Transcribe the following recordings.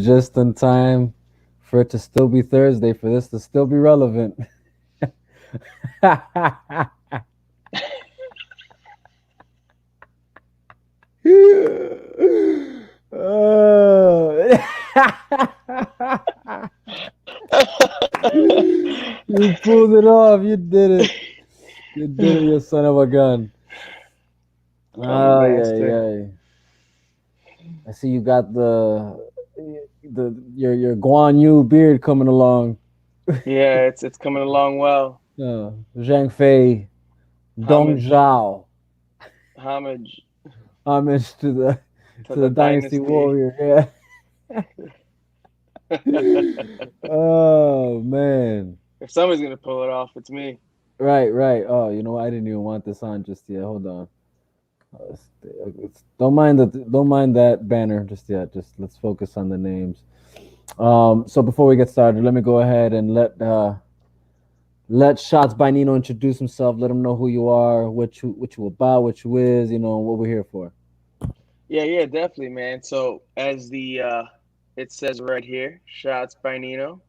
just in time for it to still be Thursday, for this to still be relevant. Oh. You pulled it off. You did it. You did it, you son of a gun. I'm a Oh, yeah, master. yeah. I see you got your Guan Yu beard coming along. Yeah, it's coming along well. Zhang Fei, Dong Homage, Zhao. homage Homage to the to to the the Dynasty dynasty. Warrior. Yeah. Oh man. If somebody's gonna pull it off, it's me. Right, right. Oh, you know what? I didn't even want this on just yet. Hold on. Don't mind that banner just yet. Just let's focus on the names. So before we get started, let me go ahead and let Shots by Nino introduce himself. Let him know who you are, what you about, what you is, what we're here for. Yeah, yeah, definitely, man. So as the it says right here, shots by Nino,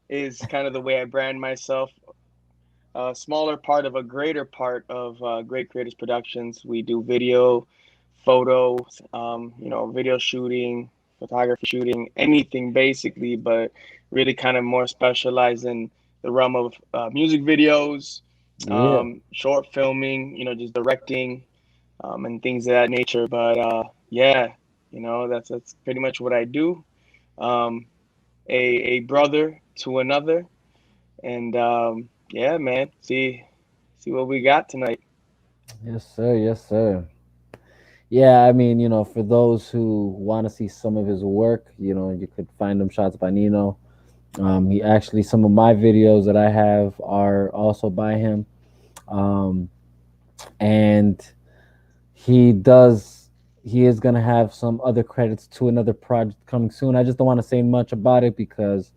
is kind of the way I brand myself. A smaller part of a greater part of Great Creators Productions. We do video, photos, video shooting, photography shooting, anything basically, but really kind of more specialized in the realm of music videos, Yeah. short filming, just directing, and things of that nature. But yeah, that's pretty much what I do. Um, a brother to another, and yeah, man. See what we got tonight. Yes, sir. Yes, sir. Yeah, I mean, for those who want to see some of his work, you could find him Shots by Nino. He actually, some of my videos that I have are also by him. Um, and he does, he is going to have some other credits to another project coming soon. I just don't want to say much about it because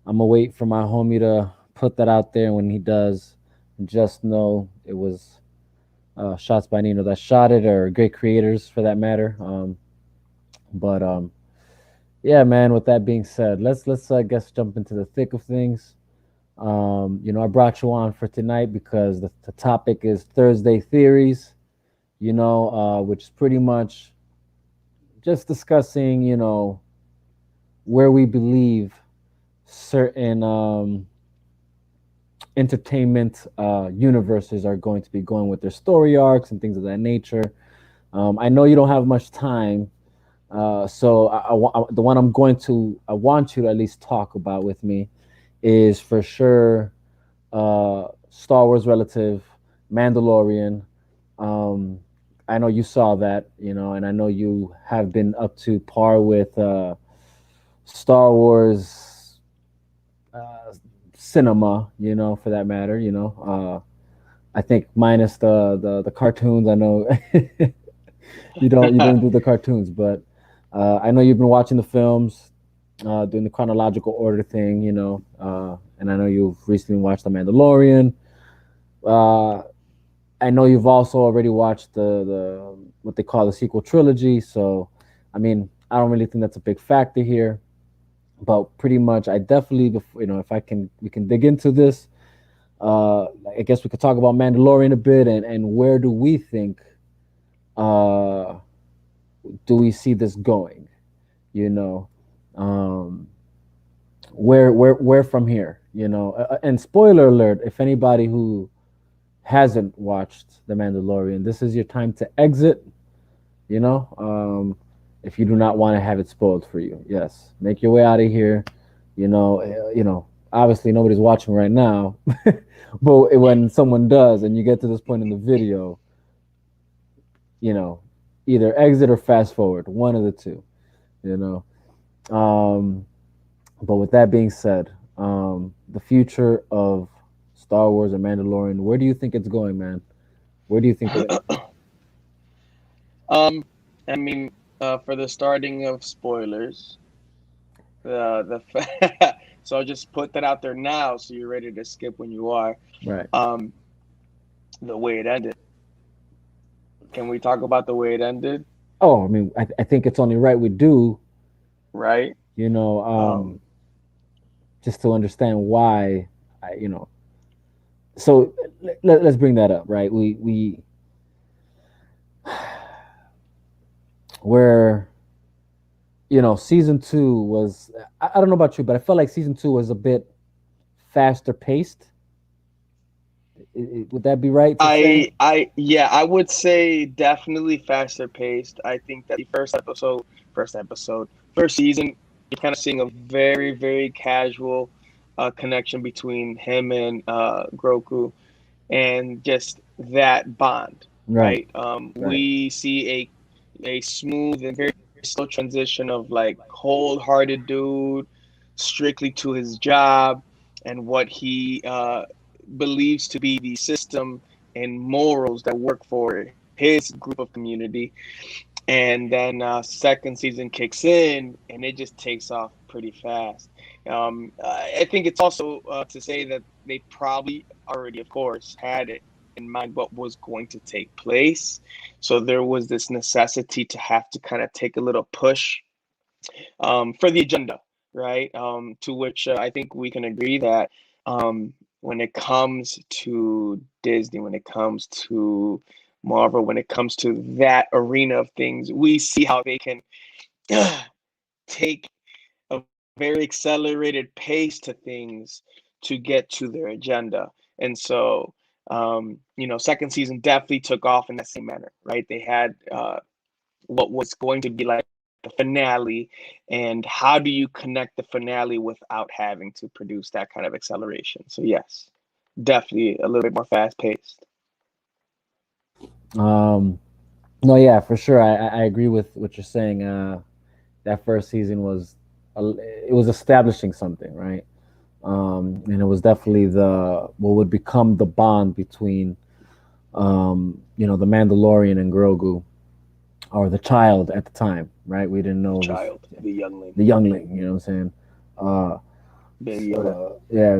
I'm going to wait for my homie to put that out there. When he does, just know it was Shots by Nino that shot it, or great creators for that matter. But yeah, man. With that being said, let's I guess jump into the thick of things. I brought you on for tonight because the topic is Thursday theories. Which is pretty much just discussing, where we believe certain entertainment universes are going to be going with their story arcs and things of that nature. I know you don't have much time, so the one I want you to at least talk about with me is for sure Star Wars relative, Mandalorian. Um, I know you saw that, and I know you have been up to par with Star Wars uh, cinema, for that matter. I think minus the cartoons. I know you don't do the cartoons, but I know you've been watching the films, doing the chronological order thing, and I know you've recently watched The Mandalorian. Uh, I know you've also already watched the what they call the sequel trilogy. So, I mean, I don't really think that's a big factor here, but pretty much, I definitely, if I can, we can dig into this. I guess we could talk about Mandalorian a bit, and where do we think, uh, do we see this going? You know, um, where from here? And spoiler alert: if anybody who hasn't watched The Mandalorian, this is your time to exit. You know, if you do not want to have it spoiled for you, yes, make your way out of here. Obviously nobody's watching right now, but when someone does, and you get to this point in the video, you know, either exit or fast forward, one of the two. You know, but with that being said, the future of Star Wars and Mandalorian, where do you think it's going, man? Where do you think we're headed? um, I mean, for the starting of spoilers, so I'll just put that out there now, so you're ready to skip when you are. Right. Um, the way it ended. Can we talk about the way it ended? Oh, I mean, I think it's only right we do. right? You know, Um, just to understand why, you know. So let's bring that up, right? We where season two was. I don't know about you, but I felt like season two was a bit faster paced. Would that be right to say? yeah, I would say definitely faster paced. I think that the first season, you're kind of seeing a very, very casual connection between him and Grogu, and just that bond, Right, right? right. We see a smooth and very slow transition of like cold-hearted dude, strictly to his job and what he believes to be the system and morals that work for his group of community. And then second season kicks in and it just takes off pretty fast. I think it's also to say that they probably already, of course, had it in mind what was going to take place. So there was this necessity to have to kind of take a little push for the agenda, right? To which I think we can agree that when it comes to Disney, when it comes to Marvel, when it comes to that arena of things, we see how they can take a very accelerated pace to things to get to their agenda. And so, second season definitely took off in that same manner, right? They had what was going to be like the finale, and how do you connect the finale without having to produce that kind of acceleration? So yes, definitely a little bit more fast paced. Um, no, yeah, for sure. I agree with what you're saying. That first season was, it was establishing something, right? And it was definitely the what would become the bond between, the Mandalorian and Grogu, or the child at the time, right? We didn't know The it was child, the youngling, the youngling. You know what I'm saying? Uh, Baby Yoda. yeah,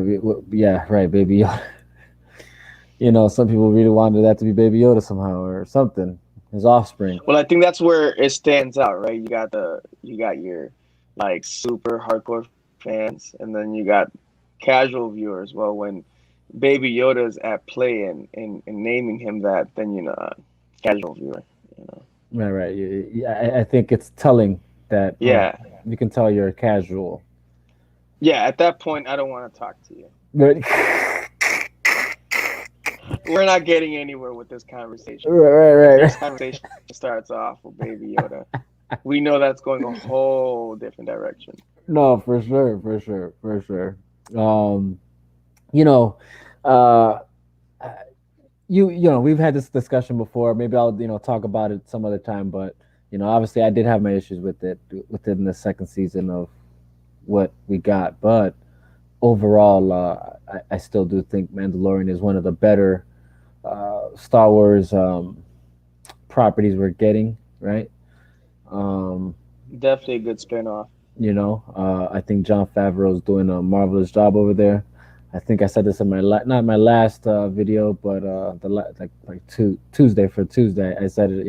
yeah, right, Baby Yoda. Some people really wanted that to be Baby Yoda somehow or something, his offspring. Well, I think that's where it stands out, right? You got your like super hardcore fans, and then you got casual viewers. Well, when Baby Yoda's at play and naming him that, then casual viewer, you know. Right, right. I think it's telling that, oh, Yeah, you can tell you're a casual. yeah. At that point, I don't want to talk to you. Right, We're not getting anywhere with this conversation. right, If right. this conversation starts off with Baby Yoda, we know that's going a whole different direction. No, for sure, for sure, for sure. Um, you know, uh, we've had this discussion before. Maybe I'll talk about it some other time. But obviously, I did have my issues with it within the second season of what we got. But overall, I still do think Mandalorian is one of the better Star Wars properties we're getting. Right. Um, Definitely a good spinoff. I think John Favreau is doing a marvelous job over there. I think I said this in my not my last video, but like Tuesday for Tuesday. I said it.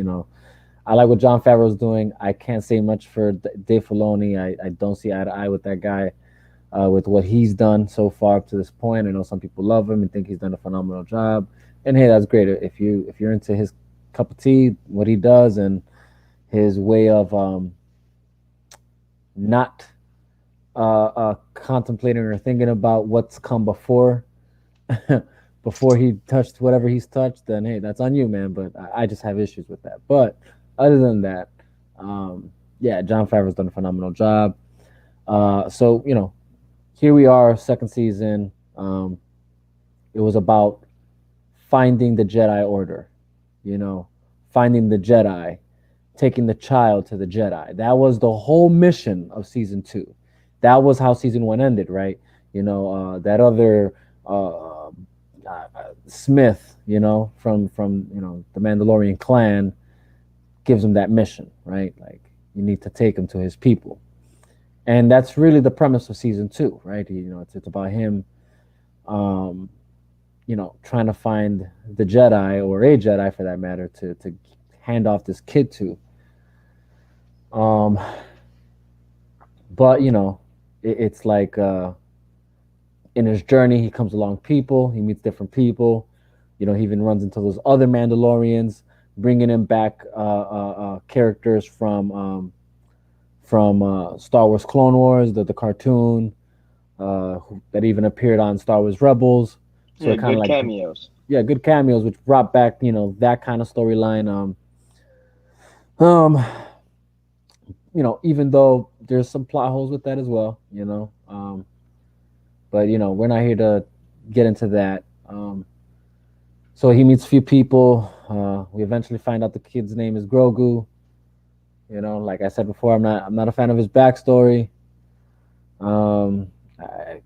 I like what John Favreau's doing. I can't say much for Dave Filoni. I don't see eye to eye with that guy, with what he's done so far up to this point. I know some people love him and think he's done a phenomenal job, and hey, that's great. If you're into his cup of tea, what he does, and his way of not contemplating or thinking about what's come before before he touched whatever he's touched, then hey, that's on you, man. But I just have issues with that. But other than that, um, yeah, John Favreau's done a phenomenal job. So here we are, second season. It was about finding the Jedi Order, you know, finding the Jedi, taking the child to the Jedi. That was the whole mission of season two. That was how season one ended, right? That other Smith, from the Mandalorian clan, gives him that mission, right? Like, you need to take him to his people, and that's really the premise of season two, right? It's about him, um, trying to find the Jedi, or a Jedi for that matter, to hand off this kid to. Um, But it's like in his journey, he comes along people, he meets different people. He even runs into those other Mandalorians, bringing him back characters from Star Wars Clone Wars, the cartoon, that even appeared on Star Wars Rebels. So Yeah, it kind of good like, cameos. yeah, good cameos, which brought back that kind of storyline. Um, even though there's some plot holes with that as well. But we're not here to get into that. So he meets a few people. We eventually find out the kid's name is Grogu. Like I said before, I'm not a fan of his backstory. I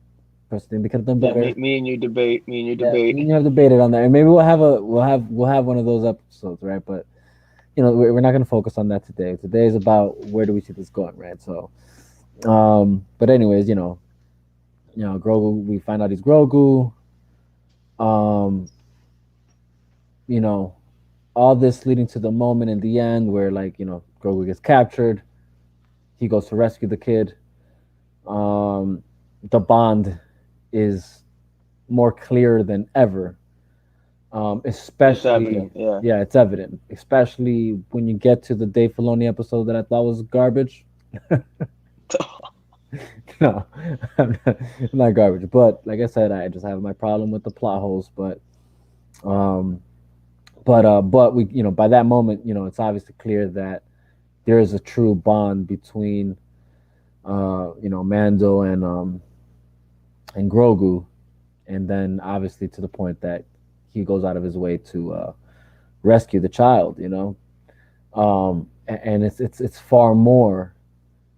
personally think they could have done Yeah, better. me and you debate. Me and you Yeah, debate. me and you have debated on that, and maybe we'll have one of those episodes, right? But we're not going to focus on that today. Today is about where do we see this going, right? So, but anyways, Grogu. We find out he's Grogu. Um, you know, all this leading to the moment in the end where like Grogu gets captured. He goes to rescue the kid. Um, the bond is more clear than ever. It's Especially, evident. Yeah. yeah, it's evident. Especially when you get to the Dave Filoni episode that I thought was garbage. No, I'm not garbage. But like I said, I just have my problem with the plot holes. Um, but we, by that moment, it's obviously clear that there is a true bond between, Mando and Grogu, and then obviously to the point that he goes out of his way to rescue the child. And it's far more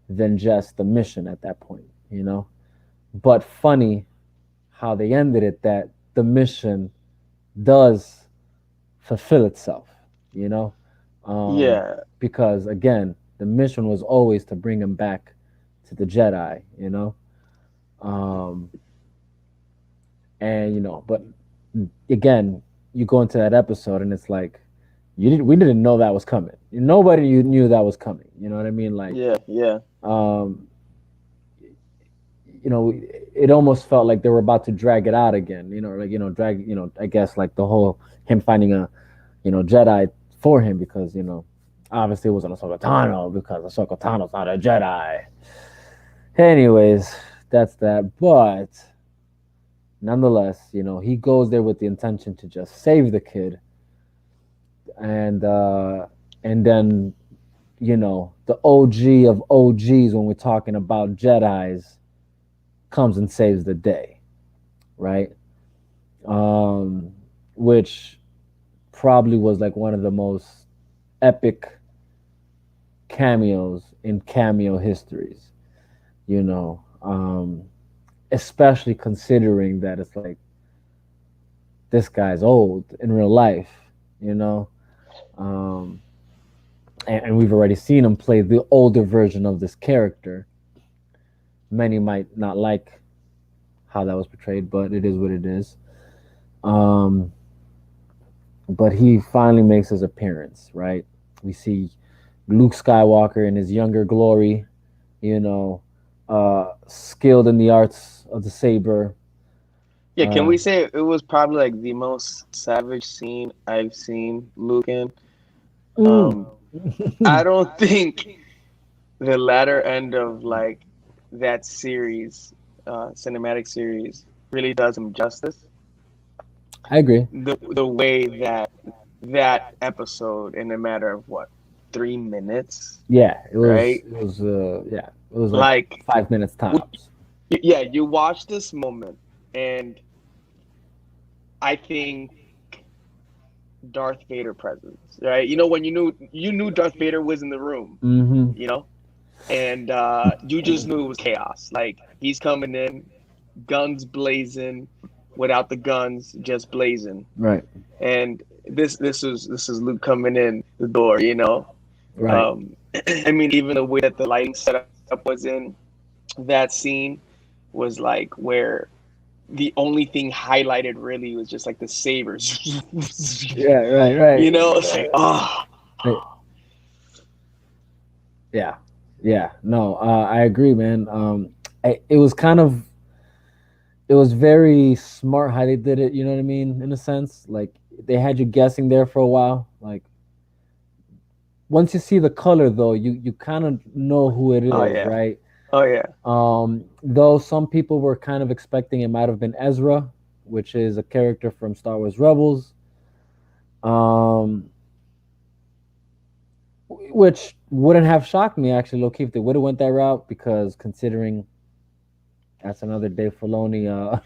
than just the mission at that point. But funny how they ended it, that the mission does fulfill itself. You know, um, Yeah. because again, the mission was always to bring him back to the Jedi. Um, and but again, you go into that episode and it's like we didn't know that was coming. Nobody knew that was coming. You know what I mean? Like, Yeah. Yeah. um, it almost felt like they were about to drag it out again. Like drag. I guess like the whole him finding a Jedi for him because obviously it wasn't Ahsoka Tano because Ahsoka Tano's not a Jedi. Anyways, that's that. But nonetheless, he goes there with the intention to just save the kid, and then the OG of OGs when we're talking about Jedi's comes and saves the day, right? Um, which probably was like one of the most epic cameos in cameo histories, you know, especially considering that it's like this guy's old in real life, you know, um, and we've already seen him play the older version of this character. Many might not like how that was portrayed, but it is what it is. Um, but he finally makes his appearance, right? We see Luke Skywalker in his younger glory, skilled in the arts of the saber. Yeah. Can we say it was probably like the most savage scene I've seen Luke in? Mm. Um, I don't think the latter end of like that series, cinematic series, really does him justice. I agree. The way that that episode in a matter of what 3 minutes, Yeah, it was. right? It was. Yeah, it was like Like, 5 minutes tops. yeah, you watch this moment, and I think Darth Vader presence, right? When you knew Darth Vader was in the room, Mm-hmm. you know, and you just knew it was chaos. Like he's coming in, guns blazing, without the guns, just blazing. Right. And this is Luke coming in the door, Right. I mean, even the way that the lighting setup was in that scene was like where the only thing highlighted really was just like the sabers. Yeah. Right. Right. It's like, oh. Right. Yeah. Yeah, no, I agree, man. It was kind of, it was very smart how they did it. You know what I mean? In a sense, like they had you guessing there for a while. Like once you see the color, though, you kind of know who it Oh is, yeah. right? Oh yeah. Though some people were kind of expecting it might have been Ezra, which is a character from Star Wars Rebels. Um, which wouldn't have shocked me actually, low key, if they would have went that route, because considering that's another Dave Filoni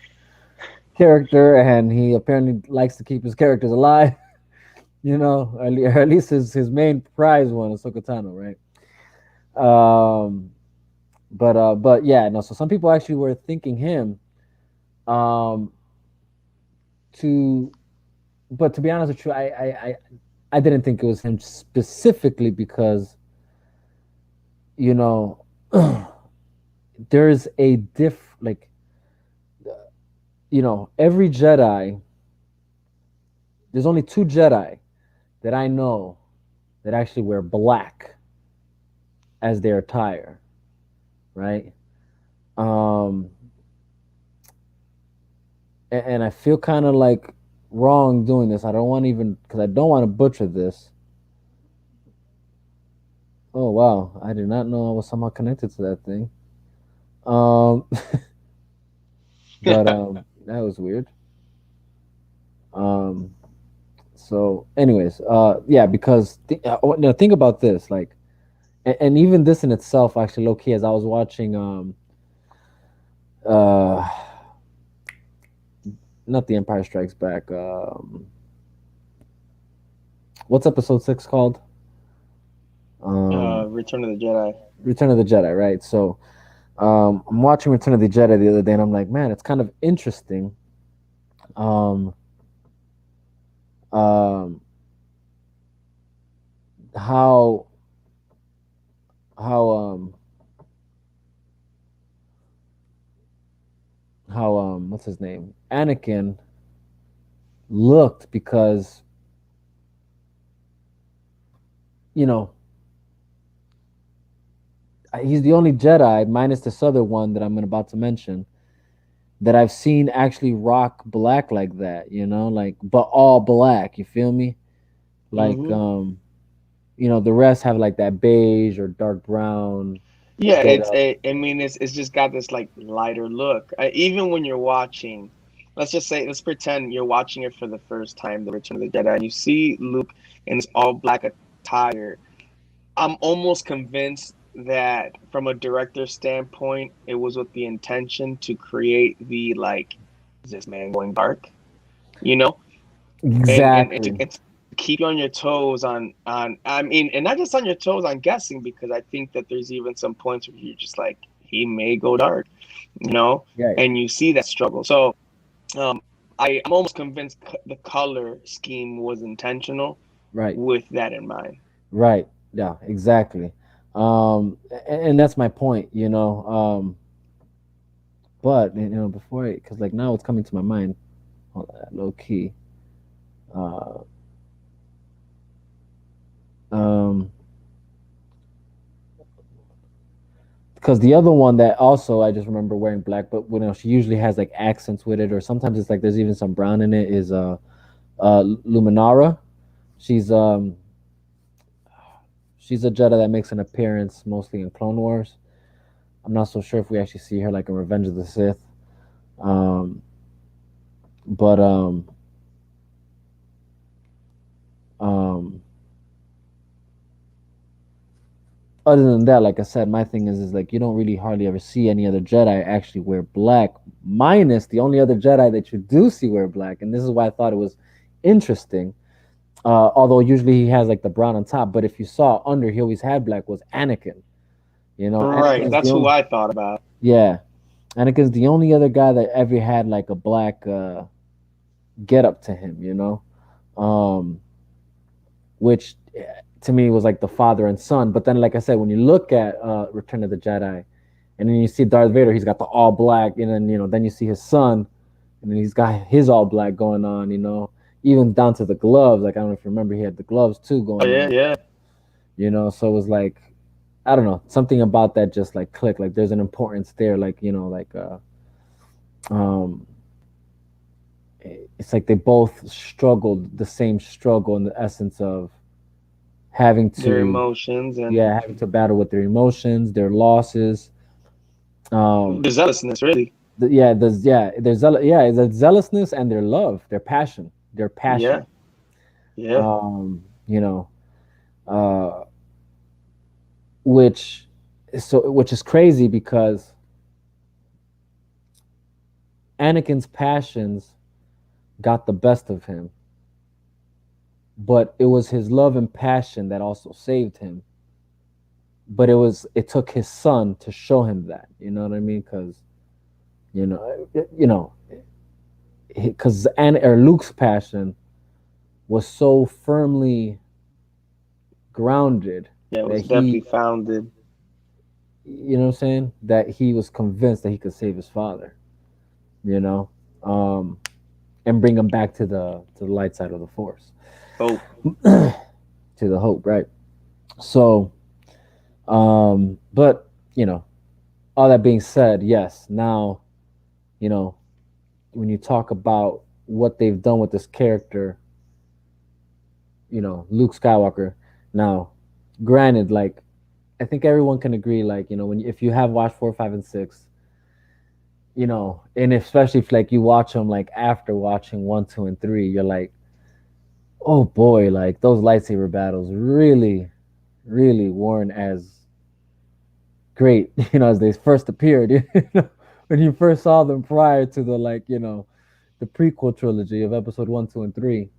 character, and he apparently likes to keep his characters alive. You know, or at least his main prize one is Sokotano, right? Um, but yeah, no. So some people actually were thinking him. Um, to but to be honest with you, I didn't think it was him specifically because you know there's a like every Jedi. There's only two Jedi that I know that actually wear black as their attire, right? Um, and I feel kind of like wrong doing this. I don't want to even because I don't want to butcher this. Oh wow, I did not know I was somehow connected to that thing. Um, but that was weird. Um, so, anyways, yeah, because think about this, like, and even this in itself, actually, low key, as I was watching, uh, not The Empire Strikes Back. What's episode 6 called? Um, Return of the Jedi. Return of the Jedi, right? So, I'm watching Return of the Jedi the other day, and I'm like, man, it's kind of interesting. Um, um, how how what's his name? Anakin looked because you know he's the only Jedi minus this other one that I'm about to mention that I've seen actually rock black like that. Like but all black. You feel me? Like Hmm. the rest have like that beige or dark brown Yeah, get it's up. a. I mean, it's just got this like lighter look. Even when you're watching, let's just say, let's pretend you're watching it for the first time, The Return of the Jedi, and you see Luke in this all black attire. I'm almost convinced that from a director's standpoint, it was with the intention to create the like, is this man going dark? You know, Exactly. and to keep you on your toes on I mean, and not just on your toes on guessing, because I think that there's even some points where you're just like, he may go dark, you know, Right. and you see that struggle. So um, I'm almost convinced the color scheme was intentional Right. with that in mind. Right. Yeah. Exactly. And that's my point. But before because like now it's coming to my mind. Hold on, low key. Uh, um, because the other one that also I just remember wearing black, but she usually has like accents with it, or sometimes it's like there's even some brown in it. Is Luminara. She's um she's a Jedi that makes an appearance mostly in Clone Wars. I'm not so sure if we actually see her like in Revenge of the Sith. Um, but um, other than that, like I said, my thing is like you don't really hardly ever see any other Jedi actually wear black, minus the only other Jedi that you do see wear black, and this is why I thought it was interesting. Although usually he has like the brown on top, but if you saw under he always had black was Anakin. Right, Anakin's the that's who only I thought about. yeah, Anakin's the only other guy that ever had like a black get up to him. Um, which to me was like the father and son. But then, like I said, when you look at Return of the Jedi, and then you see Darth Vader, he's got the all black, and then then you see his son, and then he's got his all black going on. Even down to the gloves. Like I don't know if you remember, he had the gloves too Oh going yeah, on. yeah. So it was like I don't know, something about that just like click. Like there's an importance there. Like like um, it's like they both struggled the same struggle in the essence of having Their to, emotions and yeah, having to battle with their emotions, their losses. Um, their zealousness, really. there's the zealousness and their love, their passion, their Yeah, passion. yeah, You know, uh, which which is crazy because Anakin's passions got the best of him, but it was his love and passion that also saved him. But it took his son to show him that. You know what I mean? Because you know, you know, because Luke's passion was so firmly grounded yeah. It that was definitely he, founded. you know what I'm saying, that he was convinced that he could save his father. You know, um, and bring him back to the light side of the force, Hope. to the hope, right? So, but all that being said, yes, now you know when you talk about what they've done with this character, Luke Skywalker. Now, granted, like I think everyone can agree, like when if you have watched 4, 5, and 6, and especially if like you watch them like after watching 1, 2, and 3, you're like, oh boy, like those lightsaber battles really, really weren't as great, as they first appeared. When you first saw them prior to the the prequel trilogy of episode 1, 2, and 3,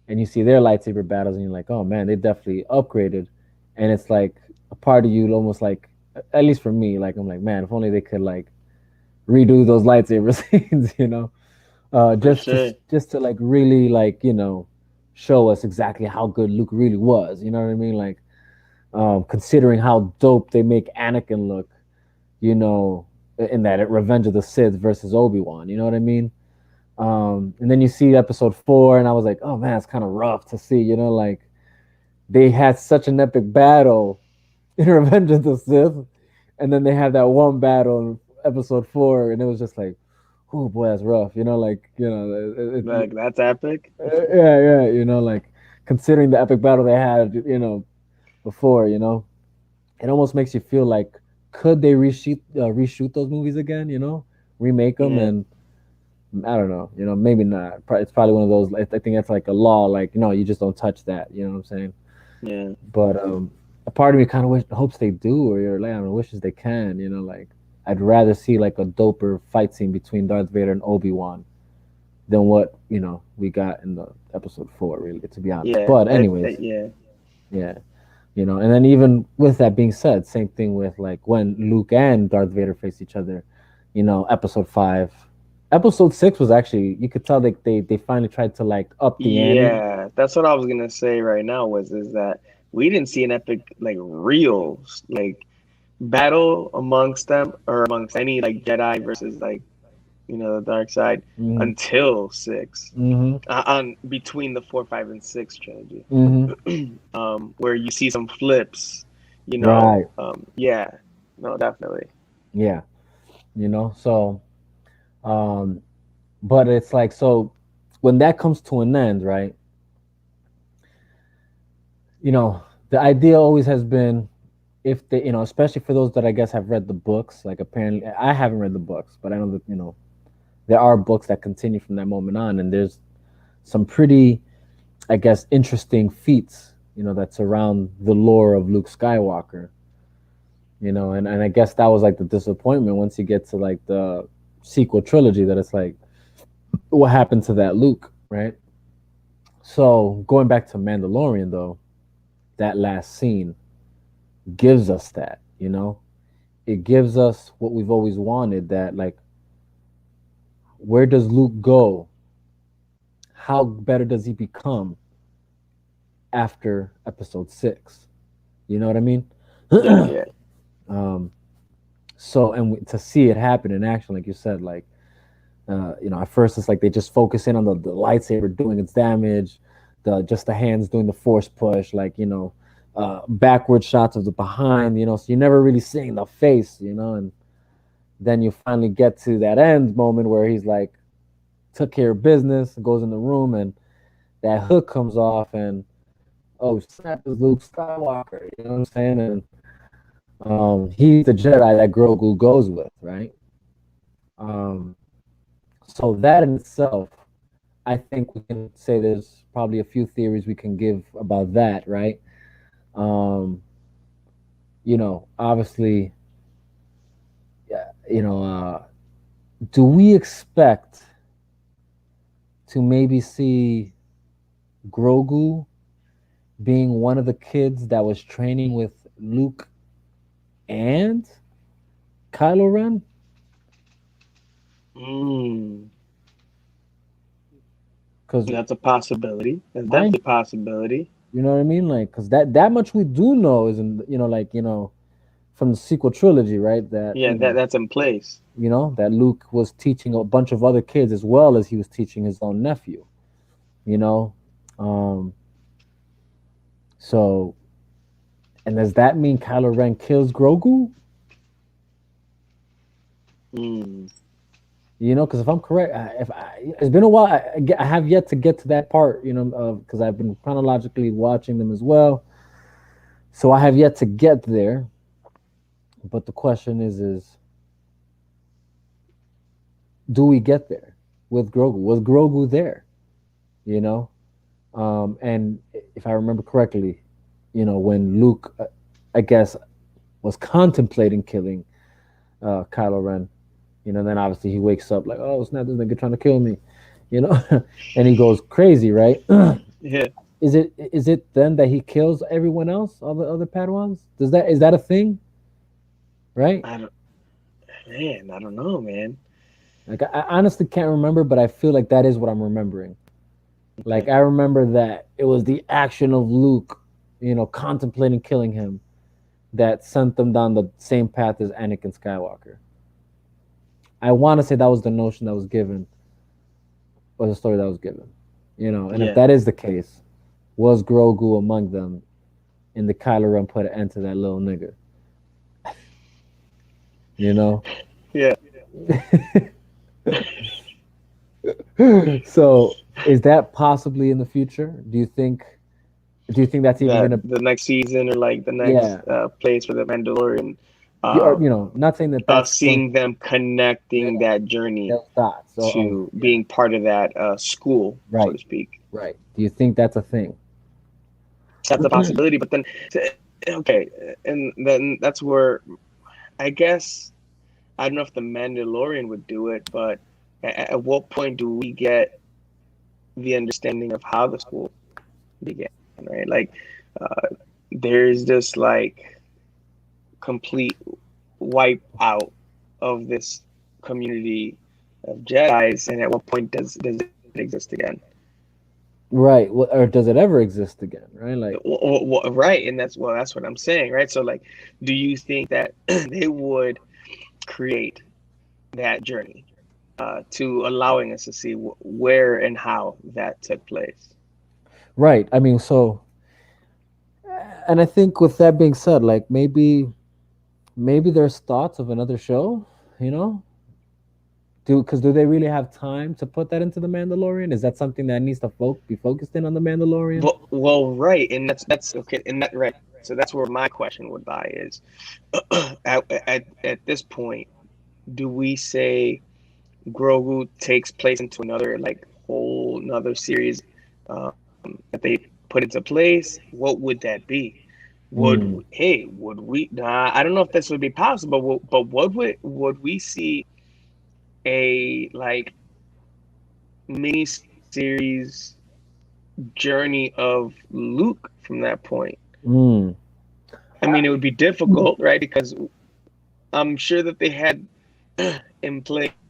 and you see their lightsaber battles, and you're like, oh man, they definitely upgraded. And it's like a part of you almost like, at least for me, like I'm like, man, if only they could like redo those lightsaber scenes, For sure. just to like really like show us exactly how good Luke really was. You know what I mean? Like considering how dope they make Anakin look, you know, in that Revenge of the Sith versus Obi Wan. You know what I mean? And then you see episode 4, and I was like, oh man, it's kind of rough to see. Like they had such an epic battle in Revenge of the Sith, and then they had that one battle in episode 4, and it was just like, oh boy, that's rough. Like Like that's epic. yeah, yeah. Like considering the epic battle they had, before, it almost makes you feel like could they reshoot those movies again? Remake them, Yeah, and I don't know. Maybe not. It's probably one of those. I think that's like a law. Like, no, you just don't touch that. You know what I'm saying? yeah, But a part of me kind of hopes they do, or like I don't know, wishes they can. Like I'd rather see like a doper fight scene between Darth Vader and Obi Wan than what we got in the episode 4. Really, to be honest. yeah. But anyways, Yeah, yeah. And then even with that being said, same thing with like when Luke and Darth Vader face each other, episode 5. Episode 6 was actually, you could tell they finally tried to like up the ante. yeah. That's what I was gonna say right now. Was is that we didn't see an epic like real like battle amongst them or amongst any like Jedi versus like the dark side Hmm. until six. Hmm. On between the 4, 5, and 6 trilogy, Hmm. where you see some flips, Right. yeah, no, definitely, Yeah. So um but it's like, so when that comes to an end, right? you know the idea always has been, if they, especially for those that I guess have read the books, like apparently I haven't read the books, but I know that there are books that continue from that moment on, and there's some pretty, I guess, interesting feats, that surround the lore of Luke Skywalker. And I guess that was like the disappointment once you get to like the sequel trilogy, that it's like, what happened to that Luke, right? So going back to Mandalorian though, that last scene gives us that, it gives us what we've always wanted, that like, where does Luke go? How better does he become after episode 6? You know what I mean? yeah, yeah, um, so, and to see it happen in action, like you said, like at first it's like they just focus in on the lightsaber doing its damage, the hands doing the force push, like backward shots of the behind, so you're never really seeing the face, and then you finally get to that end moment where he's like took care of business, goes in the room, and that hook comes off, and oh snap, is Luke Skywalker. You know what I'm saying? And he's the Jedi that Grogu goes with, right? Um, so that in itself, I think we can say there's probably a few theories we can give about that, right? Um, Obviously, yeah, do we expect to maybe see Grogu being one of the kids that was training with Luke and Kylo Ren? Mm, Because that's a possibility. That's mind, definitely a possibility. you know what I mean? Like, because that much we do know is in, from the sequel trilogy, right? That Yeah, that's in place. that Luke was teaching a bunch of other kids as well as he was teaching his own nephew. You know, um, so and does that mean Kylo Ren kills Grogu? Mm, Because if I'm correct, it's been a while. I have yet to get to that part. Because I've been chronologically watching them as well. So I have yet to get there. But the question is, do we get there with Grogu? Was Grogu there? You know, and if I remember correctly, when Luke, I guess, was contemplating killing Kylo Ren, then obviously he wakes up like, oh snap, this nigga trying to kill me, you know, and he goes crazy, right? yeah, Is it then that he kills everyone else, all the other Padawans? Is that a thing, right? I don't, man, I don't know, man. Like I honestly can't remember, but I feel like that is what I'm remembering. Like Okay. I remember that it was the action of Luke, contemplating killing him that sent them down the same path as Anakin Skywalker. I want to say that was the notion that was given, or the story that was given. And if Yeah, that is the case, was Grogu among them, and the Kylo Ren put an end to that little nigga? You know. yeah. So is that possibly in the future? Do you think that's even That gonna? the next season or like the next Yeah. place for the Mandalorian, Or, um, not saying that that's going. seeing them Yeah, connecting that journey those dots. So to yeah. being part of that school, so Right. to speak. Right. Do you think that's a thing? That's a possibility. But then, okay, and then that's where I guess I don't know if the Mandalorian would do it, but at what point do we get the understanding of how the school began, right? Like, uh, there's this like complete wipe out of this community of Jedi's, and at what point does it exist again? Right. Well, or does it ever exist again? Right. Like. Right, and that's what I'm saying, right? So, like, do you think that they would create that journey to allowing us to see where and how that took place? Right. I mean, so, and I think with that being said, like maybe there's thoughts of another show. You know, do they really have time to put that into the Mandalorian? Is that something that needs to be focused in on the Mandalorian? Well, right, and that's okay, and that right. So that's where my question would lie is at this point, do we say Grogu takes place into another like whole another series that they put into place? What would that be? Mm, Would we? Nah, I don't know if this would be possible, but would we see a like mini series journey of Luke from that point? mm, I mean, it would be difficult, right? Because I'm sure that they had in place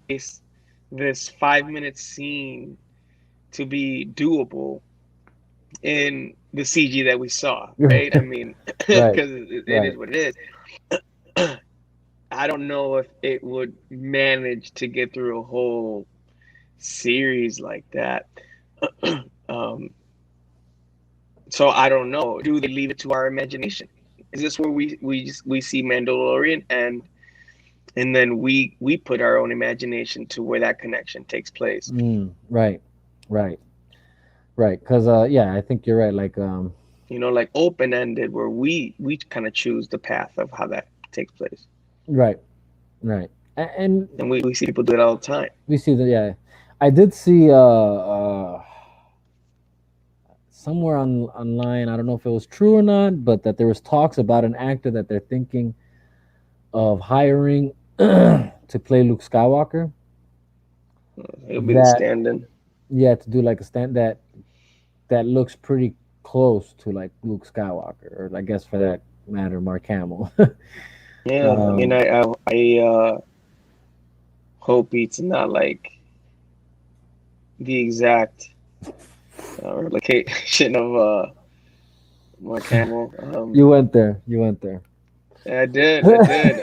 this 5 minute scene to be doable in the CG that we saw, right? I mean, right. because it is Right. what it is. I don't know if it would manage to get through a whole series like that. um, So I don't know. Do they leave it to our imagination? Is this where we see Mandalorian and then we put our own imagination to where that connection takes place? Right, right, right. Because yeah, I think you're right. Like Like open ended, where we kind of choose the path of how that takes place, right, right. And and we see people do it all the time. we see that. Yeah, I did see somewhere online. I don't know if it was true or not, but that there was talks about an actor that they're thinking of hiring to play Luke Skywalker. It'll be the That stand-in. yeah, to do like a stand that looks pretty close to like Luke Skywalker, or I guess for that matter, Mark Hamill. Yeah, I mean, um, I hope it's not like the exact replication of Mark Hamill. you went there. You went there. I did, I did.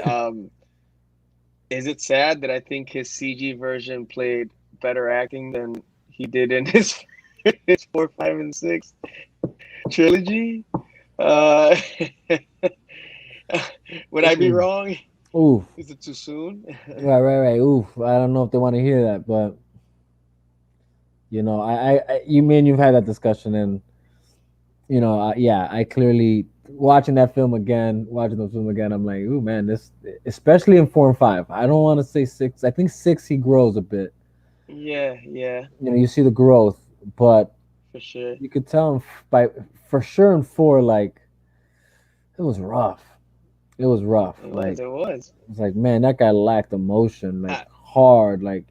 Is it sad that I think his CG version played better acting than he did in his his 4, 5, and 6 trilogy? Uh, would I be Ooh, wrong? ooh, Is it too soon? right, right, right. Ooh, I don't know if they want to hear that, but you mean you've had that discussion, and yeah, I clearly watching the film again. I'm like, ooh, man, this, especially in 4 and 5. I don't want to say 6. I think 6 he grows a bit. Yeah, yeah, You see the growth, but for sure. you could tell by for sure in 4, like it was rough. It was rough. It Like was, it was. it's like, man, that guy lacked emotion, like I, hard, like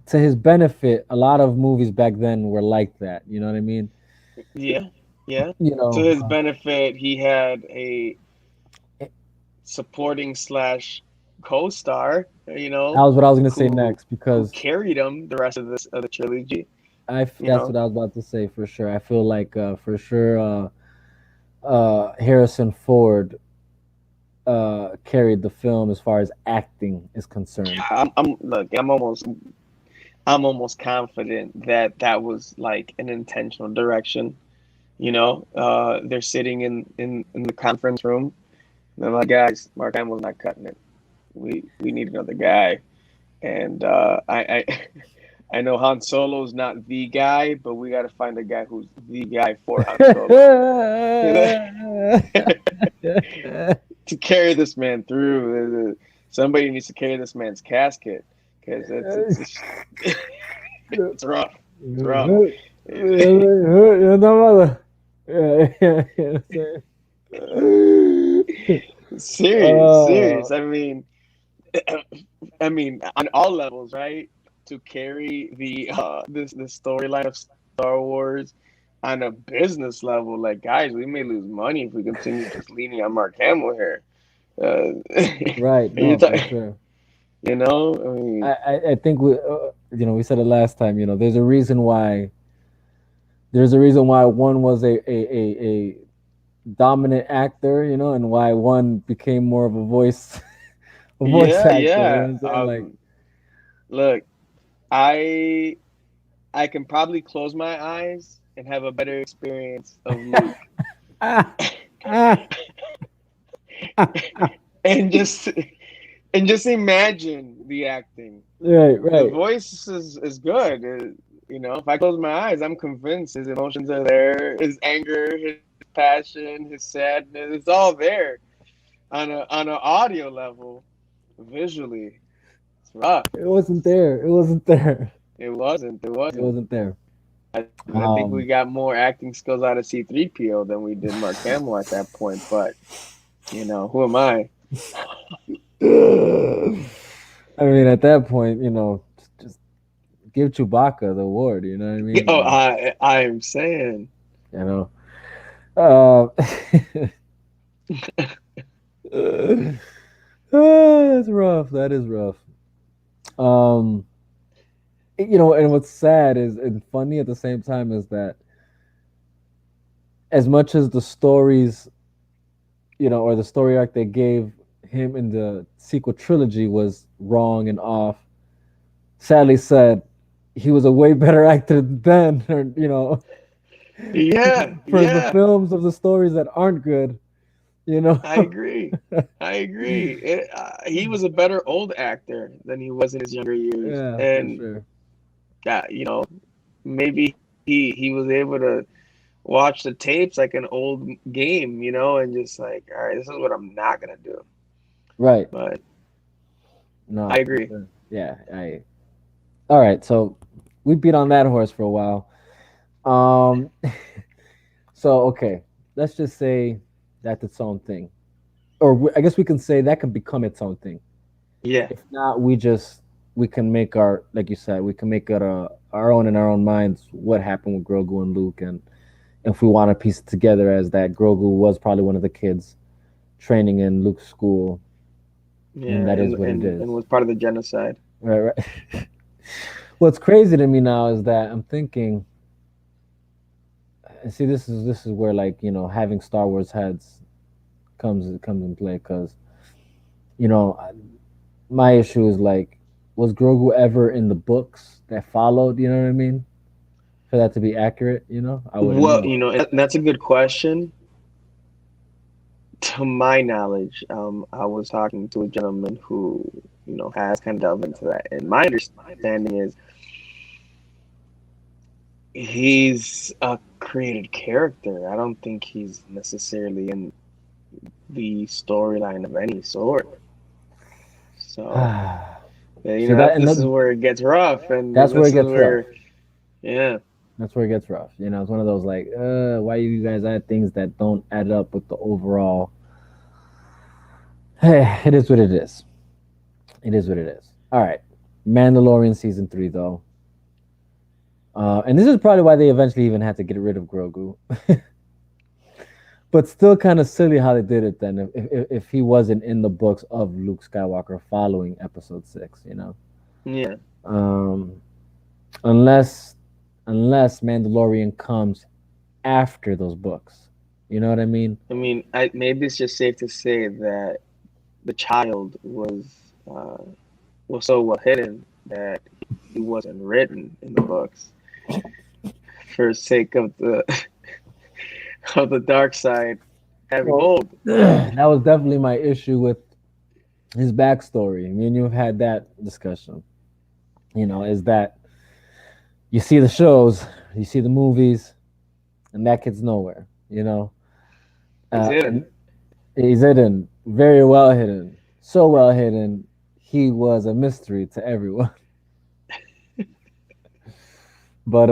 to his benefit, a lot of movies back then were like that. You know what I mean? yeah, yeah. You To know, his benefit, he had a supporting slash co-star, that was what I was gonna say who next, who because carried him the rest of this of the trilogy. You that's what know, I was about to say for sure. I feel like for sure Harrison Ford carried the film as far as acting is concerned. I'm look, I'm almost confident that that was like an intentional direction. They're sitting in the conference room. And they're like, guys, Mark Hamill's not cutting it. We need another guy. And I I know Han Solo's not the guy, but we got to find a guy who's the guy for Han Solo to carry this man through. Somebody needs to carry this man's casket because it's rough. It's rough. Your mother. Yeah, yeah, yeah. Serious, serious. I mean, on all levels, right? To carry the storyline of Star Wars on a business level, like guys, we may lose money if we continue just leaning on Mark Hamill here. Right. You No, for talk, sure. I mean, I think we said it last time. There's a reason why one was a dominant actor, and why one became more of a voice a voice yeah, actor. You know yeah. what I'm saying? Like, Look, I I can probably close my eyes and have a better experience of Luke, ah, ah, and just imagine the acting. right, The right. voice is good. If I close my eyes, I'm convinced his emotions are there. His anger, his passion, his sadness, it's all there on an audio level. Visually, it's rough. It wasn't there. It wasn't there. It wasn't. It It wasn't. wasn't there. I think we Um. got more acting skills out of C-3PO than we did Mark Hamill at that point. But who am I? I mean, at that point, just give Chewbacca the award. You know what I Yo, mean? Like, I'm saying, you know. Uh, that's rough. That is rough. Um, and what's sad is and funny at the same time is that as much as the stories, or the story arc they gave him in the sequel trilogy was wrong and off, sadly said, he was a way better actor then, or Yeah, for the yeah, films of the stories that aren't good, you know. I agree. I agree. He was a better old actor than he was in his younger years, Yeah, for and sure. maybe he was able to watch the tapes like an old game, and just like, all right, this is what I'm not gonna do. Right. But No, I for agree. sure. Yeah, I all right, so we beat on that horse for a while. Um so okay, let's just say that's its own thing. Or I guess we can say that can become its own thing. Yeah, If not, we can make our, like you said, we can make it our own in our own minds what happened with Grogu and Luke, and if we want to piece it together as that Grogu was probably one of the kids training in Luke's school, and yeah, that is and what it and is. and was part of the genocide. Right, right. What's crazy to me now is that I'm thinking, and see, this is where, like, having Star Wars heads comes in play, because you know my issue is like, was Grogu ever in the books that followed? You know what I mean? For that to be accurate, I wouldn't Well, know. and that's a good question. To my knowledge, I was talking to a gentleman who, has kind of delved into that, and my understanding is he's a created character. I don't think he's necessarily in the storyline of any sort. So, See that, this is where it gets rough, and that's where it this is gets rough. where, yeah, That's where it gets rough. It's one of those like, why you guys add things that don't add up with the overall? Hey, it is what it is. It is what it is. All right, Mandalorian season 3 though, and this is probably why they eventually even had to get rid of Grogu. But still, kind of silly how they did it then. If he wasn't in the books of Luke Skywalker following Episode 6, yeah. um, unless Mandalorian comes after those books. You know what I mean? I mean, maybe it's just safe to say that the child uh, was so well hidden that he wasn't written in the books for sake of the of the dark side having Well, hold. But that was definitely my issue with his backstory. Me and you have had that discussion. Is that you see the shows, you see the movies, and that kid's nowhere. he's And hidden. he's hidden, very well hidden, so well hidden. He was a mystery to everyone. But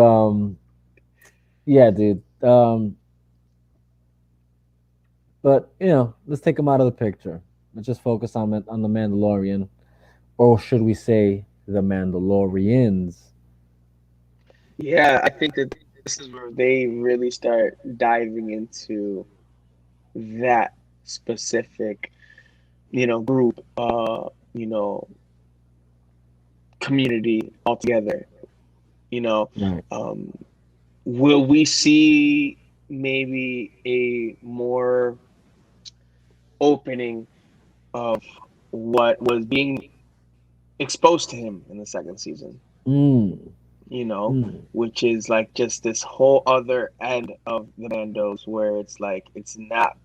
yeah, dude. But let's take him out of the picture. Let's just focus on the Mandalorian, or should we say the Mandalorians? Yeah, I think that this is where they really start diving into that specific, group, you know, community altogether. You know, Right. um, will we see maybe a more opening of what was being exposed to him in the second season? Mm, You know, mm. which is like just this whole other end of the Mandos where it's like it's not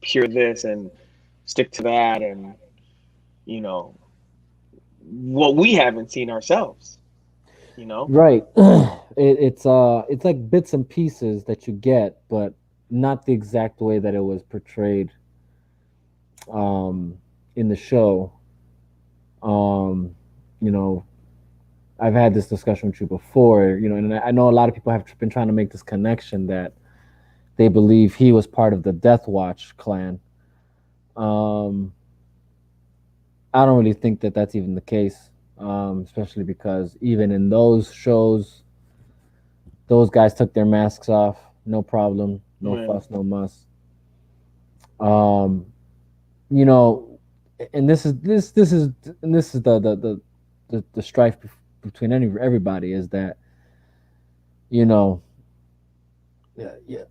pure this and stick to that and you know what we haven't seen ourselves, you know? Right. It's like bits and pieces that you get, but not the exact way that it was portrayed um in the show. Um, you know, I've had this discussion with you before, and I know a lot of people have been trying to make this connection that they believe he was part of the Death Watch clan. Um, I don't really think that that's even the case, especially because even in those shows, those guys took their masks off, no problem, no Yeah, fuss, no muss. Um, you know, and this is the strife between everybody is that you know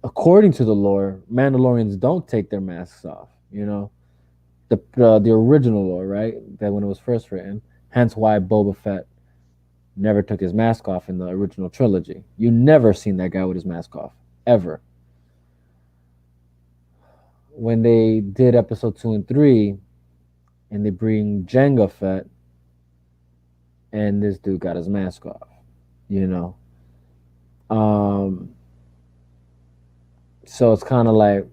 according to the lore, Mandalorians don't take their masks off. The original lore, right? That when it was first written, hence why Boba Fett never took his mask off in the original trilogy. You never seen that guy with his mask off ever. When they did episode 2 and 3, and they bring Jenga Fett, and this dude got his mask off. You know, um, so it's kind of like,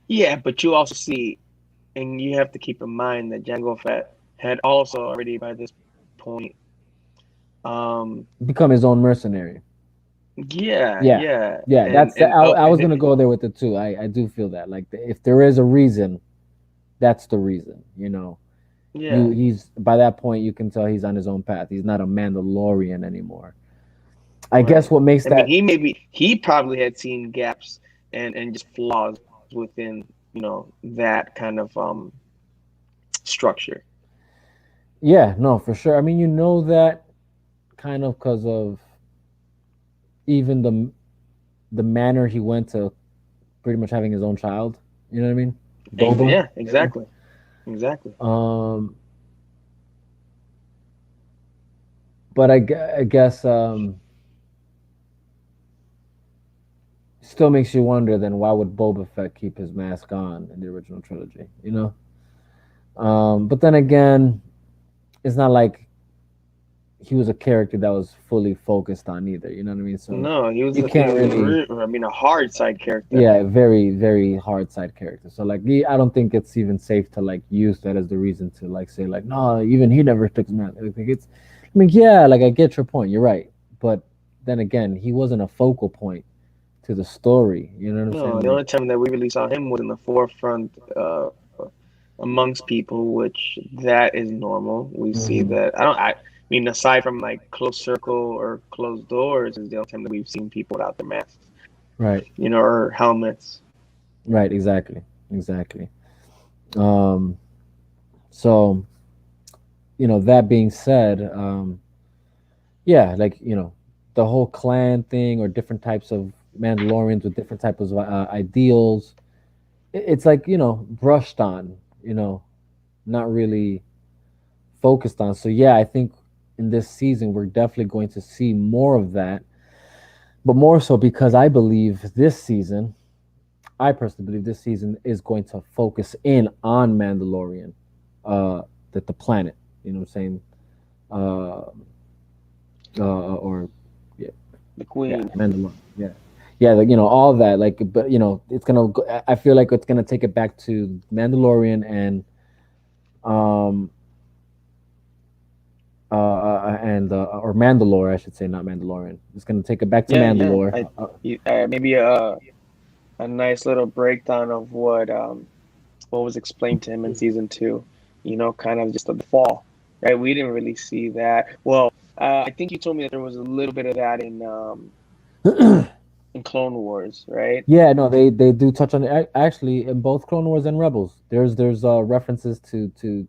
Yeah, but you also see, and you have to keep in mind that Jango Fett had also already by this point, um, become his own mercenary. yeah, Yeah, yeah, yeah. and That's the, and oh, I was and gonna go there with it too. I do feel that like if there is a reason, that's the reason. yeah, He's by that point you can tell he's on his own path. He's not a Mandalorian anymore. I guess right. what makes I mean, that, he probably had seen gaps and just flaws within that kind of structure. yeah, no, for sure. I mean, that kind of because of even the manner he went to pretty much having his own child. You know what I mean? Boba. Yeah, exactly, exactly. Um, but I guess still makes you wonder. Then why would Boba Fett keep his mask on in the original trilogy? But then again, it's not like he was a character that was fully focused on either. You know what I mean? So No, you he can't was really, I mean, a hard side character. yeah, very very hard side character. So like, I don't think it's even safe to like use that as the reason to like say like, no, even he never took his mask. I think it's, I mean, yeah, like I get your point. You're right, but then again, he wasn't a focal point to the story. You know what I'm saying? No, the Like, only time that we really saw him was in the forefront amongst people, which that is normal. We see mhm, that. I mean, aside from like closed circle or closed doors, is the only time that we've seen people without their masks, right, or helmets. right, exactly, exactly. Um, so that being said, yeah, like the whole clan thing or different types of Mandalorians with different types of ideals. It's like brushed on, not really focused on. So yeah, I think in this season we're definitely going to see more of that, but more so because I personally believe this season is going to focus in on Mandalorian, that the planet. You know what I'm saying? Uh, or yeah, The yeah, Queen. Mandalorian. Yeah, yeah, like, all of that. Like, but it's gonna. I feel like it's gonna take it back to Mandalorian and um or Mandalore, I should say, not Mandalorian. It's gonna take it back to Yeah, yeah. Mandalore. Maybe a nice little breakdown of what was explained to him in season two. Kind of just the fall, right? We didn't really see that. Well, I think you told me that there was a little bit of that in Clone Wars, right? Yeah, no, they do touch on it actually in both Clone Wars and Rebels. There's references to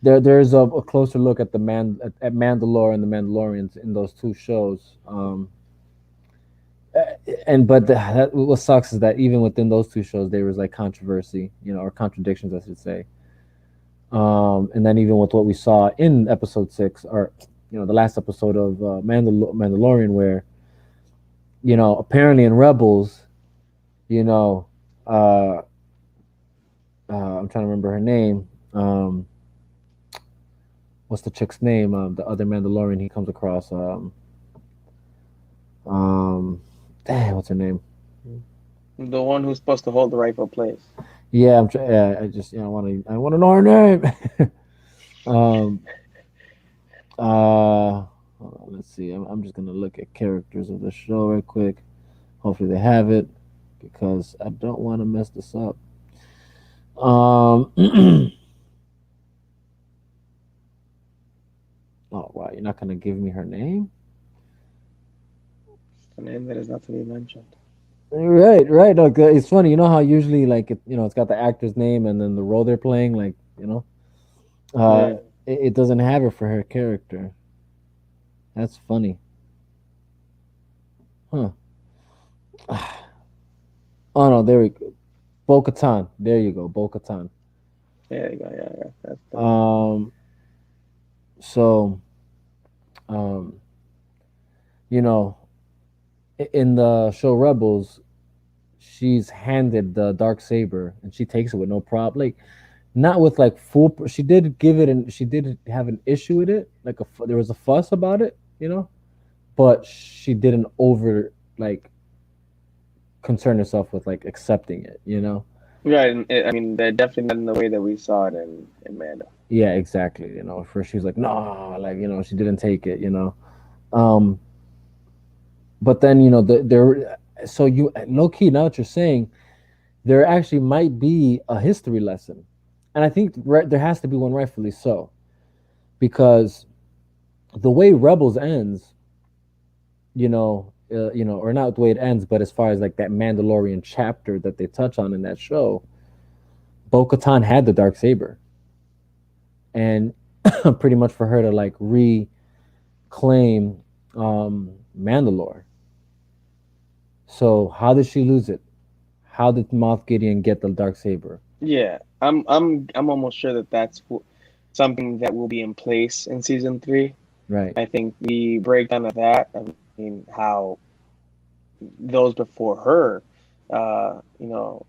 there's a closer look at at Mandalore and the Mandalorians in those two shows. And but what sucks is that even within those two shows there was like controversy, or contradictions, I should say. And then even with what we saw in episode 6, or the last episode of Mandalorian, where apparently in Rebels, you know, uh, I'm trying to remember her name. What's the chick's name? The other Mandalorian he comes across. Um, what's her name? The one who's supposed to hold the rightful place. Yeah, I just I want to know her name. um, hold on, let's see. I'm just gonna look at characters of the show right quick. Hopefully they have it because I don't want to mess this up. Um, oh wow, you're not gonna give me her name? A name that is not to be mentioned. Right, right. No, it's funny. You know how usually like it's got the actor's name and then the role they're playing. Like uh, Yeah. it doesn't have it for her character. That's funny, huh? Oh no, there we go. Bo-Katan. There you go, Bo-Katan. There you go. Yeah, yeah. That's the name. Um, So, um, you know, in the show Rebels, she's handed the dark saber and she takes it with no problem. Like not with like full. She did give it and she did have an issue with it. Like there was a fuss about it, but she didn't over like concern herself with like accepting it. Right, and I mean, they're definitely not in the way that we saw it in Mando. Yeah, exactly. First she was like, no, like she didn't take it. Um, but then there. So you low key now that you're saying there actually might be a history lesson, and I think there has to be one, rightfully so, because the way Rebels ends, or not the way it ends, but as far as like that Mandalorian chapter that they touch on in that show, Bo-Katan had the dark saber, and pretty much for her to like reclaim Mandalore. So how did she lose it? How did Moff Gideon get the dark saber? Yeah, I'm almost sure that that's something that will be in place in season three. Right. I think the breakdown of that, I mean, how those before her,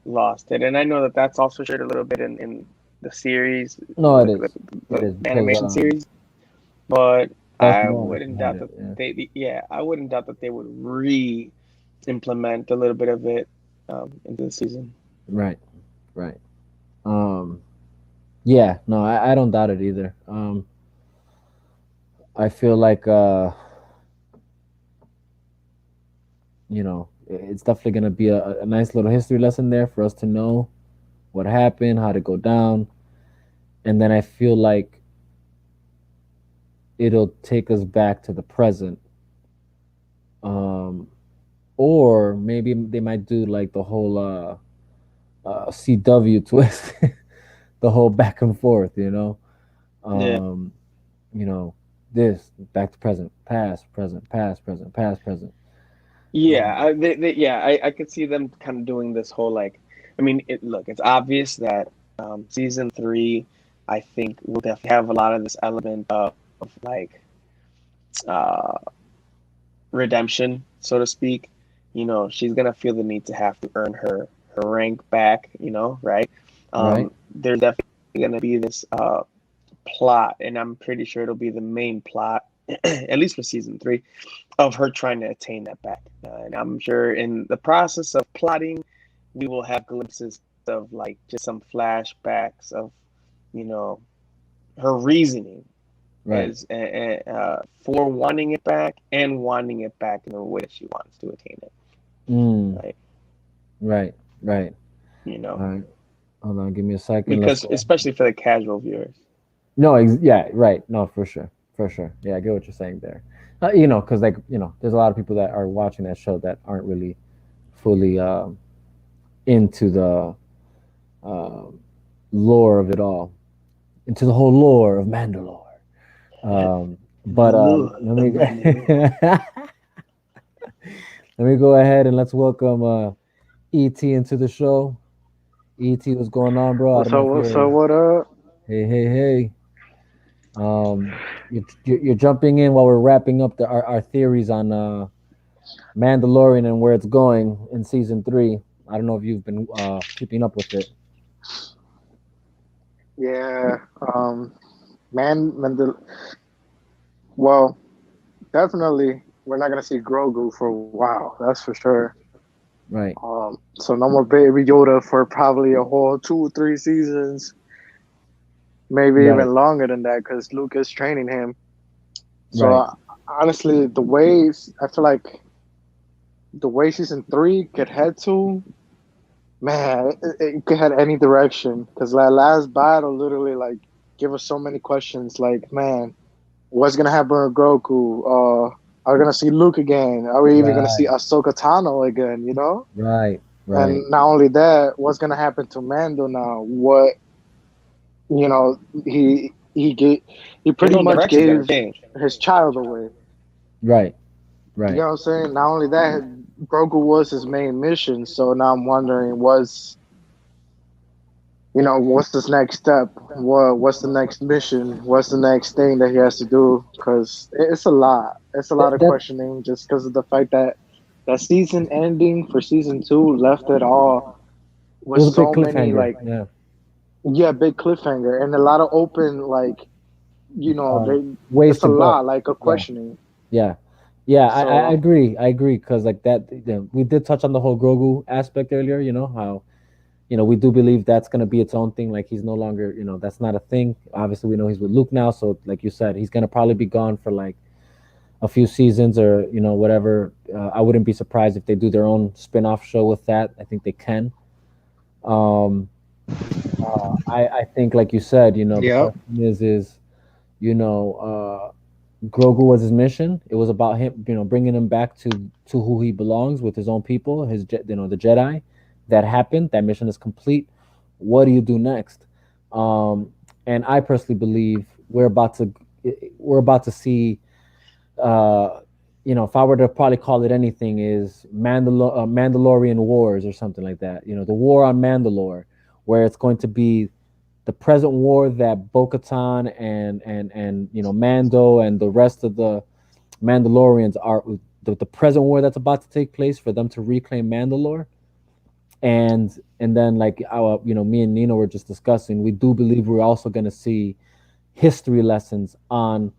lost it, and I know that that's also shared a little bit in the series, No, it is. It the is because animation series, but Darth I Maul wouldn't actually had doubt it. that Yeah. yeah, I wouldn't doubt that they would re-implement a little bit of it into the season. Right. Right. Um. Yeah. No, I don't doubt it either. I feel like it's definitely gonna be a nice little history lesson there for us to know what happened, how to go down, and then I feel like it'll take us back to the present. Um, or maybe they might do like the whole CW twist, the whole back and forth. Yeah. Um, you know, this back to present, past, present, past, present, past, present. Yeah, Um, I could see them kind of doing this whole like, I mean, look, it's obvious that season three, I think, will definitely have a lot of this element of like uh redemption, so to speak. She's gonna feel the need to have to earn her rank back, right? right, There's definitely gonna be this plot, and I'm pretty sure it'll be the main plot, at least for season three, of her trying to attain that back. And I'm sure in the process of plotting, we will have glimpses of like just some flashbacks of, you know, her reasoning right. as for wanting it back and wanting it back in the way that she wants to attain it. Mm, Right. right, right. You know, All right. Hold on, give me a second. Let's because go. especially for the casual viewers. No, yeah, right. No, for sure, for sure. Yeah, I get what you're saying there. Because like there's a lot of people that are watching that show that aren't really fully into the um lore of it all, into the whole lore of Mandalore. But The lure let of me Mandalore. let me go ahead and let's welcome ET into the show. ET, what's going on, bro? I don't What's know up? if What's you're. up? What up? Hey, hey, hey. You're jumping in while we're wrapping up our theories on Mandalorian and where it's going in season three. I don't know if you've been keeping up with it. Yeah, man, well, definitely we're not gonna see Grogu for a while. That's for sure. Right, So no more Baby Yoda for probably a whole 2 or 3 seasons, maybe right, even longer than that, because Luke is training him. So right, honestly, the ways I feel like the way season three could head to, man, it could head any direction. Because that last battle literally like give us so many questions. Like, man, what's gonna happen with Goku? Are we gonna see Luke again? Are we even gonna see right, Ahsoka Tano again? right, right. And not only that, what's gonna happen to Mando now? What you know, he gave, he His pretty whole much direction's gonna gave change. his child away. Right, You right. know what I'm saying? Not only that, Grogu was his main mission. So now I'm wondering, what's this next step? What's the next mission? What's the next thing that he has to do? Because it's a lot. It's a lot of That questioning just because of the fact that that season ending for season two left it all it with was a big so many cliffhanger. like, Yeah. yeah, big cliffhanger and a lot of open like, Um, they ways it's a to go. lot like of Yeah. questioning. Yeah. Yeah, I So agree. I agree because like that, we did touch on the whole Grogu aspect earlier. You know how we do believe that's gonna be its own thing. Like he's no longer, that's not a thing. Obviously, we know he's with Luke now, so like you said, he's gonna probably be gone for like a few seasons or whatever. I wouldn't be surprised if they do their own spin-off show with that. I think they can. Um, I think like you said, the yep. question is Grogu was his mission. It was about him, bringing him back to who he belongs with his own people, the Jedi. That happened. That mission is complete. What do you do next? Um, and I personally believe we're about to see. Uh, if I were to probably call it anything, is Mandalorian Wars or something like that. The war on Mandalore, where it's going to be the present war that Bo-Katan and Mando and the rest of the Mandalorians are the present war that's about to take place for them to reclaim Mandalore. And then like our me and Nino were just discussing, we do believe we're also going to see history lessons on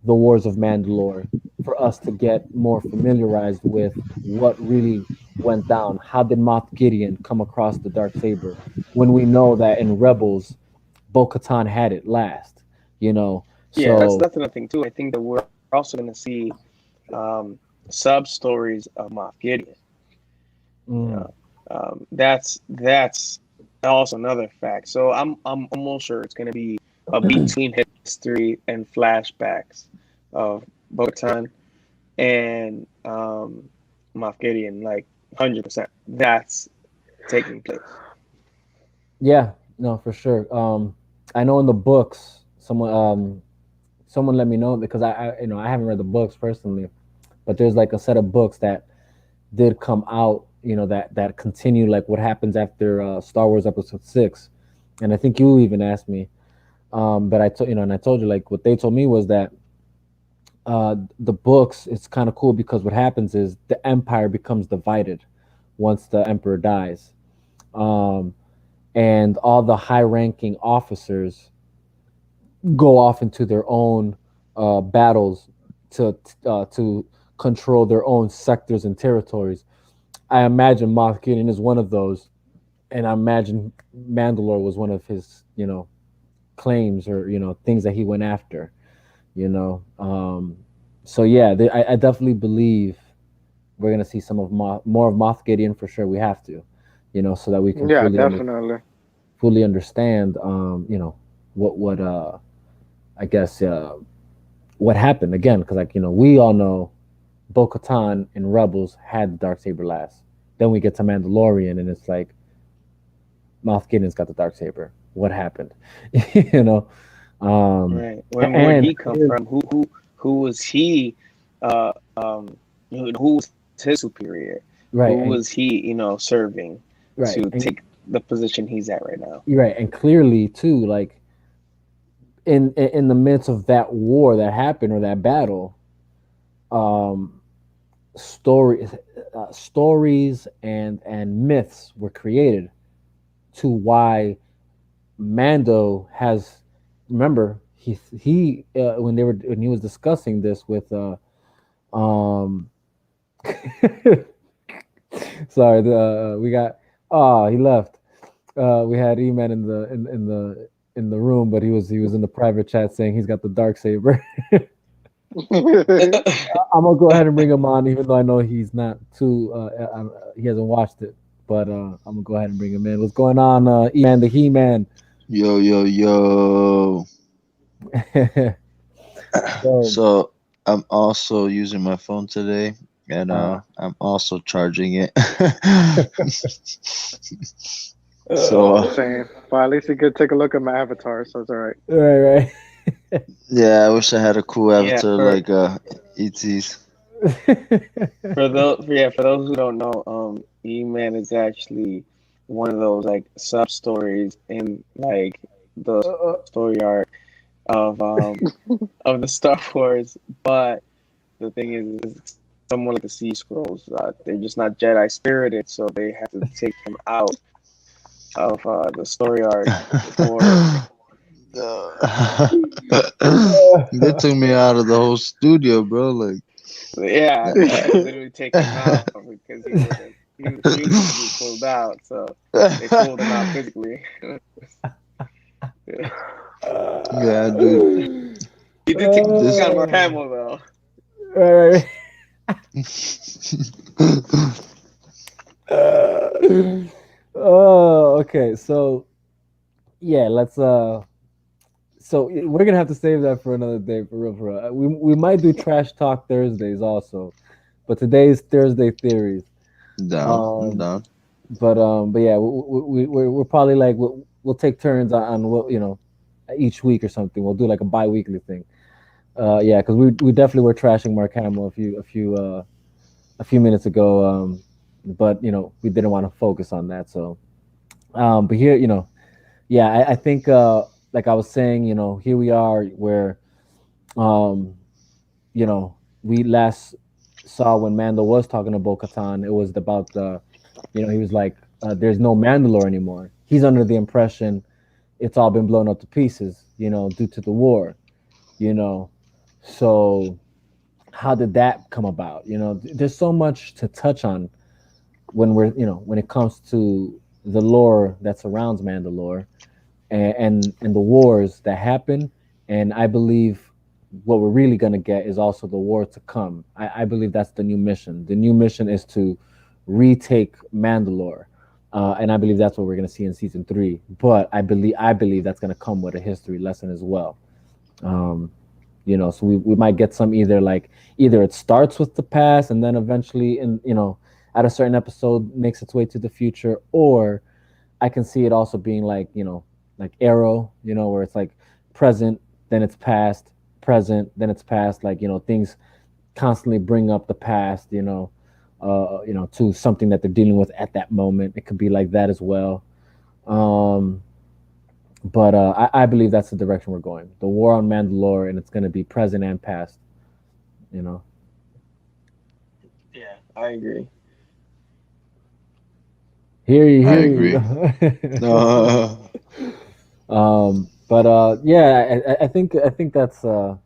the wars of Mandalore for us to get more familiarized with what really went down. How did Moff Gideon come across the dark saber when we know that in Rebels Bo-Katan had it last, you know. Yeah, So that's another thing too. I think that we're also going to see sub stories of Moff Gideon. You mm, know, that's also another fact. So I'm almost sure it's going to be a between history and flashbacks of Bo-Katan and Moff Gideon, like 100%. That's taking place. yeah, no, for sure. I know in the books, someone let me know because I haven't read the books personally, but there's like a set of books that did come out, that continue like what happens after Star Wars Episode 6, and I think you even asked me, but I told and I told you like what they told me was that the books, it's kind of cool because what happens is the empire becomes divided once the emperor dies, um, and all the high-ranking officers go off into their own battles to control their own sectors and territories. I imagine Moff Gideon is one of those, and I imagine Mandalore was one of his, claims or things that he went after. You know, so yeah, I definitely believe we're gonna see some of more of Moff Gideon for sure. We have to, so that we can Yeah, definitely. fully understand, what I guess what happened again, because like we all know Bo-Katan in Rebels had the dark saber last. Then we get to Mandalorian, and it's like Moff Gideon's got the dark saber. What happened? you know, um, Right. Where'd and he come from? Who was he? Who was his superior? Who right, was he? Serving right, to take the position he's at right now. right, and clearly too, like in the midst of that war that happened or that battle, um, stories and myths were created to why Mando has. Remember, he when he was discussing this with um sorry, we got he left. We had E-Man in the room, but he was in the private chat saying he's got the dark saber. I'm gonna go ahead and bring him on, even though I know he's not too. He hasn't watched it, but I'm gonna go ahead and bring him in. What's going on, E-Man, the He-Man? Yo, yo, yo. so So I'm also using my phone today and uh, I'm also charging it. so uh, Same. But at least you could take a look at my avatar, so it's all right. right, yeah, I wish I had a cool Yeah, avatar like ET's. right. for those who don't know, E-Man is actually one of those like sub stories in like the Uh, story arc of the Star Wars. But the thing is it's somewhat like the Sea Scrolls. They're just not Jedi spirited, so they had to take them out of the story arc before. They took me out of the whole studio, bro. Like, Yeah, they had to literally take him out because he was gonna be pulled out. So they pulled him out physically. yeah, dude. He did take out Mark This. Hamill though. right, right. Oh, okay. So yeah, let's so we're gonna have to save that for another day, for real, for real. We might do trash talk Thursdays also, but today's Thursday theories. Down. I'm Um, down. but yeah, we're probably like we'll take turns on what, each week or something. We'll do like a bi-weekly thing. Yeah, because we definitely were trashing Mark Hamill a few minutes ago. But we didn't want to focus on that. So but here, yeah, I think like I was saying, here we are where um you know we last saw when Mando was talking to Bo-Katan. It was about he was like, there's no Mandalore anymore. He's under the impression it's all been blown up to pieces, due to the war, you know. So how did that come about? There's so much to touch on when it comes to the lore that surrounds Mandalore, and the wars that happen. And I believe what we're really going to get is also the war to come. I believe that's the new mission. The new mission is to retake Mandalore. And I believe that's what we're going to see in season 3. But I believe that's going to come with a history lesson as well. Um, so we might get some, either it starts with the past and then eventually, at a certain episode makes its way to the future, or I can see it also being like, like Arrow, where it's like present, then it's past, present, then it's past. Like, things constantly bring up the past, to something that they're dealing with at that moment. It could be like that as well. Um, but I believe that's the direction we're going. The war on Mandalore, and it's going to be present and past. You know. Yeah, I agree. I Hear agree. you. Uh, But yeah, I think that's the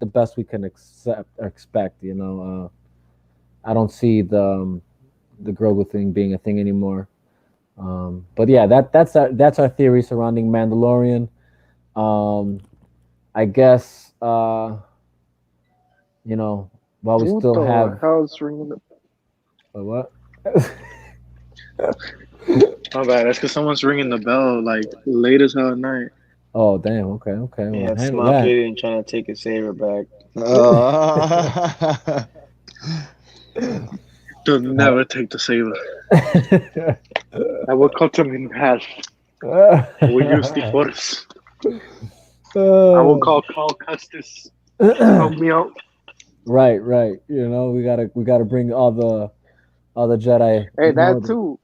best we can expect. I don't see the Grogu thing being a thing anymore. But yeah, that's our theory surrounding Mandalorian. Um, I guess while we What still the have hell's ringing the? what? My bad. That's because someone's ringing the bell like late as hell at night. Oh damn. Okay. Okay. Well, Yeah, it's handle Mob that. Gideon trying to take his saber back. uh, To never take the saber. I will cut him in half. I will use the force. I will call Cal Custis to help me out. Right, right. We gotta bring all the Jedi Hey, in that order. too.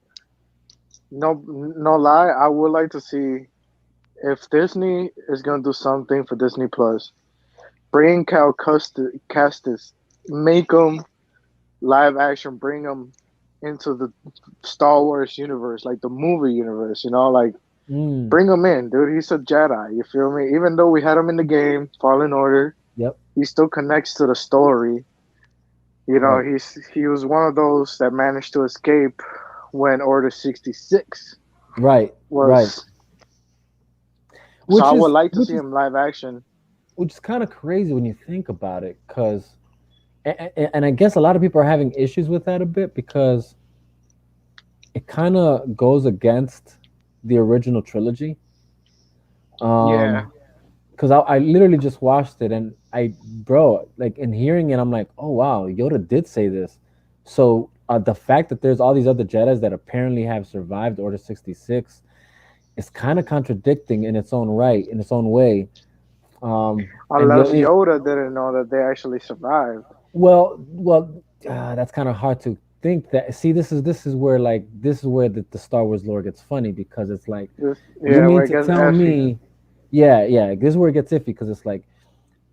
No, no lie. I would like to see if Disney is gonna do something for Disney Plus. Bring Castis, make him live action. Bring him into the Star Wars universe, like the movie universe. Like Mm, bring him in, dude. He's a Jedi. You feel me? Even though we had him in the game, Fallen Order, yep. he still connects to the story. Right. He was one of those that managed to escape when Order 66 Right. Right. was. So Which I would is like to which see is him live action. which is kind of crazy when you think about it, because and I guess a lot of people are having issues with that a bit, because it kind of goes against the original trilogy. Yeah, Because I literally just watched it, and bro, like, in hearing it, I'm like, oh wow, Yoda did say this. So the fact that there's all these other Jedi's that apparently have survived Order 66 is kind of contradicting in its own right, in its own way. And the unless only Yoda didn't know that they actually survived. well, that's kind of hard to think that, see, this is where, like, this is where the Star Wars lore gets funny, because it's like, This, you yeah, mean where it to gets tell ashy. me, yeah, yeah, this is where it gets iffy, because it's like,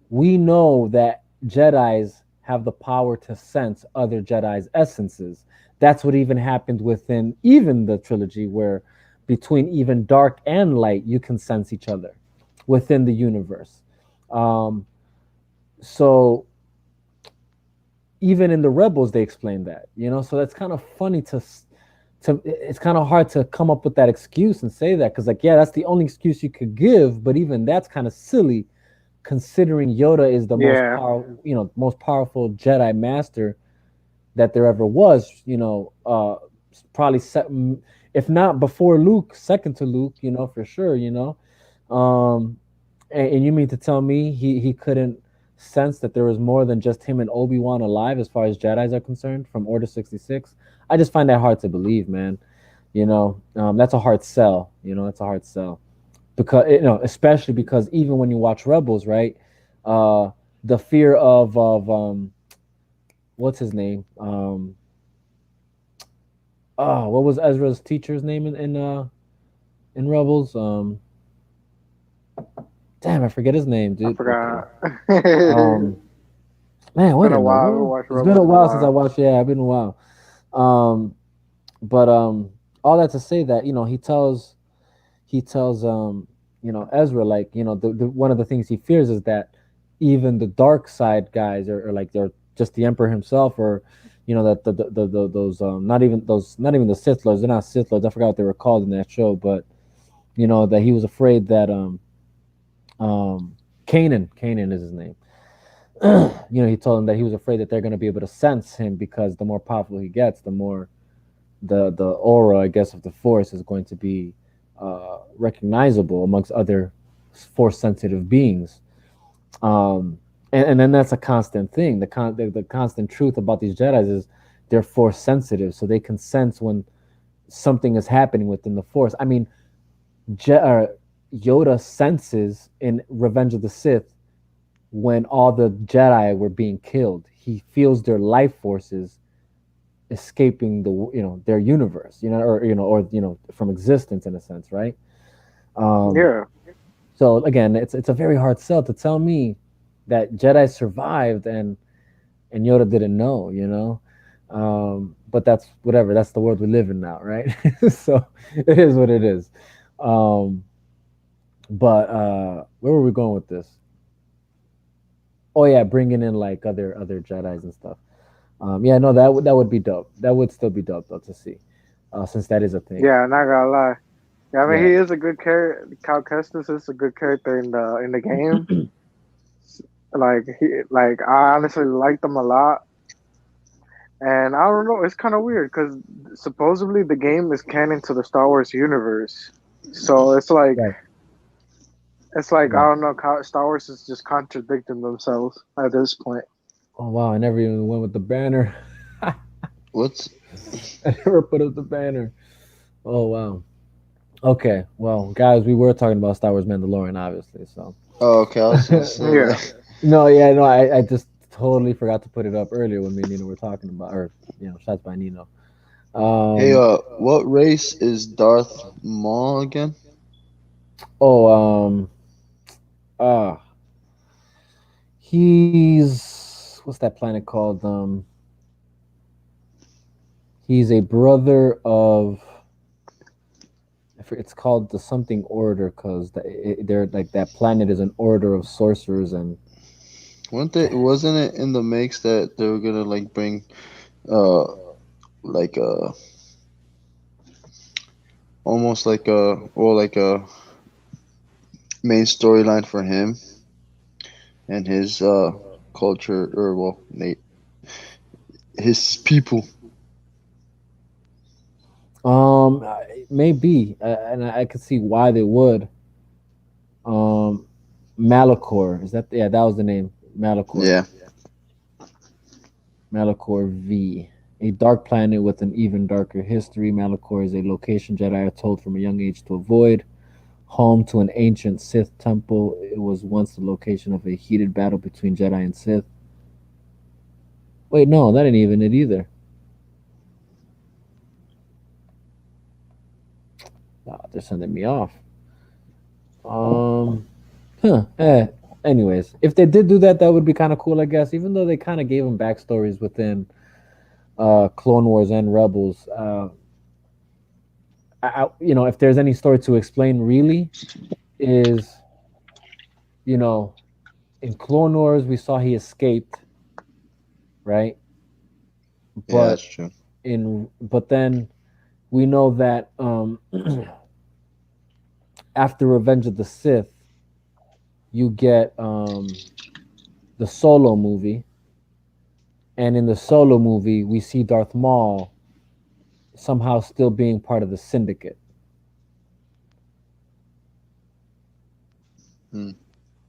we know that Jedi's have the power to sense other Jedi's essences. That's what even happened within even the trilogy, where between even dark and light, you can sense each other within the universe. Um, so even in the Rebels, they explain that, So that's kind of funny to. It's kind of hard to come up with that excuse and say that, because, like, yeah, that's the only excuse you could give, but even that's kind of silly, considering Yoda is the most Yeah, powerful, most powerful Jedi Master that there ever was. Probably if not before Luke, second to Luke, for sure. Um, and you mean to tell me he couldn't sense that there was more than just him and Obi-Wan alive as far as Jedi's are concerned from Order 66? I just find that hard to believe, man. That's a hard sell. That's a hard sell, because especially because even when you watch Rebels, right? Uh, the fear of what's his name? What was Ezra's teacher's name in Rebels? Damn, I forget his name, I dude. Okay. forgot. It's Um, man, what been a in the while. We world? watched It's been a Rebels in a while since I while. watched. Yeah, it's been a while. Um, but all that to say that, he tells Ezra, like, the one of the things he fears is that even the dark side guys, or like, they're just the Emperor himself, or that those not even the Sith lords, they're not Sith lords, I forgot what they were called in that show, but that he was afraid that um Kanan is his name. He told him that he was afraid that they're going to be able to sense him, because the more powerful he gets, the more the aura, I guess, of the Force is going to be recognizable amongst other Force sensitive beings. Um, and then that's a constant thing. The constant truth about these Jedi's is they're Force sensitive, so they can sense when something is happening within the Force. I mean, Yoda senses in Revenge of the Sith when all the Jedi were being killed. He feels their life forces escaping their universe, or from existence, in a sense, right? Um, Yeah, so again, it's a very hard sell to tell me that Jedi survived and Yoda didn't know, but that's whatever. That's the world we live in now, right? So it is what it is. Um, but where were we going with this? Oh yeah, bringing in like other Jedi's and stuff. Yeah, no, that would be dope. That would still be dope though to see, since that is a thing. yeah. Not gonna lie. Yeah, I mean, Yeah. he is a good character. Cal Kestis is a good character in the game. Like I honestly liked him a lot. And I don't know, it's kind of weird because supposedly the game is canon to the Star Wars universe. So Right. it's like I Right. don't know, Star Wars is just contradicting themselves at this point. Oh wow, I never even went with the banner. I What's never put up the banner. Oh wow. Okay. Well, guys, we were talking about Star Wars Mandalorian, obviously. So. Oh, okay, I was gonna say Yeah, like, No, yeah, no, I just totally forgot to put it up earlier when me and Nino were talking about, or shots by Nino. hey, Um. what race is Darth Maul again? Oh. Uh. He's what's that planet called? He's a brother of. It's called the something order, because they're like, that planet is an order of sorcerers and. Wasn't it in the makes that they were gonna like bring uh like almost like a main storyline for him and his culture, or well, his people. Maybe, and I could see why they would. Um, Malachor, is that? Yeah, that was the name. Malachor. Yeah. Malachor V. A dark planet with an even darker history. Malachor is a location Jedi are told from a young age to avoid. Home to an ancient Sith temple, it was once the location of a heated battle between Jedi and Sith. Wait, no, that ain't even it either. They're sending me off. Um, huh. Anyways, if they did do that, that would be kind of cool, I guess. Even though they kind of gave them backstories within Clone Wars and Rebels. If there's any story to explain, really, is you know, in Clone Wars we saw he escaped, right? Yeah, that's But true. but then we know that after Revenge of the Sith, you get the Solo movie, and in the Solo movie, we see Darth Maul somehow still being part of the Syndicate, Hmm.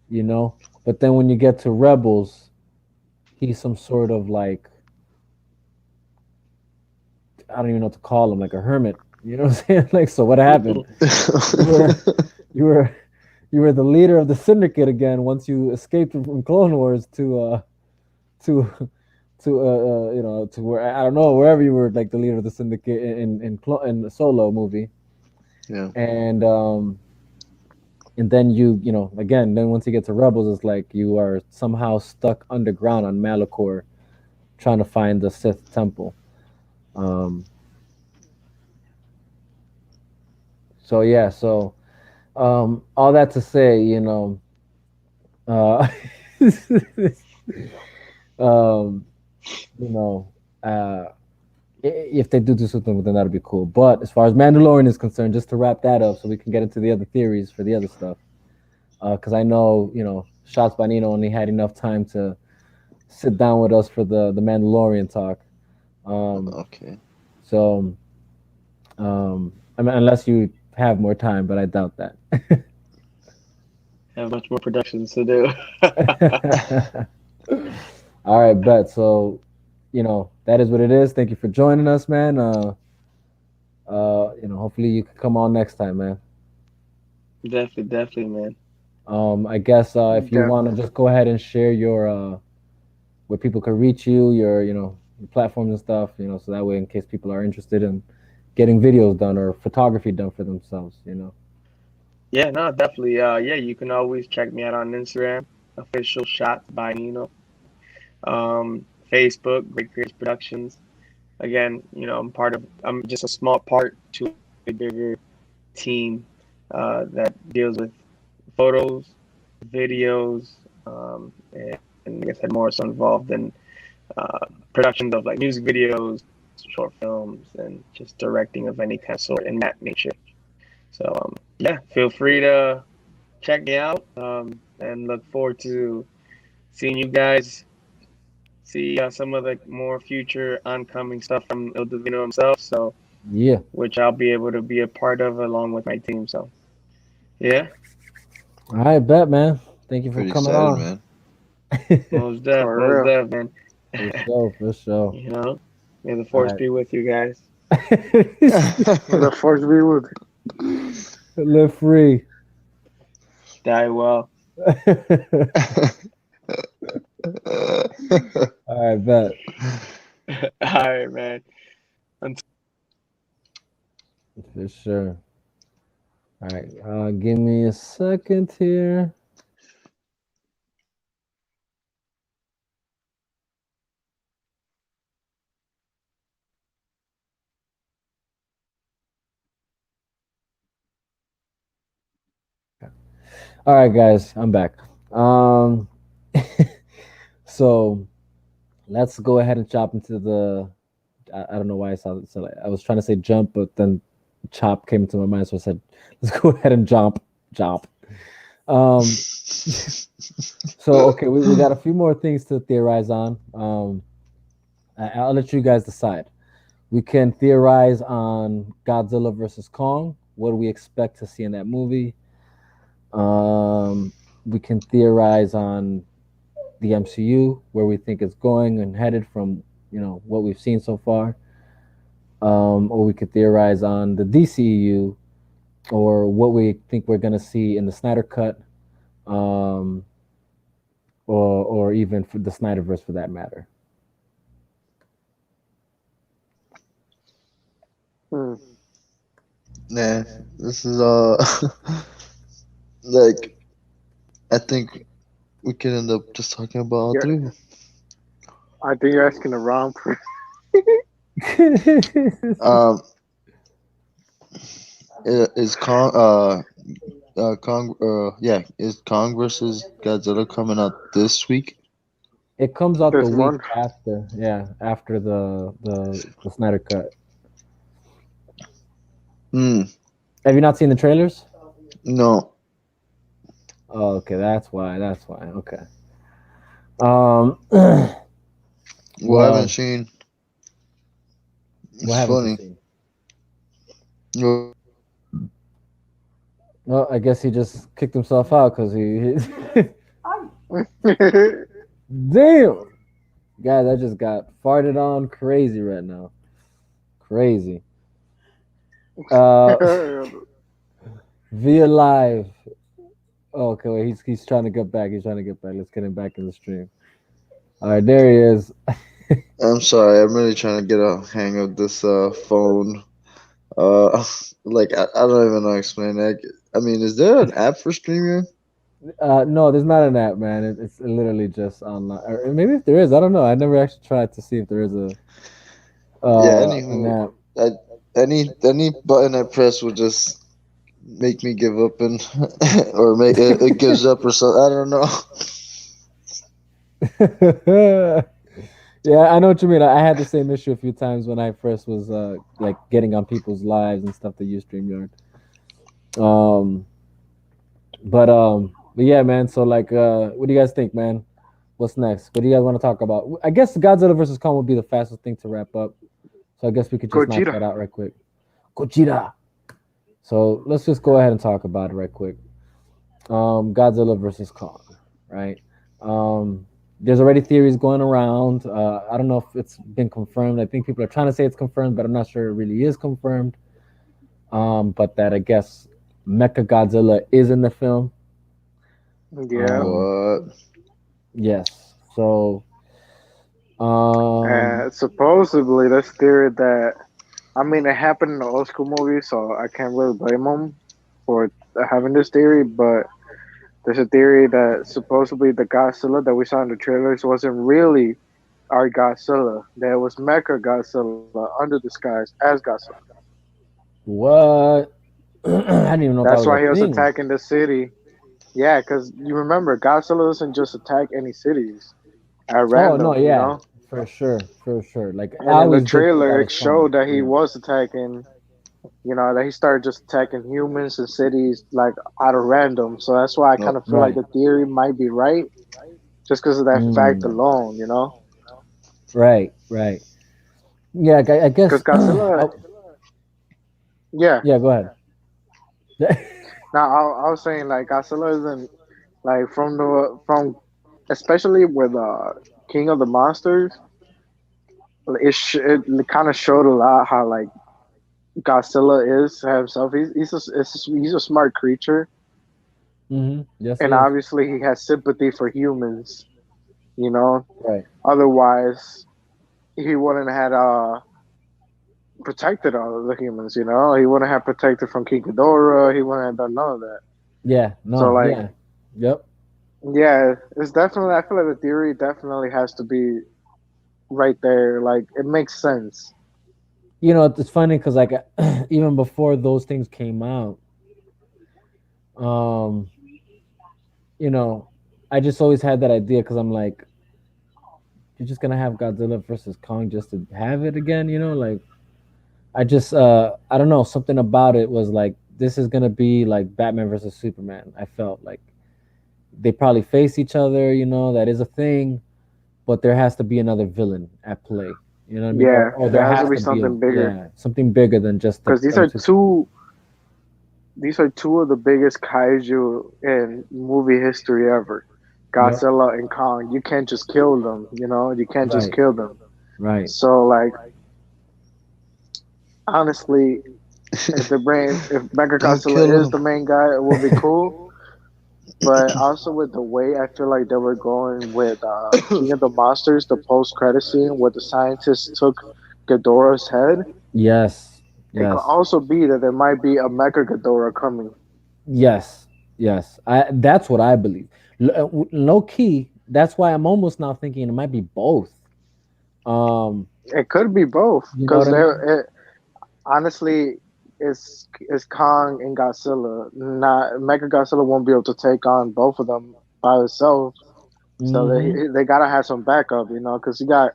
you know. But then when you get to Rebels, he's some sort of like I don't even know what to call him, like a hermit. You know what I'm saying? Like, so what happened? You were you were you were the leader of the Syndicate again once you escaped from Clone Wars to to where I don't know wherever you were like the leader of the Syndicate in the Solo movie, Yeah. and then again then once you get to Rebels, it's like you are somehow stuck underground on Malachor trying to find the Sith temple. Um, so yeah, so all that to say, uh, um, you know, uh, if they do something, then that'll be cool. But as far as Mandalorian is concerned, just to wrap that up, so we can get into the other theories for the other stuff, because I know Shots by Nino only had enough time to sit down with us for the Mandalorian talk. Um, Okay. so I mean, unless you have more time, but I doubt that. Have much more productions to do. All right, bet. So, that is what it is. Thank you for joining us, man. Hopefully you can come on next time, man. Definitely, definitely, man. I guess if you want to Definitely. just go ahead and share your where people can reach you, your platforms and stuff, so that way in case people are interested in getting videos done or photography done for themselves. Yeah, no, definitely. Yeah, you can always check me out on Instagram, official shots by Nino. Facebook, Great Creators Productions. Again, I'm just a small part to a bigger team that deals with photos, videos, and like I said, more so involved in productions of like music videos, short films, and just directing of any kind of sort in that nature. So yeah, feel free to check me out and look forward to seeing you guys see some of the more future oncoming stuff from Il Divino himself. So Yeah. which I'll be able to be a part of along with my team. So yeah, All right, bet, man. Thank you for Pretty coming excited, on. man. most For def, real. man. For sure, for sure. You know, may the All force be with you guys. right. May the force be with Live free. Die well. All right, bet. All right, man. For sure. All right. Give me a second here. All right, guys, I'm back. Um, so let's go ahead and chop into the. I don't know why I saw so like, I was trying to say jump, but then chop came into my mind, so I said, let's go ahead and jump. Um, so okay, we got a few more things to theorize on. I'll let you guys decide. We can theorize on Godzilla versus Kong. What do we expect to see in that movie? Um, we can theorize on the MCU, where we think it's going and headed from what we've seen so far. Or we could theorize on the DCEU, or what we think we're gonna see in the Snyder Cut, um, or even for the Snyderverse for that matter. Hmm. Nah, this is like I think we could end up just talking about all Yeah, three of them. I think you're asking the wrong person. Um, is yeah, is Kong versus Godzilla coming out this week? It comes out the This week one, after, yeah, after the Snyder cut. Hmm. Have you not seen the trailers? No. Oh, okay, that's why. That's why. Okay. Um, Well, I haven't well, seen. what It's haven't you funny. seen? Well, Well, I guess he just kicked himself out because he damn, guys, I just got farted on crazy right now. Crazy. Uh, via live. Oh, okay, wait, he's trying to get back. He's trying to get back. Let's get him back in the stream. All right, there he is. I'm sorry. I'm really trying to get a hang of this phone. Uh, I don't even know how to explain that. I mean, is there an app for streaming? No, there's not an app, man. It's literally just online. Or maybe if there is, I don't know. I never actually tried to see if there is a Yeah. an Anywho, app. I, any button I press would just make me give up and or make it gives up or something. I don't know. Yeah, I know what you mean. I had the same issue a few times when I first was like getting on people's lives and stuff that use StreamYard. Um, but yeah, man. So like, what do you guys think, man? What's next? What do you guys want to talk about? I guess Godzilla versus Kong would be the fastest thing to wrap up. So I guess we could just knock Gojira. that out right quick. Gojira. So let's just go ahead and talk about it right quick. Godzilla versus Kong, right? There's already theories going around. I don't know if it's been confirmed. I think people are trying to say it's confirmed, but I'm not sure it really is confirmed. But that I guess Mecha Godzilla is in the film. Yeah. Um, What? yes. So, um, And supposedly, this theory that I mean, it happened in the old school movie, so I can't really blame them for having this theory. But there's a theory that supposedly the Godzilla that we saw in the trailers wasn't really our Godzilla. That it was Mecha Godzilla under disguise as Godzilla. what? I didn't even know that That's was a why he was thing. attacking the city. Yeah, because you remember, Godzilla doesn't just attack any cities at Oh no, random, you yeah, know? for sure, for sure. Like I And in the always did think that trailer, it was coming. showed that he Yeah, was attacking, that he started just attacking humans and cities like out of random. So that's why I kind No. of feel like right. the theory might be right, just because of that fact Mm, alone. right, right. Yeah, I Because guess. Godzilla, yeah. Yeah, go ahead. Now I was saying like Godzilla isn't like from especially with King of the Monsters. It kind of showed a lot how like Godzilla is himself. He's a smart creature, Yes, he and is. obviously he has sympathy for humans. You know, Right. otherwise he wouldn't have protected all of the humans. He wouldn't have protected from King Ghidorah. He wouldn't have done none of that. Yeah. So No. like, Yeah. Yep. yeah, it's definitely. I feel like the theory definitely has to be right there. Like, it makes sense. It's funny because like even before those things came out, um, you know, I just always had that idea because I'm like, you're just gonna have Godzilla versus Kong just to have it again. Like I don't know, something about it was like this is gonna be like Batman versus Superman. I felt like they probably face each other. That is a thing, but there has to be another villain at play. You know what I mean? Or Yeah, or there there has to has be to be a something bigger yeah something bigger than just because them two. these are two of the biggest kaiju in movie history ever. Yep. Godzilla and Kong. You can't just kill them. You can't just Right. kill them. Right. So like, honestly, if Don't Mechagodzilla kill is the main guy, it will be cool. But also with the way I feel like they were going with King of the Monsters, the post credit scene where the scientists took Ghidorah's head. Yes. It could Yes. also be that there might be a Mecha Ghidorah coming. Yes. Yes. I that's what I believe. Low key, that's why I'm almost now thinking it might be both. Um, It could be both, you know what because I mean? honestly, it's Kong and Godzilla. Not Mecha Godzilla won't be able to take on both of them by itself. So Mm-hmm. they gotta have some backup, because you got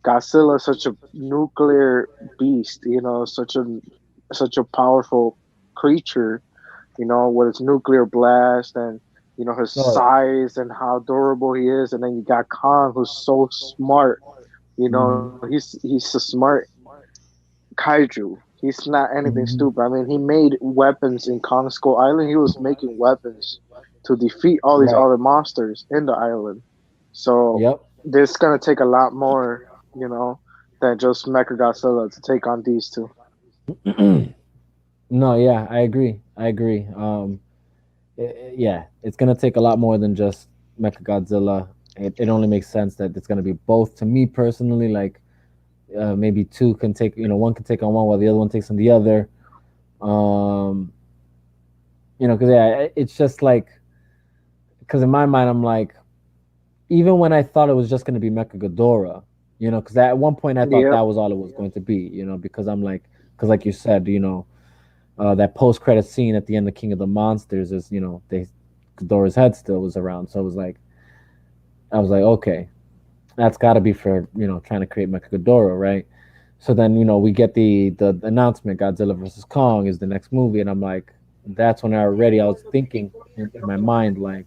Godzilla, such a nuclear beast, such a powerful creature, with its nuclear blast and his Oh, size and how durable he is, and then you got Kong, who's so smart. mm-hmm. He's a smart kaiju. He's not anything Mm-hmm. stupid. I mean, he made weapons in Kong Skull Island. He was making weapons to defeat all these Right. other monsters in the island. So Yep. this gonna take a lot more, than just Mechagodzilla to take on these two. No, yeah, I agree. I agree. Yeah, it's gonna take a lot more than just Mechagodzilla. It only makes sense that it's gonna be both. To me personally, like maybe two can take, one can take on one while the other one takes on the other. Um, because yeah, it's just like because in my mind I'm like, even when I thought it was just gonna be Mechagodzilla, because at one point I thought that Yep. was all it was going to be, because I'm like, because like you said, that post credit scene at the end of King of the Monsters is, they Ghidorah's head still was around, so I was like, okay, that's got to be for trying to create Mechagodzilla, right? So then we get the announcement Godzilla versus Kong is the next movie, and I'm like, that's when I was thinking in my mind like,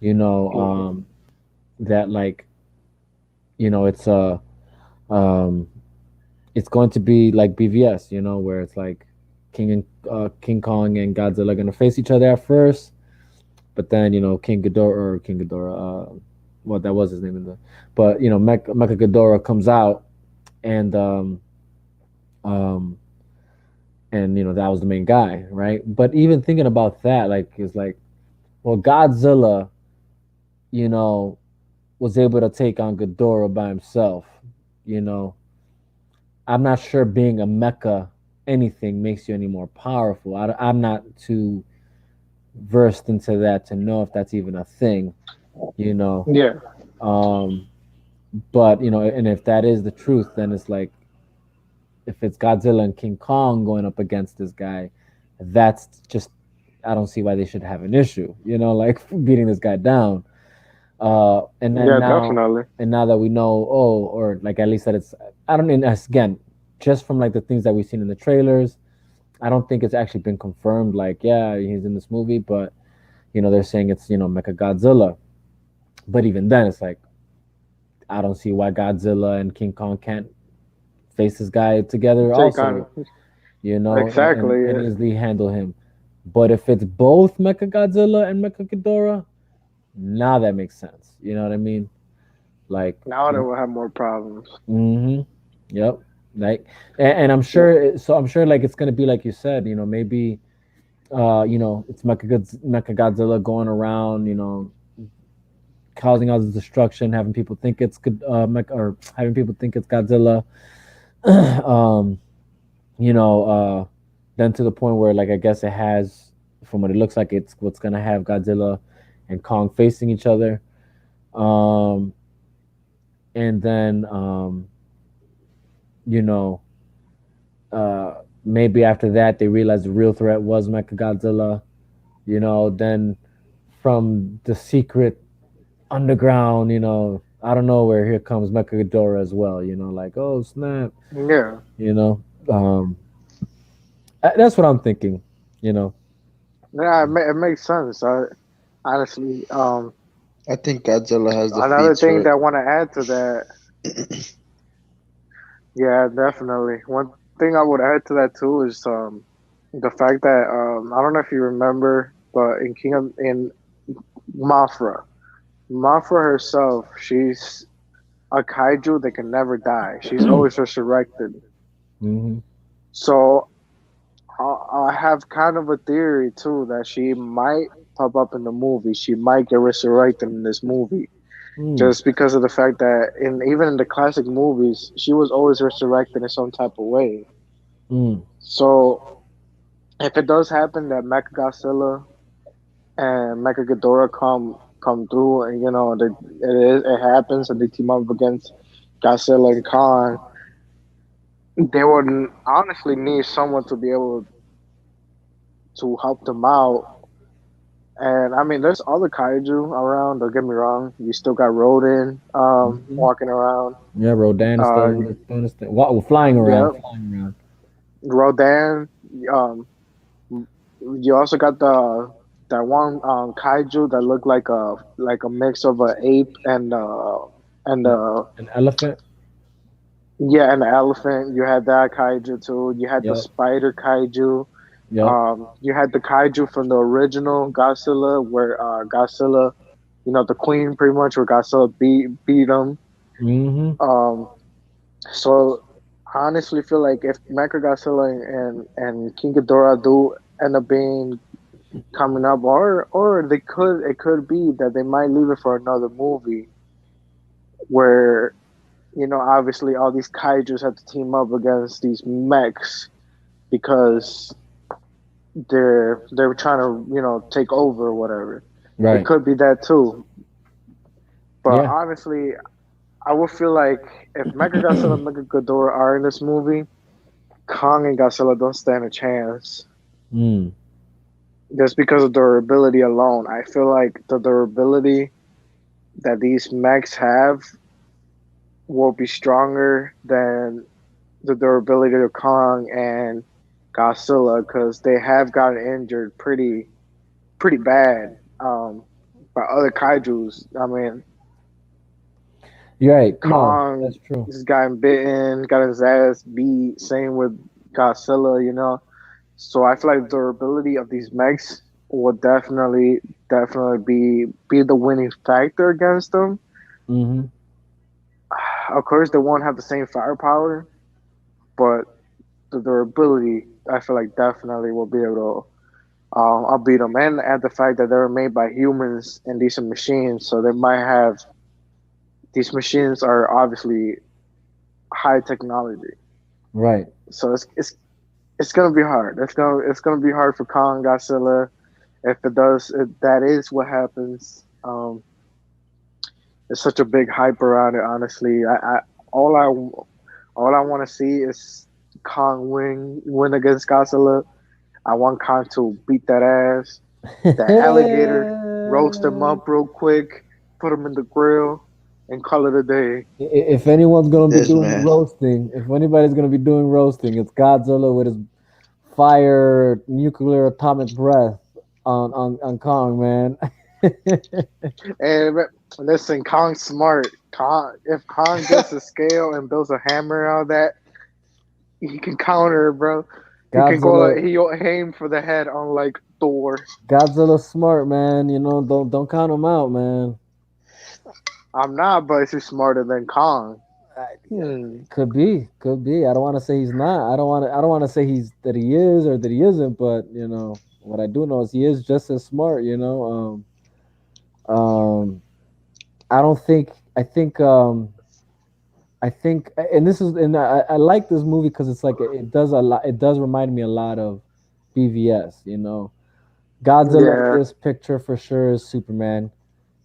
you know, um, that like um, it's going to be like BVS, where it's like King Kong and Godzilla are gonna face each other at first, but then King Ghidorah, well that was his name in the, but Mecha Ghidorah comes out and um that was the main guy, right? But even thinking about that, like it's like, well, Godzilla, you know, was able to take on Ghidorah by himself. You know, I'm not sure being a mecha anything makes you any more powerful. I'm not too versed into that to know if that's even a thing. You know, Yeah. um, but and if that is the truth, then it's like if it's Godzilla and King Kong going up against this guy, that's just I don't see why they should have an issue. Like beating this guy down. And then Yeah. Definitely. now that we know, or like at least that it's, I don't mean, again, just from like the things that we've seen in the trailers, I don't think it's actually been confirmed. Like, yeah, he's in this movie, but they're saying it's Mecha Godzilla. But even then, it's like I don't see why Godzilla and King Kong can't face this guy together, Take on also, exactly. and easily handle him. But if it's both Mecha Godzilla and Mecha Ghidorah, now that makes sense. You know what I mean? Like, Now they will have more problems. mm-hmm. Yep. Like, and I'm Yeah. sure. So I'm sure, like, it's gonna be like you said. Maybe, it's Mecha Godzilla going around, causing all this destruction, having people think it's good, or having people think it's Godzilla. um, then to the point where, like, I guess it has, from what it looks like, it's what's gonna have Godzilla and Kong facing each other. Um, and then, you know, maybe after that they realized the real threat was Mechagodzilla. Then from the secret underground, I don't know where here comes Mechagodora as well. Like, oh snap, Yeah. you know. Um, that's what I'm thinking. You know. Yeah. It makes sense. Honestly, I think Godzilla has the another feats for thing it. that I want to add to that, yeah, definitely. One thing I would add to that too is the fact that I don't know if you remember, but in Mothra, Mothra herself, she's a kaiju that can never die. She's always resurrected. Mm-hmm. So I have kind of a theory too that she might pop up in the movie. She might get resurrected in this movie, Mm. just because of the fact that even in the classic movies, she was always resurrected in some type of way. Mm. So if it does happen that Mechagodzilla and Mechaghidorah come through, and it happens, and they team up against Godzilla and Kong, they would honestly need someone to be able to help them out. And I mean, there's other kaiju around. Don't get me wrong. You still got Rodan Mhm. walking around. Yeah, Rodan is still Uh, doing this thing. Flying around, yeah, flying around. Rodan. Um, you also got the that one kaiju that looked like a mix of a ape and An, an elephant. yeah, and the elephant. You had that kaiju too. You had the Yep. spider kaiju. Yep. You had the kaiju from the original Godzilla, where Godzilla, the queen pretty much, where Godzilla beat him. Mm-hmm. Um, so I honestly feel like if Mechagodzilla and King Ghidorah do end up being coming up, or it could be that they might leave it for another movie where obviously all these kaiju's have to team up against these mechs because they're trying to take over or whatever. It Right. could be that too, but Yeah. honestly, I would feel like if Mechagodzilla and Mechagodzilla are in this movie, Kong and Godzilla don't stand a chance. Mm. Just because of durability alone, I feel like the durability that these mechs have will be stronger than the durability of Kong and Godzilla because they have gotten injured pretty bad by other kaiju's. I mean, You're right. No, Kong that's true. has gotten bitten, got his ass beat. Same with Godzilla. So I feel like the durability of these mechs will definitely be the winning factor against them. Mm-hmm. Of course, they won't have the same firepower, but the durability, I feel like definitely will be able to I'll beat them. And add the fact that they were made by humans and these are machines, so they might have these machines are obviously high technology. Right. So it's gonna be hard. It's gonna be hard for Kong Godzilla if that is what happens. There's such a big hype around it. Honestly, all I all I want to see is Kong win against Godzilla. I want Kong to beat that ass. That alligator, roast him up real quick, put him in the grill, and call it a day. If anyone's gonna be Yes, doing man. roasting, if anybody's gonna be doing roasting, it's Godzilla with his fire, nuclear, atomic breath on Kong, man. And listen, Kong's smart. If Kong gets a scale and builds a hammer out of that, he can counter, it, bro. He can go Godzilla, he'll aim for the head on like Thor. Godzilla's smart, man. You know, don't count him out, man. I'm not, but he's smarter than Kong. I- Hmm. Could be, could be. I don't want to say he's not. I don't want to say he's that he is or that he isn't. But what I do know is he is just as smart. I don't think. I think, and this is, and I like this movie because it's like it does a lot. It does remind me a lot of BVS. Godzilla in Yeah, this picture for sure is Superman,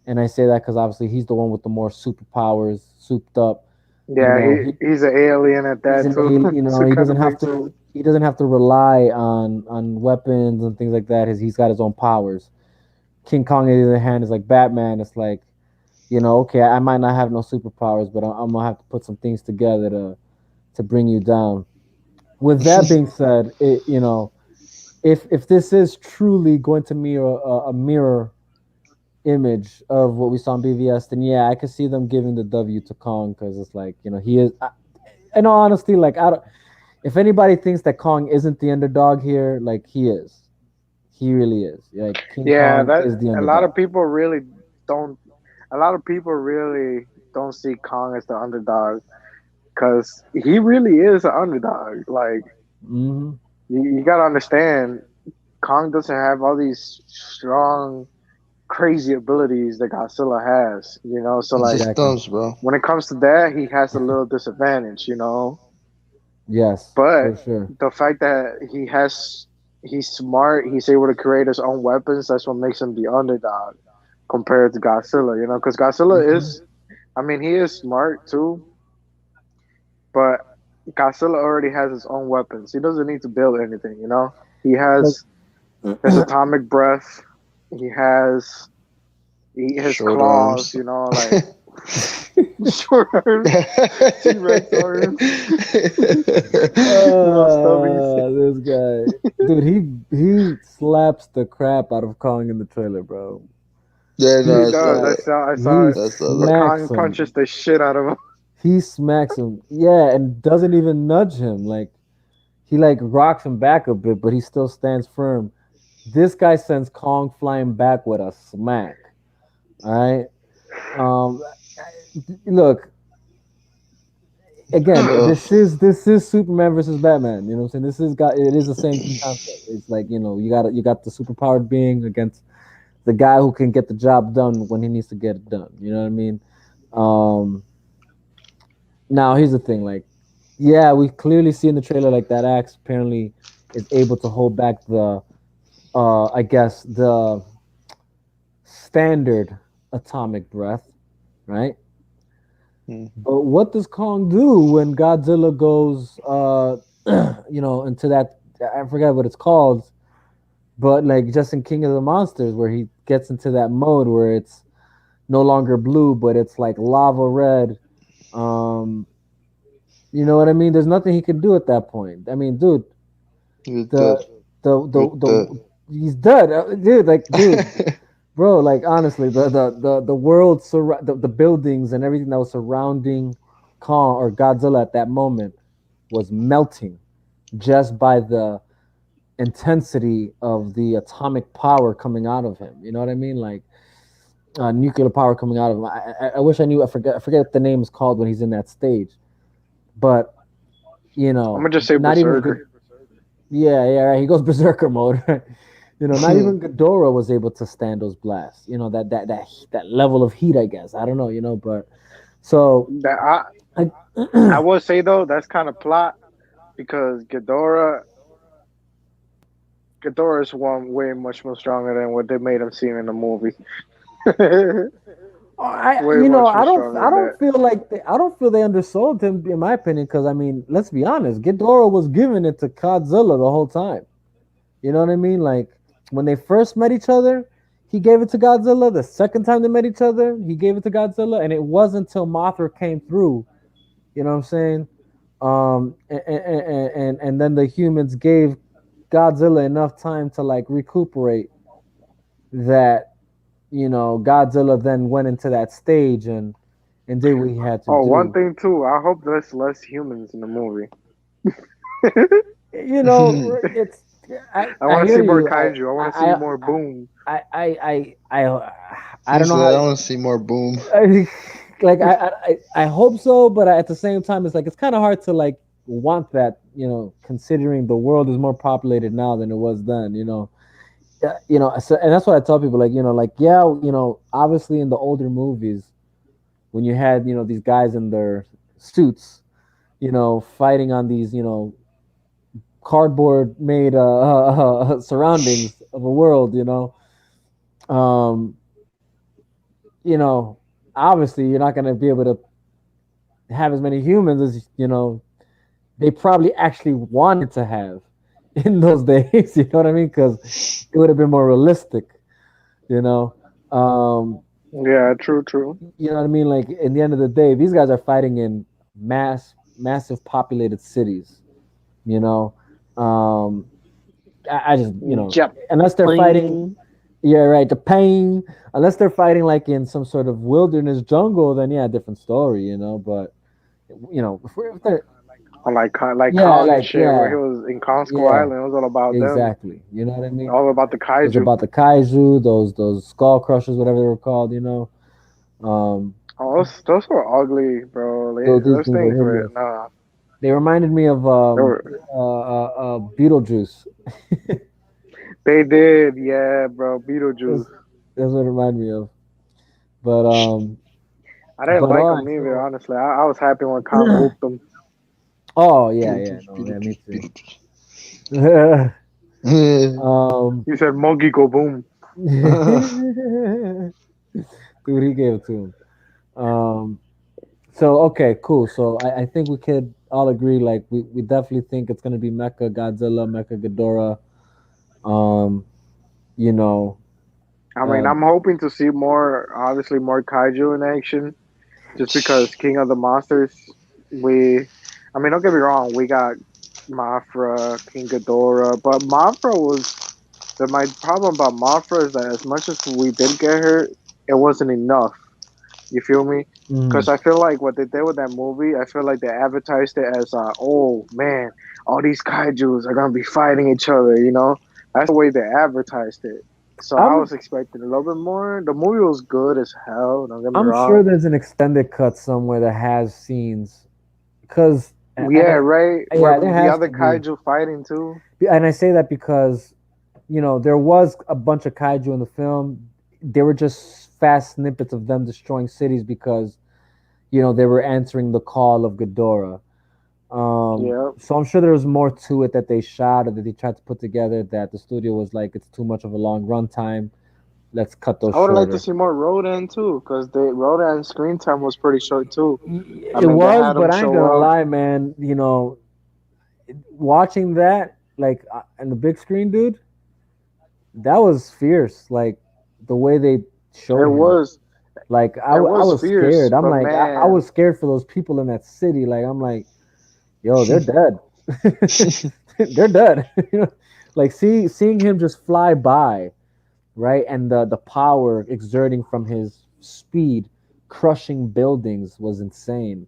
and I say that because obviously he's the one with the more superpowers, souped up. You yeah. know, He's an alien at he's that an too. So it he kind doesn't of have makes to sense. rely on weapons and things like that. He's got his own powers. King Kong, on the other hand, is like Batman. It's like, okay, I might not have no superpowers, but I'm gonna have to put some things together to bring you down. With that being said, if this is truly going to mirror a mirror image of what we saw in BVS, then yeah, I could see them giving the W to Kong because it's like, he is. In all honesty, like I don't. If anybody thinks that Kong isn't the underdog here, like he is. He really is. Like King Yeah, Kong that is the a lot underdog. of people really don't. A lot of people really don't see Kong as the underdog because he really is an underdog. Like Hmm. you gotta understand, Kong doesn't have all these strong, crazy abilities that Godzilla has. So He like just Exactly. stumps, bro. when it comes to that, he has a little disadvantage. Yes, But for sure. the fact that he's smart, he's able to create his own weapons. That's what makes him the underdog compared to Godzilla. You know, because Godzilla Mhm. is, I mean, he is smart too, but Godzilla already has his own weapons. He doesn't need to build anything. You know, he Like, has his atomic breath. He has his Short claws. arms. You know, like short arms, T Rex arms, little stubbies. this guy, dude, he slaps the crap out of Kong in the trailer, bro. Yeah, He no, He I does. saw like I saw he it. that. I saw But that. smacks Kong him. punches the shit out of him. He smacks him. Yeah, and doesn't even nudge him. Like he like rocks him back a bit, but he still stands firm. This guy sends Kong flying back with a smack. All right. Um, look, again, Uh, this is Superman versus Batman. You know what I'm saying? This is got it is the same concept. It's like you got the superpowered being against the guy who can get the job done when he needs to get it done. You know what I mean? Um, now here's the thing. Like, yeah, we clearly see in the trailer like that axe apparently is able to hold back the I guess the standard atomic breath, right? hmm, But what does Kong do when Godzilla goes, into that? I forget what it's called, but like just in King of the Monsters, where he gets into that mode where it's no longer blue, but it's like lava red. Um, you know what I mean? There's nothing he can do at that point. I mean, dude, you're dead. the You're dead. he's dead, dude. Like, dude, bro, like honestly, the world the buildings and everything that was surrounding Kong or Godzilla at that moment was melting just by the intensity of the atomic power coming out of him. You know what I mean? Like nuclear power coming out of him. I wish I knew. I forget what the name is called when he's in that stage. But I'm gonna just say not even Berserker. good. Yeah, yeah, right. He goes berserker mode. Not even Ghidorah was able to stand those blasts. That level of heat. I guess I don't know. But so That I, I will say though, that's kind of plot because Ghidorah is one way much more stronger than what they made him seem in the movie. Way much more stronger I than don't that. feel like I don't feel they undersold him in my opinion because I mean let's be honest, Ghidorah was giving it to Godzilla the whole time. You know what I mean? Like when they first met each other, he gave it to Godzilla. The second time they met each other, he gave it to Godzilla, and it wasn't until Mothra came through. You know what I'm saying? And then the humans gave Godzilla enough time to like recuperate that Godzilla then went into that stage and did what he had to Oh, one do. thing too, I hope there's less humans in the movie. It's I I want to hear see more you. kaiju. I want to see I more boom. I I I I I He don't know said, how. "I want to see more boom." Like I hope so, but at the same time, it's like it's kind of hard to like want that, considering the world is more populated now than it was then. Yeah, so, and that's what I tell people, like like yeah, obviously in the older movies when you had these guys in their suits, fighting on these cardboard made surroundings of a world, um, you know, obviously you're not going to be able to have as many humans as they probably actually wanted to have in those days. You know what I mean? Because it would have been more realistic. You know, um, Yeah, true, true. you know what I mean? Like in the end of the day, these guys are fighting in massive populated cities. You know, um, I just unless they're fighting, Japan. yeah, right, the pain. Unless they're fighting like in some sort of wilderness jungle, then yeah, different story. But if they're On like yeah, Kong and like shit, where he yeah, was in Kong School yeah, Island. It was all about them, exactly. You know what I mean? all about the It was kaiju. about the kaiju, those skull crushers, whatever they were called. Um, Oh, those were ugly, bro. these Those things were things were hideous. nah. They reminded me of They were. Beetlejuice. They did, yeah, bro. Beetlejuice. that's, that's what it reminded me of. But I didn't but like all them right, either, so honestly. I was happy when Kong whooped them. Oh yeah, yeah, Beetlejuice, no, yeah, me Beetlejuice, too. Beetlejuice. um, He said monkey go boom. dude, he gave it to him. So okay, cool. So I think we could all agree, like we definitely think it's gonna be Mecha Godzilla, Mecha Ghidorah. Um, you know, I mean, uh, I'm hoping to see more, obviously more kaiju in action, just because King of the Monsters. We, I mean, don't get me wrong, we got Mothra, King Ghidorah, but Mothra was my problem about Mothra is that as much as we did get her, it wasn't enough. You feel me? mm, Because I feel like what they did with that movie, I feel like they advertised it as, oh man, all these kaiju's are gonna be fighting each other. You know, that's the way they advertised it. So I I'm was expecting a little bit more. The movie was good as hell. Don't get me I'm sure wrong. there's an extended cut somewhere that has scenes, because Yeah, right. Where yeah, there the has other to be. kaiju fighting too. And I say that because there was a bunch of kaiju in the film. They were just fast snippets of them destroying cities because they were answering the call of Ghidorah. Yeah. So I'm sure there was more to it that they shot or that they tried to put together that the studio was like, it's too much of a long runtime. Let's cut those I would like to shorter. see more Rodan too, because the Rodan screen time was pretty short too. I It mean, they was, had but him I ain't show gonna up. lie, man. Watching that like on the big screen, dude, that was fierce. Like the way they showed It him. was Like it I was was fierce, scared. I'm but like I man, was scared for those people in that city. Like I'm like, yo, they're dead. They're dead. Like seeing him just fly by, right, and the power exerting from his speed, crushing buildings was insane.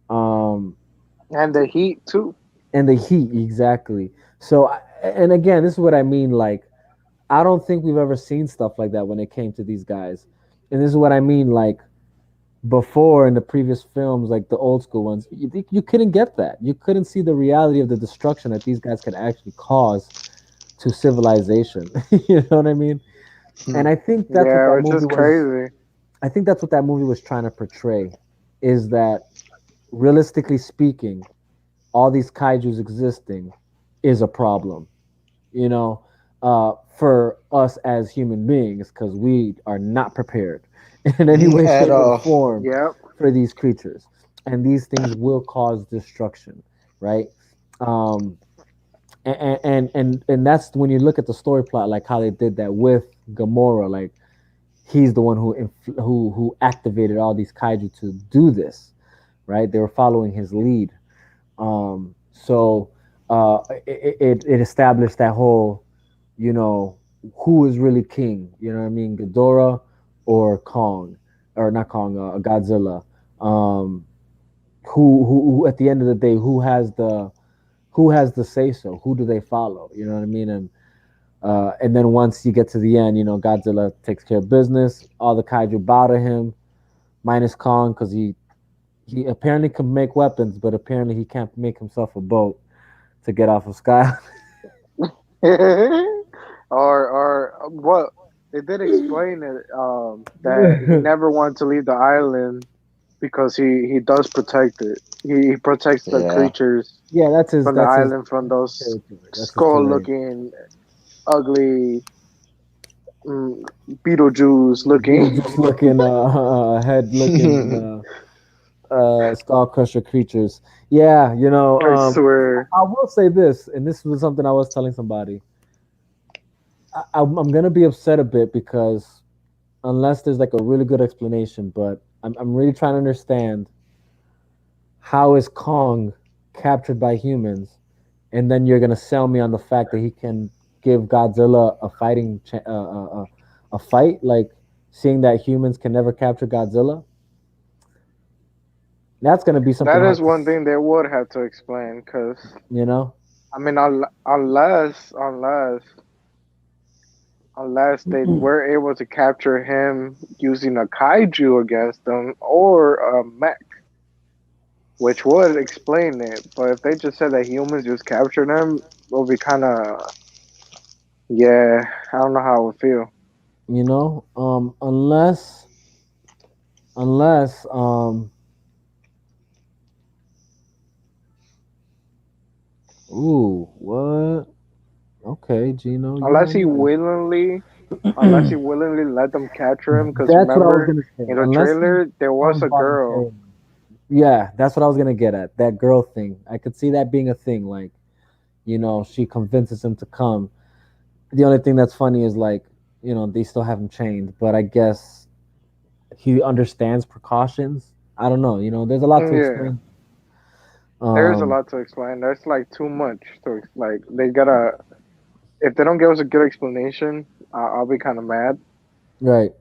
Um, and the heat too. and the heat exactly. So, and again, this is what I mean. Like, I don't think we've ever seen stuff like that when it came to these guys, and this is what I mean. Like before in the previous films, like the old school ones, you couldn't get that. You couldn't see the reality of the destruction that these guys could actually cause to civilization. You know what I mean? And I think that's what Yeah, that which movie is was. crazy. I think that's what that movie was trying to portray, is that realistically speaking, all these kaiju's existing is a problem. You know, for us as human beings, because we are not prepared in any way, At shape, or all. form Yep. for these creatures, and these things will cause destruction, right? Um, and that's when you look at the story plot, like how they did that with Gamora, like he's the one who activated all these kaiju to do this, right? They were following his lead. So it established that whole, you know, who is really king? You know what I mean? Ghidorah or Kong, or not Kong, Godzilla. Um, who at the end of the day, who has the say so? Who do they follow? You know what I mean? And then once you get to the end, Godzilla takes care of business. All the kaiju bow to him, minus Kong, because he apparently can make weapons, but apparently he can't make himself a boat to get off of Sky. or what they did explain it, that he never wanted to leave the island because he does protect it. He protects the Yeah. creatures Yeah, that's his. from the That's his island from those territory. That's his skull terrain. looking ugly, mm, Beetlejuice looking. Beetlejuice looking, head looking, skull crusher creatures. Yeah, I swear. I will say this, and this was something I was telling somebody. I'm gonna be upset a bit because unless there's like a really good explanation, but I'm really trying to understand how is Kong captured by humans, and then you're gonna sell me on the fact that he can give Godzilla a fight, like seeing that humans can never capture Godzilla. That's gonna be something That is hard to, one thing they would have to explain, because you know. I mean, unless they were able to capture him using a kaiju against them or a mech, which would explain it. But if they just said that humans just captured him, it would be kind of, yeah, I don't know how it would feel. Unless Ooh, what? Okay, Gino, you Unless know he me. willingly, unless he willingly let them capture him. Because That's what I was remember, gonna say. in the Unless he trailer there was comes a girl. voluntarily. Yeah, that's what I was gonna get at. That girl thing. I could see that being a thing. Like, she convinces him to come. The only thing that's funny is like, they still have him chained, but I guess he understands precautions. I don't know. There's a lot to Yeah, explain. there's a Um, lot to explain. There's like too much to like. They gotta. If they don't give us a good explanation, I'll be kind of mad right,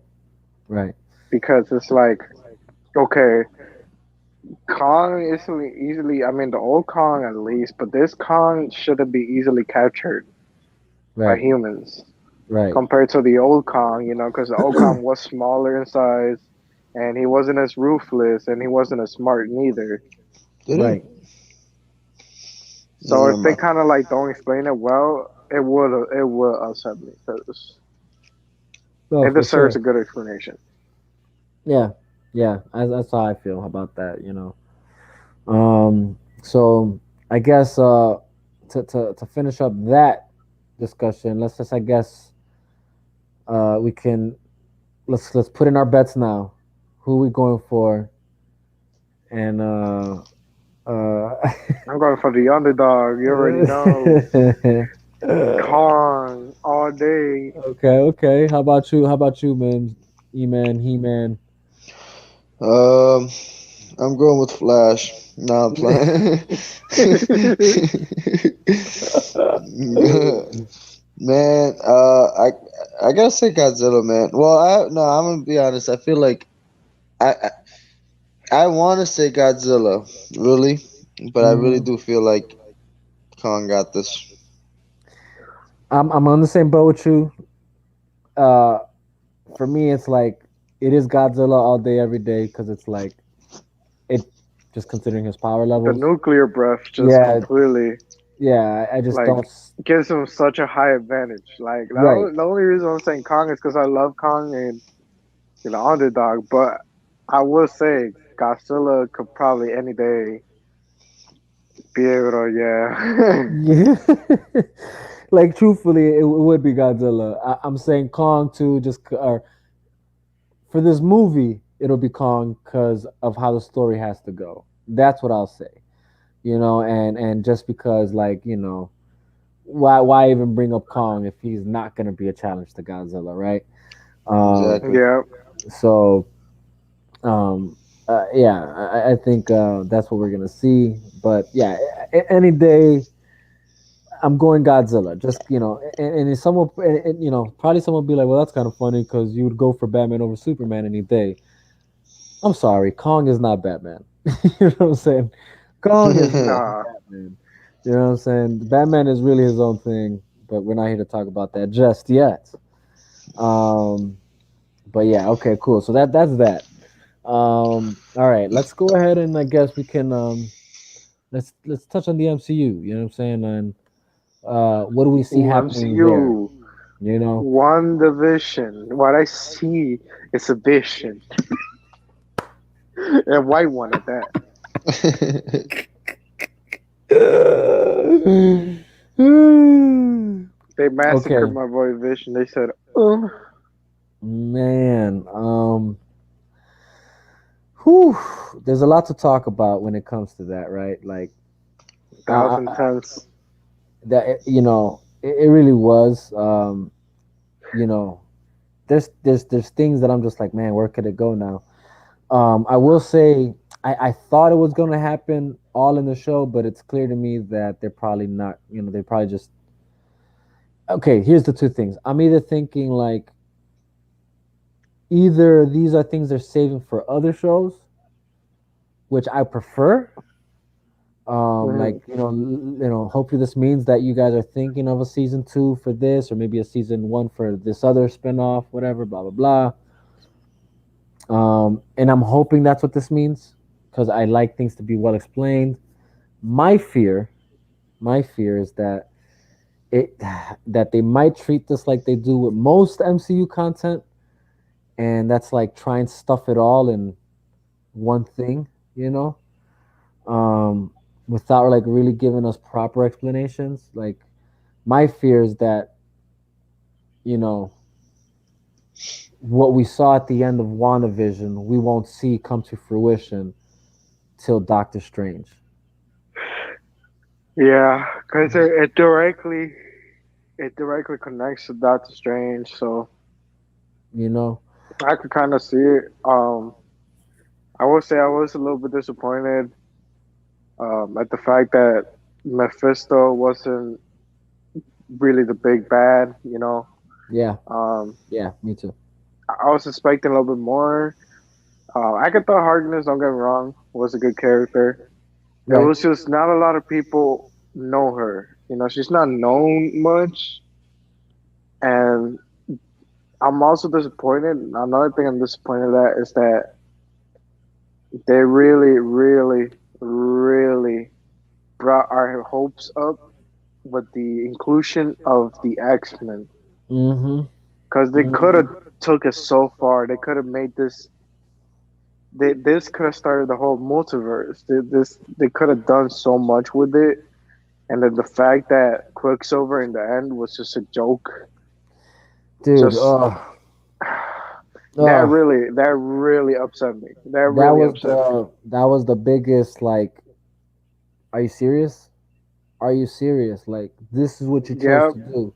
right, because it's like, okay, Kong is easily. I mean, the old Kong at least, but this Kong shouldn't be easily captured by right, humans right, compared to the old Kong. Because the old Kong was smaller in size, and he wasn't as ruthless, and he wasn't as smart neither. Did he? right. So Never if they mind. kind of like don't explain it well, it would upset me because No, it for deserves sure. a good explanation. Yeah, yeah. That's how I feel about that. So I guess to finish up that discussion, let's just I guess we can let's put in our bets now. Who we going for? And uh I'm going for the underdog. You already know. Kong all day. okay, okay. How about you? How about you, man? E man, he man. Um, I'm going with Flash. Nah, I'm playing. Man, I gotta say Godzilla, man. Well, no, I'm gonna be honest. I feel like I I want to say Godzilla, really, but I really Mhm. do feel like Kong got this. I'm on the same boat with you. Uh, for me, it's like it is Godzilla all day, every day, because it's like it just considering his power The levels. nuclear breath just Yeah, completely yeah. I just like don't. gives him such a high advantage. Like Right. the only reason I'm saying Kong is because I love Kong and underdog. But I will say Godzilla could probably any day be able to yeah. Yeah. Like truthfully, it would be Godzilla. I'm saying Kong too, or for this movie, it'll be Kong because of how the story has to go. That's what I'll say. And just because like why even bring up Kong if he's not gonna be a challenge to Godzilla, right? Um, Exactly. Yeah, so um, yeah, I think that's what we're gonna see. But yeah, any day I'm going Godzilla. Just and someone, probably someone will be like, well, that's kind of funny because you would go for Batman over Superman any day. I'm sorry, Kong is not Batman. You know what I'm saying? Kong is not nah. Batman. You know what I'm saying? Batman is really his own thing, but we're not here to talk about that just yet. Um, but yeah, okay, cool. So that's that. All right, let's go ahead and I guess we can let's touch on the MCU. You know what I'm saying? And what do we see Ooh, happening there? MCU. You know? One division. What I see is a vision. A white one at that. They massacred Okay, my boy Vision. They said, oh, man. Whew, there's a lot to talk about when it comes to that, right? Like, that was intense. that it really was. You know, there's things that I'm just like, man, where could it go now? I will say, I thought it was going to happen all in the show, but it's clear to me that they're probably not. They probably just okay. Here's the two things. I'm either thinking like either these are things they're saving for other shows, which I prefer. Hmm. Like hopefully this means that you guys are thinking of a season two for this, or maybe a season one for this other spinoff, whatever, blah blah blah. And I'm hoping that's what this means because I like things to be well explained. My fear, my fear is that it that they might treat this like they do with most MCU content, and that's like try and stuff it all in one thing, you know. Um, without like really giving us proper explanations. Like my fear is that, you know, what we saw at the end of WandaVision, we won't see come to fruition till Doctor Strange. Yeah, because it directly connects to Doctor Strange, so You know? I could kind of see it. I will say I was a little bit disappointed at the fact that Mephisto wasn't really the big bad. Yeah, Um, yeah, me too. I was expecting a little bit more. Agatha Harkness, don't get me wrong, was a good character. It Right. was just not a lot of people know her. She's not known much, and I'm also disappointed. Another thing I'm disappointed at is that they really, really, really brought our hopes up with the inclusion of the X-Men, Mm-hmm. because they could have Mm-hmm. took us so far. They could have made this. This could have started the whole multiverse. They could have done so much with it, and then the fact that Quicksilver in the end was just a joke, Dude, just uh, that really upset me. That that really was upset me. the biggest like, are you serious? Are you serious? Like this is what you chose Yeah, to do.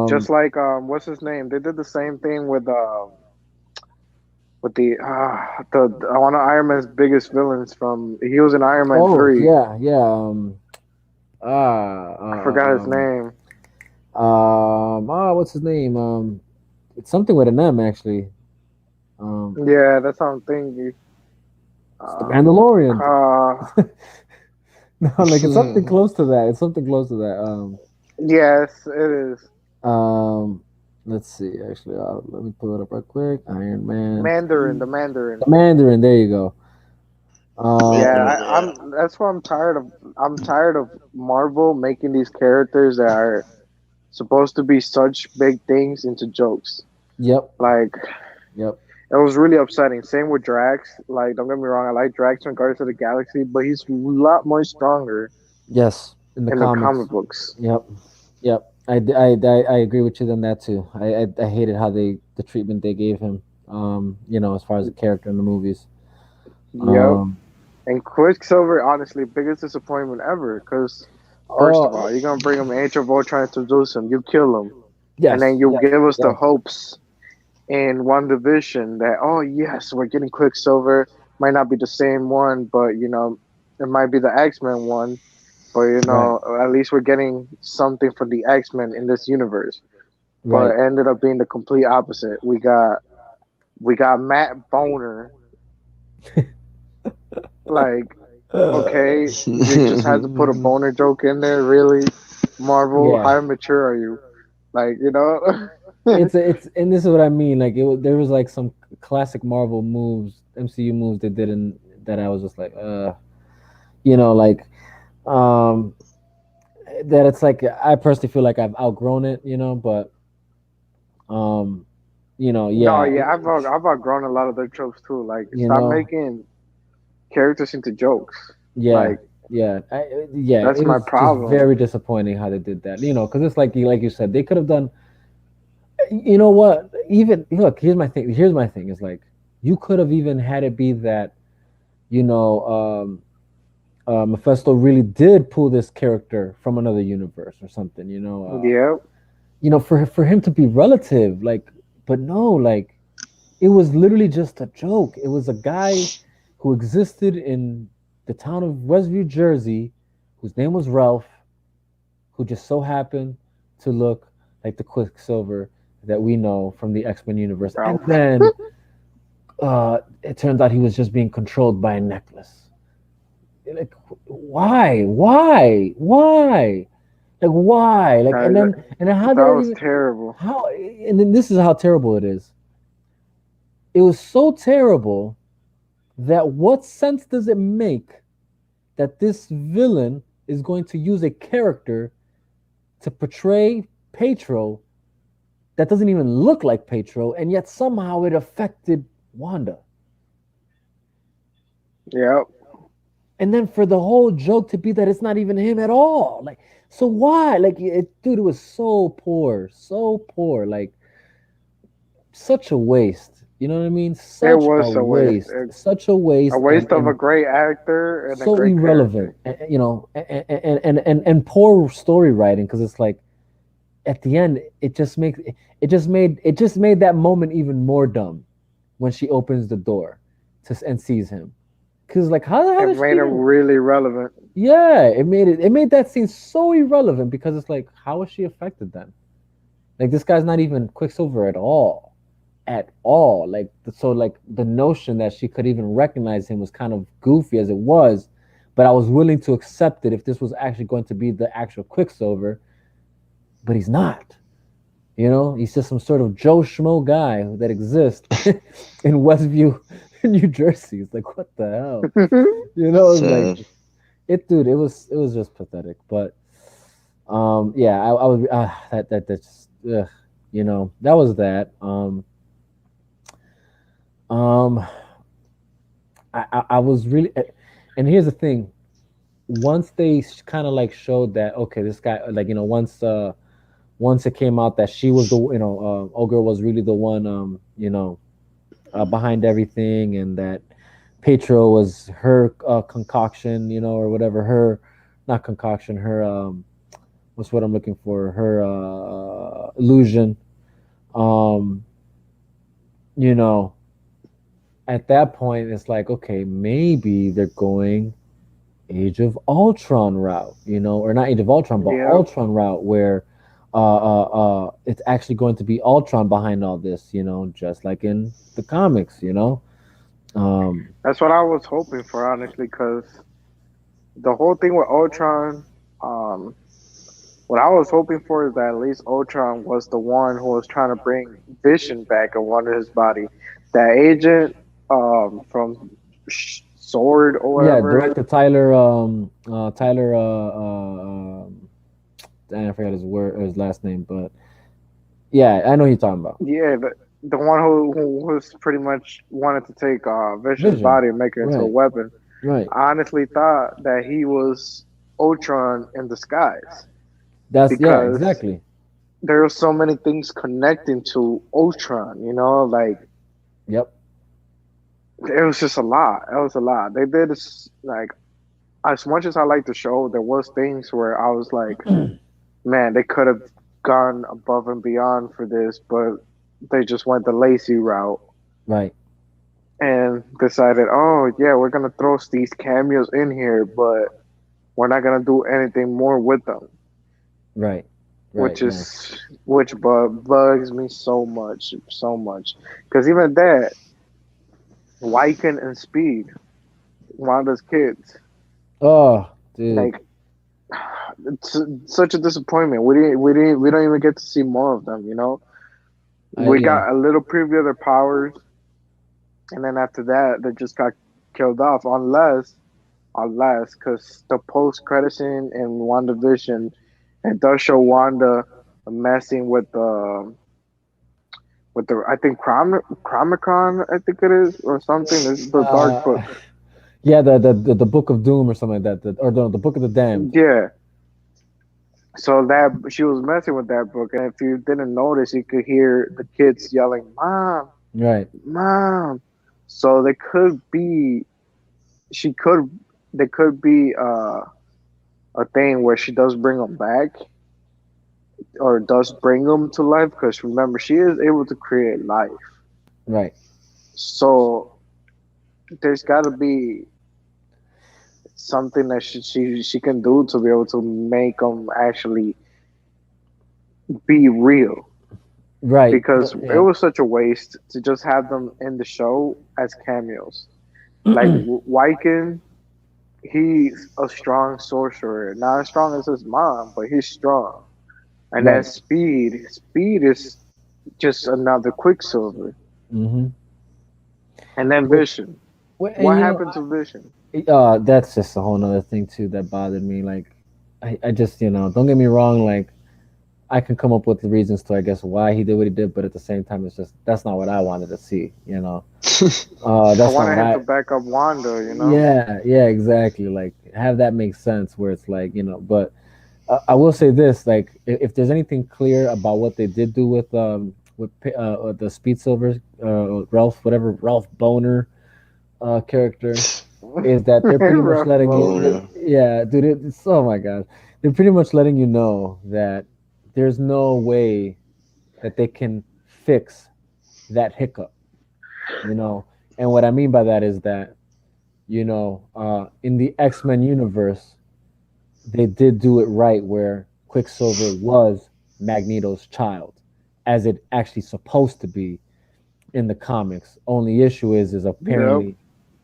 just Um like what's his name? They did the same thing with the one of Iron Man's biggest villains from. He was in Iron Man oh 3. yeah, yeah. I forgot his Um name. what's his name? It's something with an M actually. Um Yeah, that's what I'm thinking. it's the Um, Mandalorian. uh, No, like it's something close to that. It's something close to that. yes, it is Um, let's see. Actually, let me pull it up real quick. Iron Man Mandarin. 3. The Mandarin. The Mandarin. There you go. Yeah, Um, Mandarin, yeah. That's what I'm tired of. I'm tired of Marvel making these characters that are supposed to be such big things into jokes. yep. Like, Yep. it was really upsetting. Same with Drax. Like, don't get me wrong, I like Drax from Guardians of the Galaxy, but he's a lot more stronger Yes. In the in the comic comics. books. Yep. Yep. I agree with you on that too. I hated how the treatment they gave him. As far as the character in the movies. Yep. Um. And Quicksilver, honestly, biggest disappointment ever. Because first of Oh. all, you're gonna bring him Age of Ultron to introduce him, you kill him, and then Yes. you Yes. give us the Yes. hopes in one division that, oh yes, we're getting Quicksilver. Might not be the same one, but it might be the X-Men one. But Right. at least we're getting something from the X-Men in this universe. But Right. it ended up being the complete opposite. We got Matt Boner. Like, okay, you just had to put a boner joke in there, really? Marvel, Yeah. how mature are you? Like, It's and this is what I mean. Like there was like some classic Marvel moves, MCU moves they did in that I was just like, like um that it's like I personally feel like I've outgrown it, but um, No, yeah, yeah, I've outgrown a lot of their tropes too. Like, you stop know, making characters into jokes. yeah, Like, yeah, that's it my was just problem. very disappointing how they did that, because it's like you said, they could have done. You know what? Even look, here's my thing. Here's my thing. Is like you could have even had it be that you know Mephisto really did pull this character from another universe or something. Yeah, For him to be relative, like, but no, like it was literally just a joke. It was a guy who existed in the town of Westview, Jersey, whose name was Ralph, who just so happened to look like the Quicksilver that we know from the X Men universe. And Ralph. then it turns out he was just being controlled by a necklace. Like, why? Like, why? Like, Guys, and then how that did it was even? terrible. How? And then this is how terrible it is. It was so terrible that what sense does it make that this villain is going to use a character to portray Petro that doesn't even look like Petro, and yet somehow it affected Wanda? Yep. and then for the whole joke to be that it's not even him at all. Like, so why? Like, dude, it was so poor, like such a waste. You know what I mean? It Such a was a waste. waste, such a A waste, waste of a and great actor and a so great character. irrelevant. You know, and poor story writing because it's like at the end it just made that moment even more dumb when she opens the door to and sees him. Cause like how the hell It did she made it even? really relevant. Yeah, it made that scene so irrelevant because it's like how was she affected then? Like this guy's not even Quicksilver at all. Like so like the notion that she could even recognize him was kind of goofy as it was, but I was willing to accept it if this was actually going to be the actual Quicksilver, but he's not. You know, he's just some sort of Joe Schmo guy that exists in Westview, New Jersey. It's like, what the hell? You know, it's like Sad. dude. It was just pathetic. But yeah, I was that just you know, that was that. Um, I was really, and here's the thing. Once they kind of like showed that okay, this guy like you know once it came out that she was the you know old girl was really the one you know behind everything, and that Petro was her concoction, you know, or whatever her, not concoction, her what's what I'm looking for, her illusion. Um, you know, at that point, it's like okay, maybe they're going Age of Ultron route, you know, or not Age of Ultron, but Yep. Ultron route where it's actually going to be Ultron behind all this, you know, just like in the comics, you know. Um, That's what I was hoping for, honestly, because the whole thing with Ultron, um, what I was hoping for is that at least Ultron was the one who was trying to bring Vision back and wanted his body. That agent from Sword or yeah, whatever. director Tyler I forgot his word his last name, but yeah, I know who you're talking about. Yeah, the one who was pretty much wanted to take Vision's Vision, body and make it into a right, weapon. right. I honestly thought that he was Ultron in disguise That's yeah, because exactly. there were so many things connecting to Ultron, you know, like Yep. it was just a lot. It was a lot. They did this, like, as much as I like the show, there was things where I was like, man, they could have gone above and beyond for this, but they just went the lazy route Right, and decided, oh yeah, we're gonna throw these cameos in here, but we're not gonna do anything more with them, right, right. which No, is which bugs me so much, so much, because even that Wyken and Speed, Wanda's kids, oh, dude, like it's such a disappointment. We don't even get to see more of them. You know, I we yeah, got a little preview of their powers, and then after that, they just got killed off. Unless, because the post credit scene in WandaVision, it does show Wanda messing with the I think Chromicron, I think it is, or something. This is the Dark uh, Book. yeah, the Book of Doom or something like that, or the Book of the Damned. Yeah. So that she was messing with that book, and if you didn't notice, you could hear the kids yelling, "Mom, Right, mom!" So they could be, she could, there could be a thing where she does bring them back, or does bring them to life, because remember, she is able to create life. right. So there's got to be something that she can do to be able to make them actually be real, Right. because it Yeah. was such a waste to just have them in the show as cameos. Like Wyken, he's a strong sorcerer, not as strong as his mom, but he's strong. And then Right. Speed is just another Quicksilver. Mm-hmm. And then Which, Vision. and What you know, happened to Vision? that's just a whole nother thing too that bothered me. Like, I just, you know, don't get me wrong. Like, I can come up with the reasons to, I guess, why he did what he did, but at the same time, it's just that's not what I wanted to see. I That's not wanted what him to I. back up Wanda, you know? Yeah, yeah, exactly. Like have that make sense where it's like but I will say this: like if there's anything clear about what they did do with the Speed Silver Ralph, whatever Ralph Boner character, is that they're pretty much Rough letting you, Boner. Boner. yeah, dude. It's oh my god, they're pretty much letting you know that there's no way that they can fix that hiccup, you know. And what I mean by that is that in the X Men universe, they did do it right where Quicksilver was Magneto's child, as it actually supposed to be in the comics. Only issue is Yep. apparently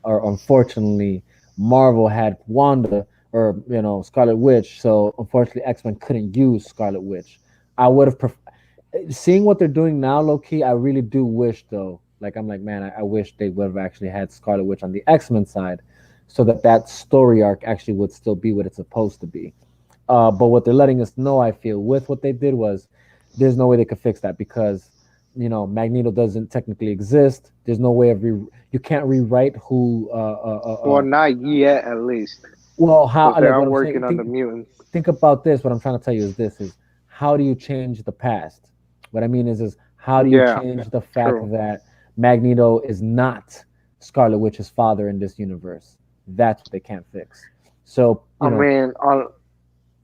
or unfortunately Marvel had Wanda or Scarlet Witch, so unfortunately X Men couldn't use Scarlet Witch. I would have seeing what they're doing now, low key. I really do wish though. Like I'm like, man, I wish they would have actually had Scarlet Witch on the X Men side, so that that story arc actually would still be what it's supposed to be. But what they're letting us know, I feel, with what they did was, there's no way they could fix that because, Magneto doesn't technically exist. There's no way of you can't rewrite who. Well, not yet, at least, Well, how because they like are what I'm working saying. on the mutants. Think about this. What I'm trying to tell you is this: is how do you change the past? What I mean is how do you Yeah, change the fact true. that Magneto is not Scarlet Witch's father in this universe? That's what they can't fix. So I mean, on.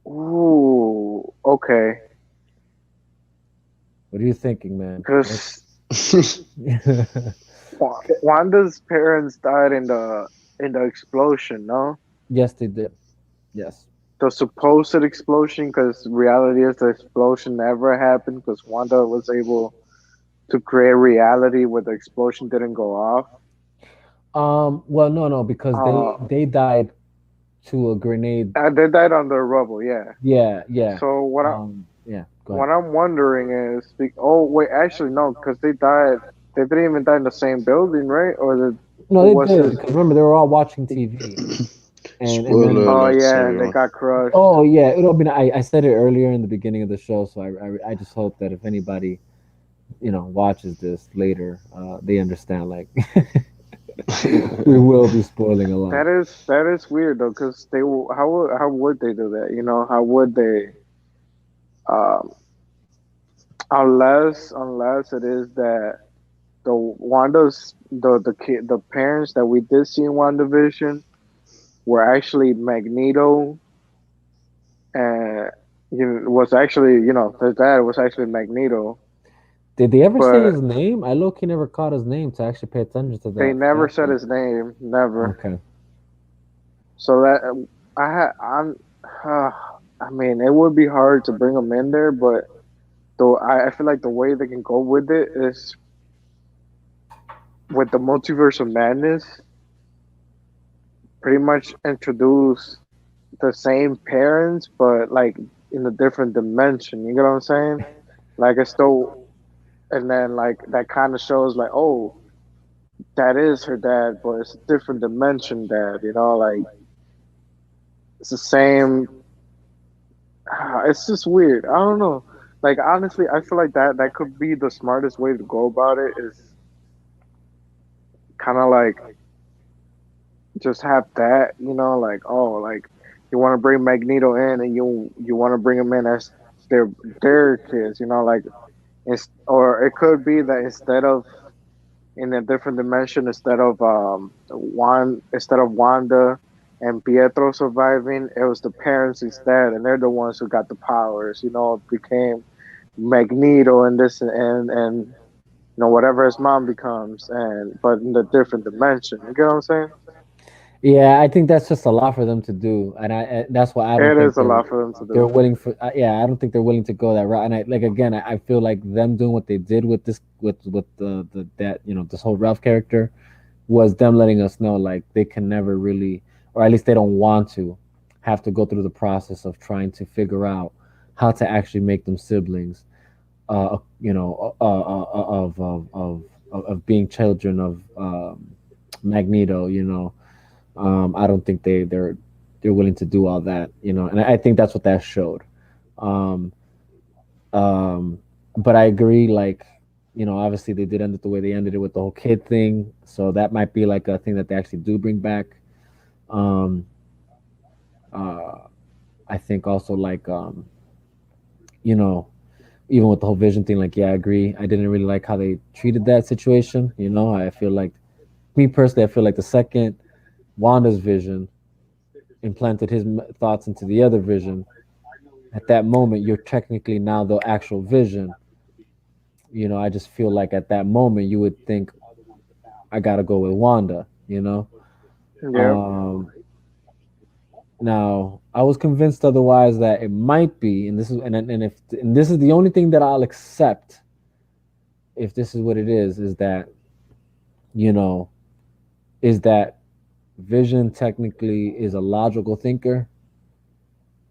Ooh, okay. what are you thinking, man? Because Yes, Wanda's parents died in the explosion, no? they did. Yes. The supposed explosion, because reality is the explosion never happened because Wanda was able to create reality where the explosion didn't go off. Well, no, no, because Uh, they died to a grenade. and they died on the rubble, yeah. Yeah, yeah. So Yeah. Go ahead. what I'm wondering is, oh wait, actually no, because they died. They didn't even die in the same building, right? No, Or they was did this? because remember they were all watching TV, and Spoiler then Oh alert to yeah, and they everyone. got crushed. oh yeah, it'll be. I said it earlier in the beginning of the show, so I just hope that if anybody watches this later, they understand. Like we will be spoiling a lot. That is weird though, because how would they do that? You know, how would they? Um, unless it is that the Wanda's the parents that we did see in WandaVision were actually Magneto, and was actually their dad was actually Magneto, Did they ever say but his name? I low key never caught his name to actually pay attention to they that never fact said yet. his name, never. Okay. So that I'm, I mean, it would be hard to bring him in there, but though I feel like the way they can go with it is with the multiverse of madness, pretty much introduce the same parents, but like in a different dimension. You get what I'm saying? Like it's still, and then like that kind of shows like, oh, that is her dad, but it's a different dimension dad. Like it's the same. It's just weird. I don't know. Like honestly, I feel like that could be the smartest way to go about it. Is kind of like just have that. Like oh, like you want to bring Magneto in, and you want to bring him in as their kids. Like or it could be that instead of in a different dimension, instead of Wanda and Pietro surviving, it was the parents instead, and they're the ones who got the powers. Became Magneto and this and whatever his mom becomes, and but in a different dimension. You get what I'm saying? Yeah, I think that's just a lot for them to do, and that's why I don't It think is a lot for them to they're do. willing for. Yeah, I don't think they're willing to go that route. And I like again, I feel like them doing what they did with this with the that this whole Ralph character was them letting us know like they can never really, or at least they don't want to, have to go through the process of trying to figure out how to actually make them siblings. Of being children of Magneto. I don't think they're willing to do all that. And I think that's what that showed. Um, Um, but I agree, like, obviously they did end it the way they ended it with the whole kid thing. So that might be like a thing that they actually do bring back. Um, uh, I think also like, you know, even with the whole vision thing, like, yeah, I agree. I didn't really like how they treated that situation. I feel like, me personally, I feel like the second Wanda's vision implanted his thoughts into the other vision, at that moment, you're technically now the actual vision. I just feel like at that moment, you would think, I gotta go with Wanda. Yeah, Um, Now, I was convinced otherwise that it might be, and this is the only thing that I'll accept if this is what it is that you know is that Vision technically is a logical thinker,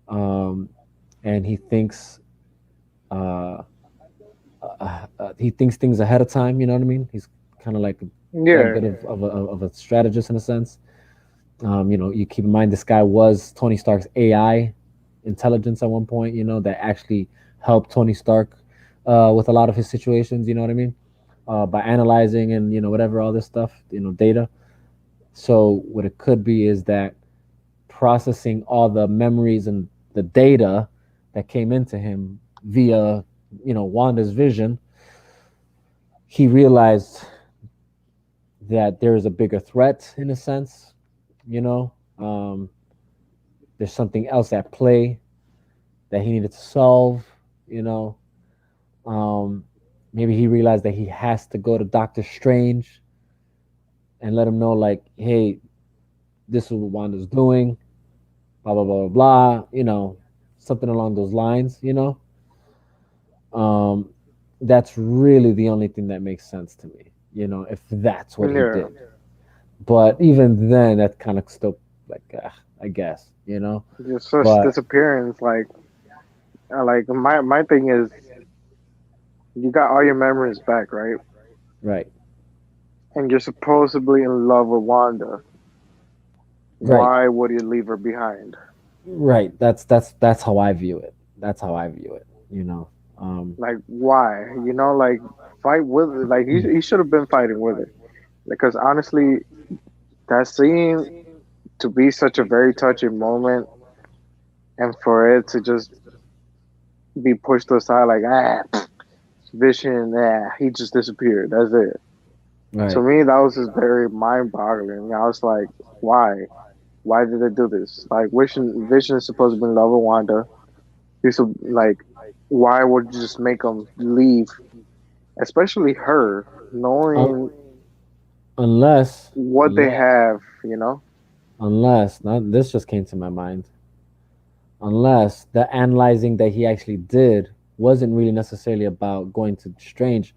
um, and he thinks things ahead of time. You know what I mean? He's kind of like a yeah, bit of a strategist in a sense. You keep in mind this guy was Tony Stark's AI intelligence at one point. That actually helped Tony Stark with a lot of his situations. You know what I mean? By analyzing and whatever all this stuff, data. So what it could be is that processing all the memories and the data that came into him via Wanda's vision, he realized that there is a bigger threat in a sense. You know, um, there's something else at play that he needed to solve. You know, um, maybe he realized that he has to go to Doctor Strange and let him know, like, hey, this is what Wanda's doing, blah blah blah blah blah. Something along those lines. Um, that's really the only thing that makes sense to me. If that's what he yeah. did. But even then, that kind of still, like, I guess. Just such But disappearance. Like my thing is, you got all your memories back, right? right, And you're supposedly in love with Wanda. right, Why would you leave her behind? right. That's how I view it. That's how I view it. Um, Like, why? Like, fight with it. Like, he should have been fighting with it. Because honestly, that scene to be such a very touching moment, and for it to just be pushed aside, like, Vision, he just disappeared. That's it. To right. me, that was just very mind-boggling. I was like, why? Why did they do this? Like, Vision is supposed to be in love with Wanda. Like, why would you just make them leave? Especially her, Un- knowing unless, what they unless, have. unless, not this just came to my mind. Unless the analyzing that he actually did wasn't really necessarily about going to Strange,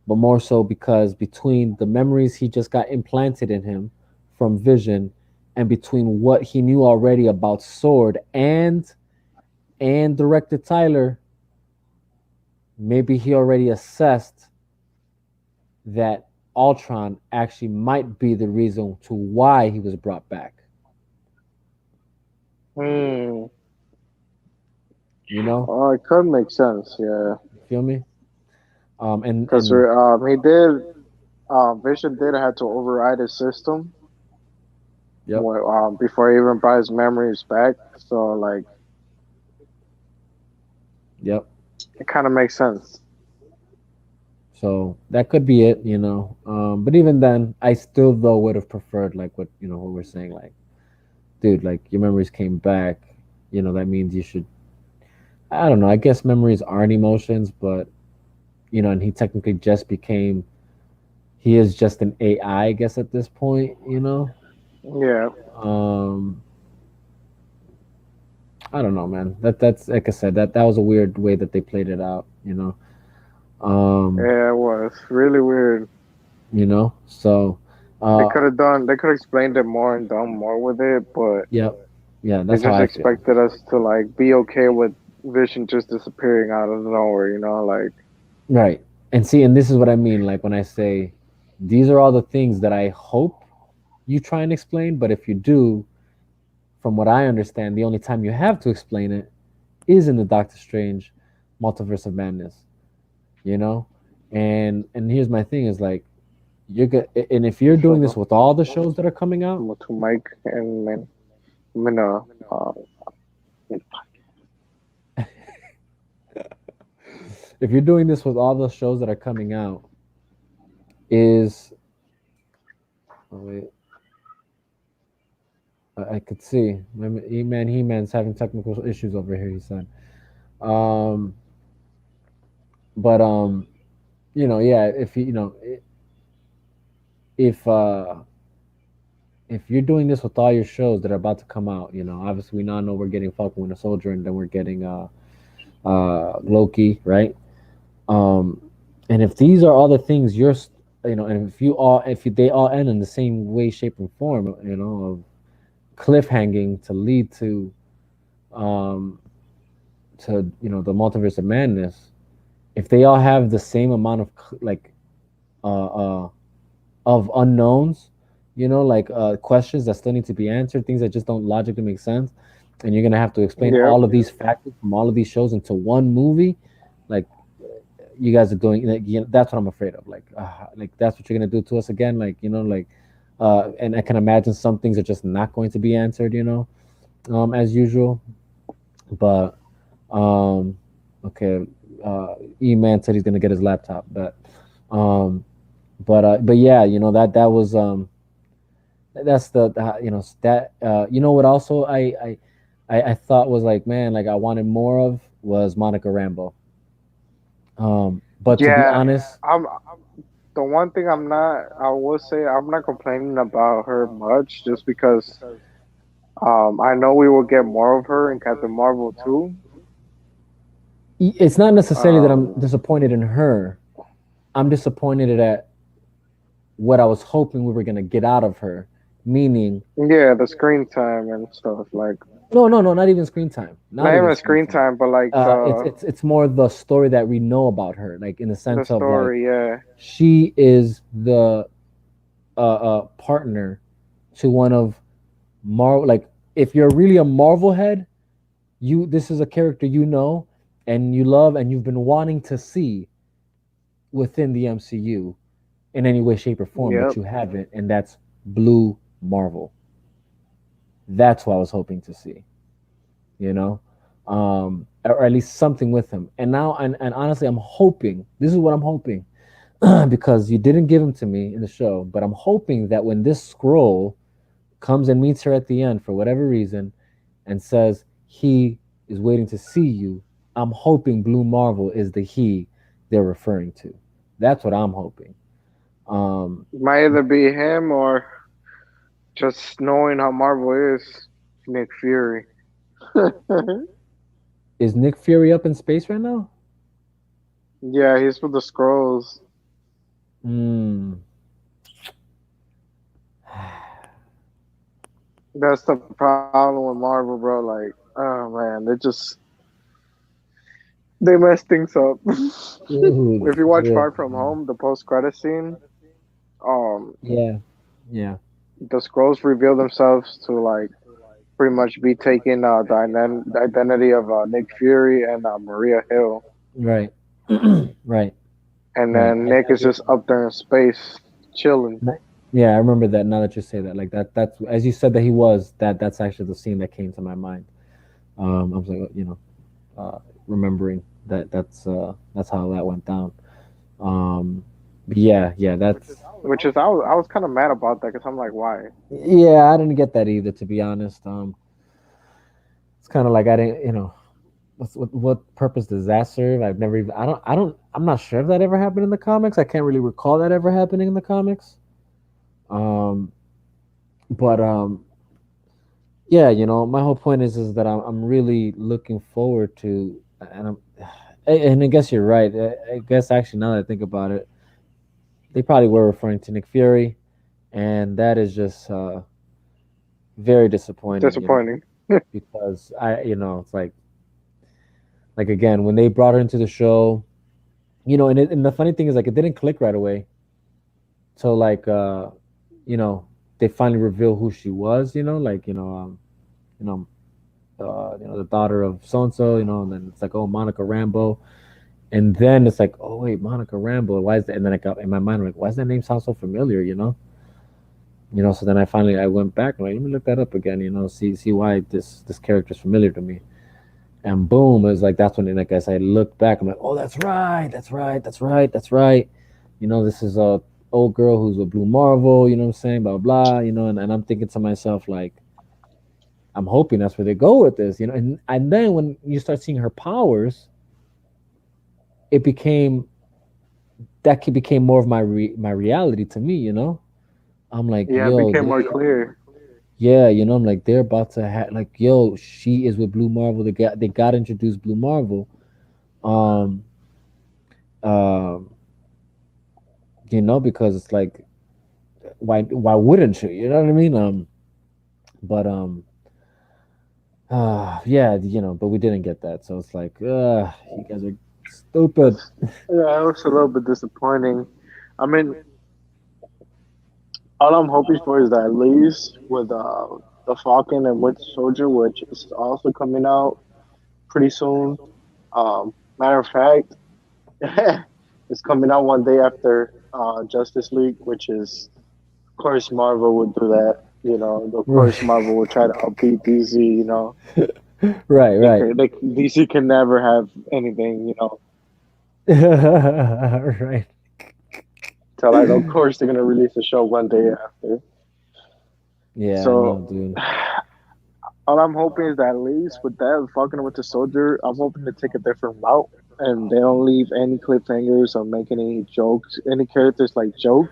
but more so because between the memories he just got implanted in him from Vision, and between what he knew already about Sword and Director Tyler, maybe he already assessed that Ultron actually might be the reason to why he was brought back. Hmm. You know, Oh, it could make sense, yeah. you feel me? Because And he did, Vision did have to override his system yep, before he even brought his memories back. So, like, yep. it kind of makes sense. So that could be it. But even then, I still though would have preferred, like, what we're saying, like, dude, like, your memories came back. That means you should. I don't know. I guess memories aren't emotions, but and he technically just became. He is just an AI, guess, at this point. Yeah, Um, I don't know, man. That's like I said. That was a weird way that they played it out. Um, yeah, it was really weird. So, uh, They could have explained it more and done more with it, but yep, yeah. they That's how just I feel. expected us to, like, be okay with Vision just disappearing out of nowhere. Like, Right. And see, and this is what I mean, like, when I say these are all the things that I hope you try and explain, but if you do, from what I understand, the only time you have to explain it is in the Doctor Strange Multiverse of Madness, you know. And here's my thing is like you're good, and if you're doing this So, with all the shows that are coming out, to Mike and man, I'm gonna if you're doing this with all the shows that are coming out, is oh wait, I could see He Man's having technical issues over here. He said, um, but yeah, if you know if if you're doing this with all your shows that are about to come out, obviously we now know we're getting Falcon Winter Soldier, and then we're getting Loki, right? Um, and if these are all the things and if they all end in the same way, shape, and form, of cliffhanging to lead um, the multiverse of madness, if they all have the same amount of uh, uh, of unknowns, like questions that still need to be answered, things that just don't logically make sense, and you're gonna have to explain yep. all of these factors from all of these shows into one movie, like you guys are doing. Like, that's what I'm afraid of. Like that's what you're gonna do to us again. Like and I can imagine some things are just not going to be answered. As usual. But um, okay. E-Man said he's gonna get his laptop, um, but yeah, that was that's that what also I thought was like, man, like I wanted more of was Monica Rambo. But to be Yeah, honest, I'm the one thing I will say I'm not complaining about her much just because I know we will get more of her in Captain Marvel too. it's not necessarily that I'm Um, disappointed in her. I'm disappointed at what I was hoping we were gonna get out of her. Meaning, yeah, the screen time and stuff like no, no, no, not even screen time. Not not even even screen screen time. time, but like It's more the story that we know about her, like in the the sense of like story. Yeah, she is the partner to one of Marvel. Like, if you're really a Marvel head, this is a character and you love and you've been wanting to see within the MCU in any way, shape, or form, but yep. you haven't, and that's Blue Marvel. That's what I was hoping to see, you know, or at least something with him. And honestly, I'm hoping this is what I'm hoping because you didn't give him to me in the show, but I'm hoping that when this scroll comes and meets her at the end for whatever reason and says he is waiting to see you, I'm hoping Blue Marvel is the he they're referring to. That's what I'm hoping. Um, Might either be him or just knowing how Marvel is, Nick Fury. is Nick Fury up in space right now? Yeah, he's with the scrolls. Hmm. That's the problem with Marvel, bro. Like, oh man, they mess things up. Dude, If you watch yeah, Far From Home, the post credit scene, um, yeah, yeah, the scrolls reveal themselves to like pretty much be taking the identity of Nick Fury and Maria Hill, right, right, and right. then Nick I is do. just up there in space chilling. Yeah, I remember that. Now that you say that, like that's as you said that he was that. That's actually the scene that came to my mind. I was like, remembering that's how that went down. Um, but yeah, yeah, that's Which is I was kind of mad about that because I'm like, why? yeah. I didn't get that either, to be honest. It's kind of like I didn't, what purpose does that serve? I've never even I'm not sure if that ever happened in the comics. I can't really recall that ever happening in the comics. Um, but yeah, my whole point is that I'm really looking forward to, and I guess you're right. I guess actually now that I think about it, they probably were referring to Nick Fury, and that is just very disappointing, Disappointing. because it's like again when they brought her into the show, and the funny thing is like it didn't click right away. So like you know they finally reveal who she was. You know, the daughter of so and so, and then it's like, oh, Monica Rambo, and then it's like, oh wait, Monica Rambo, why is that? And then I got in my mind, I'm like, why does that name sound so familiar, So then I went back and like, let me look that up again, see why this character is familiar to me, and boom, it was like that's when, like, as I looked back, I'm like, oh, that's right, that's right. This is a old girl who's with Blue Marvel. You know what I'm saying? Blah blah. And I'm thinking to myself like, I'm hoping that's where they go with this. And then when you start seeing her powers, it became became more of my reality to me. I'm like, Yeah, it yo, became more clear. yeah, I'm like, they're about to have, like, yo, she is with Blue Marvel. They got introduced Blue Marvel. Um, um, because it's like, why wouldn't you? You know what I mean? But yeah, but we didn't get that, so it's like, you guys are stupid. That's, yeah, it was a little bit disappointing. I mean, all I'm hoping for is that at least with the Falcon and Winter Soldier, which is also coming out pretty soon. Matter of fact, it's coming out one day after Justice League, which is, of course, Marvel would do that. Of course, Right, Marvel will try to outbeat DC. right, right. DC can never have anything. Right. So like, of course, they're gonna release a show one day after. Yeah, I So know, dude. all I'm hoping is that at least with that Falcon and Winter Soldier, I'm hoping to take a different route, and they don't leave any cliffhangers or make any jokes, any characters like joke.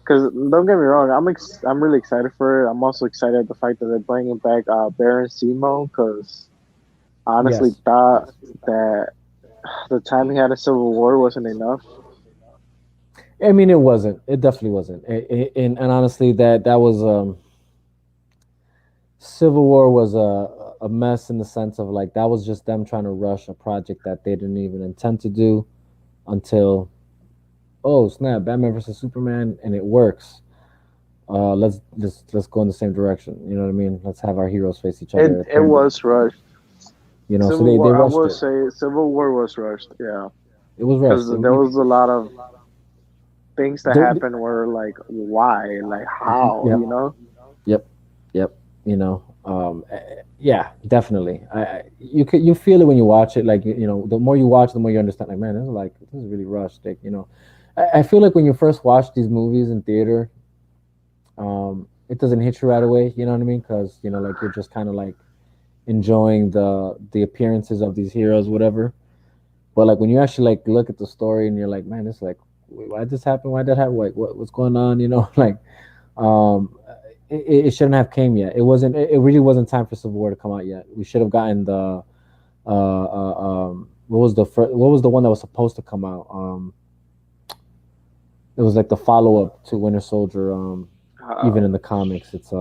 Because don't get me wrong, I'm really excited for it. I'm also excited at the fact that they're bringing back Baron Zemo, because I honestly Yes. thought that the time he had in Civil War wasn't enough. I mean, it wasn't. It definitely wasn't. And honestly, that was Civil War was a mess in the sense of like that was just them trying to rush a project that they didn't even intend to do until, oh snap, Batman versus Superman, and it works. Let's go in the same direction. You know what I mean? Let's have our heroes face each It other. it was rushed. So Civil they War, I rushed will it. say, Civil War was rushed. Yeah, It was because rushed. there was a lot of things that There, happened where like why, like how, yep, yep, yep. Yeah, definitely. You feel it when you watch it. Like, the more you watch, the more you understand. Like, man, this is really rushed. Like, I feel like when you first watch these movies in theater, it doesn't hit you right away. You know what I mean? Because like you're just kind of like enjoying the appearances of these heroes, whatever. But like when you actually like look at the story and you're like, man, it's like, wait, why did this happen? Why did that happen? Like, what's going on? Like, um, it shouldn't have came yet. It wasn't. It really wasn't time for Civil War to come out yet. We should have gotten the what was the one that was supposed to come out? It was like the follow up to Winter Soldier. Even uh, in the comics, it's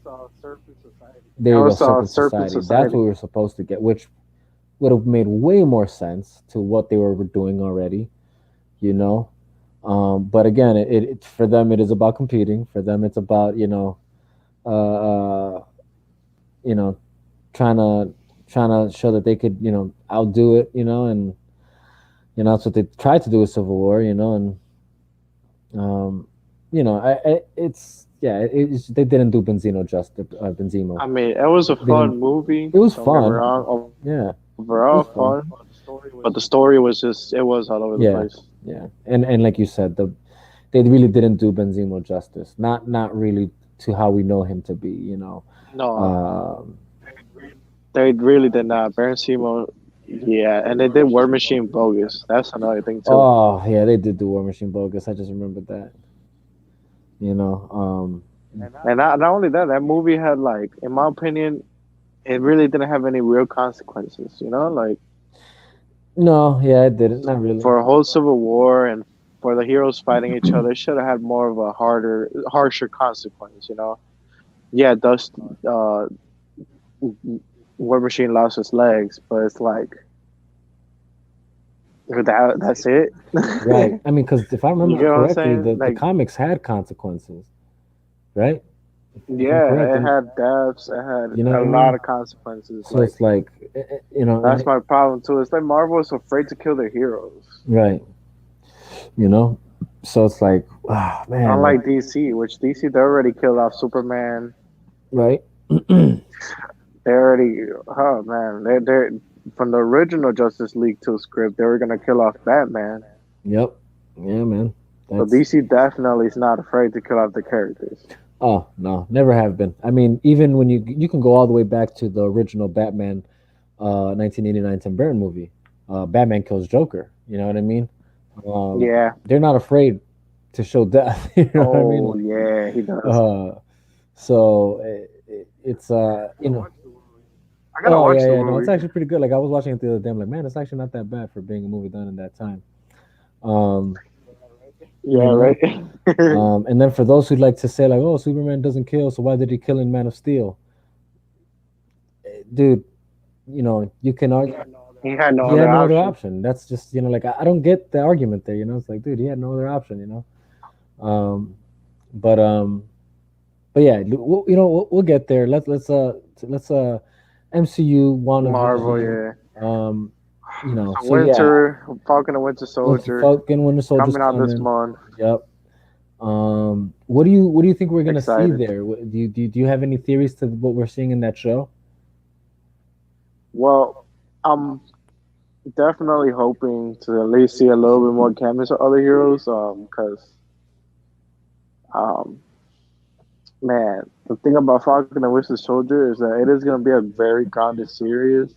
that was Serpent Society. there That you go, was Serpent Serpent Society. That's Society. what we were supposed to get, which would have made way more sense to what they were doing already. You know, but again, for them it is about competing. For them, it's about uh, you know, trying to show that they could outdo it. And that's what they tried to do with Civil War. Um, it's yeah, they didn't do Benzino justice. Benzemo. I mean, it was a They didn't. fun movie. It was Don't get me fun. wrong. Yeah, Overall, it was fun. fun. But the story was just, it was all over the Yeah, place. yeah, and like you said, they really didn't do Benzemo justice. Not really to how we know him to be. No, Um, they really did not. Baron Simo, yeah, and they did War Machine bogus. That's another thing too. oh yeah, they did do War Machine bogus. I just remembered that. You know, And not only that, that movie had like, in my opinion, it really didn't have any real consequences. Like no, yeah, it didn't. Not really. for a whole civil war and for the heroes fighting each other, it should have had more of a harsher consequence. Yeah, Dust, uh, War Machine lost his legs, but it's like that's it. Right. I mean, because if I You remember get what I'm correctly, saying? the Like, comics had consequences, right? if I'm correct. Yeah, it And had deaths. It had you know what a I lot mean. of consequences. So Like it's like, and that's my problem too. It's like Marvel is afraid to kill their heroes. right, you know. So it's like, ah, man, like, Unlike DC, which DC they already killed off Superman. right. They already, oh man, they from the original Justice League 2 script, they were gonna kill off Batman. Yep. Yeah, man. So That's DC definitely is not afraid to kill off the characters. oh no, never have been. I mean, even when you can go all the way back to the original Batman, 1989 Tim Burton movie, Batman kills Joker. You know what I mean? Um, Yeah. they're not afraid to show death. You know what I mean? Oh yeah, he does. So it's I gotta oh watch yeah, the yeah, no, it's movie. actually pretty good. Like I was watching it the other day. I'm like, man, it's actually not that bad for being a movie done in that time. Um, you Yeah, know. right. And then for those who'd like to say like, oh, Superman doesn't kill, so why did he kill in Man of Steel? Dude, you can argue He had no he other had no other option. option. That's just like I don't get the argument there. It's like, dude, he had no other option. Um, but but yeah, we'll get there. Let's MCU Marvel, WandaVision. yeah. Um, So so yeah, Winter, Falcon and Winter Soldier Falcon Winter Soldier's coming out this coming. month. Yep. What do you think we're gonna see Excited. there? Do you have any theories to what we're seeing in that show? Well, I'm definitely hoping to at least see a little bit more cameos of other heroes. Because um, man, the thing about Falcon and Winter Soldier is that it is gonna be a very grounded series.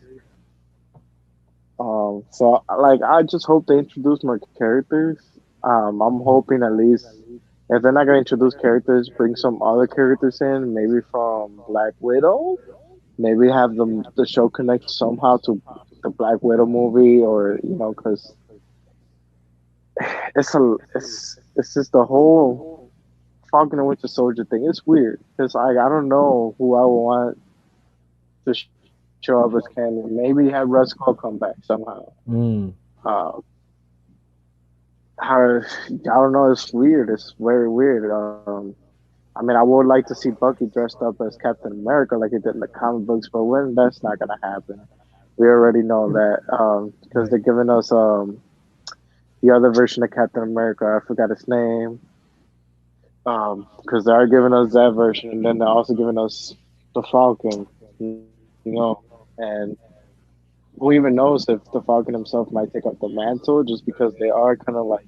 So like I just hope they introduce more characters. I'm hoping at least if they're not gonna introduce characters, bring some other characters in, maybe from Black Widow. Maybe have them the show connect somehow to the Black Widow movie, or because it's just the whole Falcon and Winter Soldier thing. It's weird because I don't know who I would want to show up as canon. Maybe have Red Skull come back somehow. Mm, Uh, I don't know. It's weird. It's very weird. I mean, I would like to see Bucky dressed up as Captain America like he did in the comic books, but when that's not gonna happen. We already know that because right. they're giving us the other version of Captain America. I forgot his name. Because they are giving us that version, and then they're also giving us the Falcon. And who even knows if the Falcon himself might take up the mantle, just because they are kind of like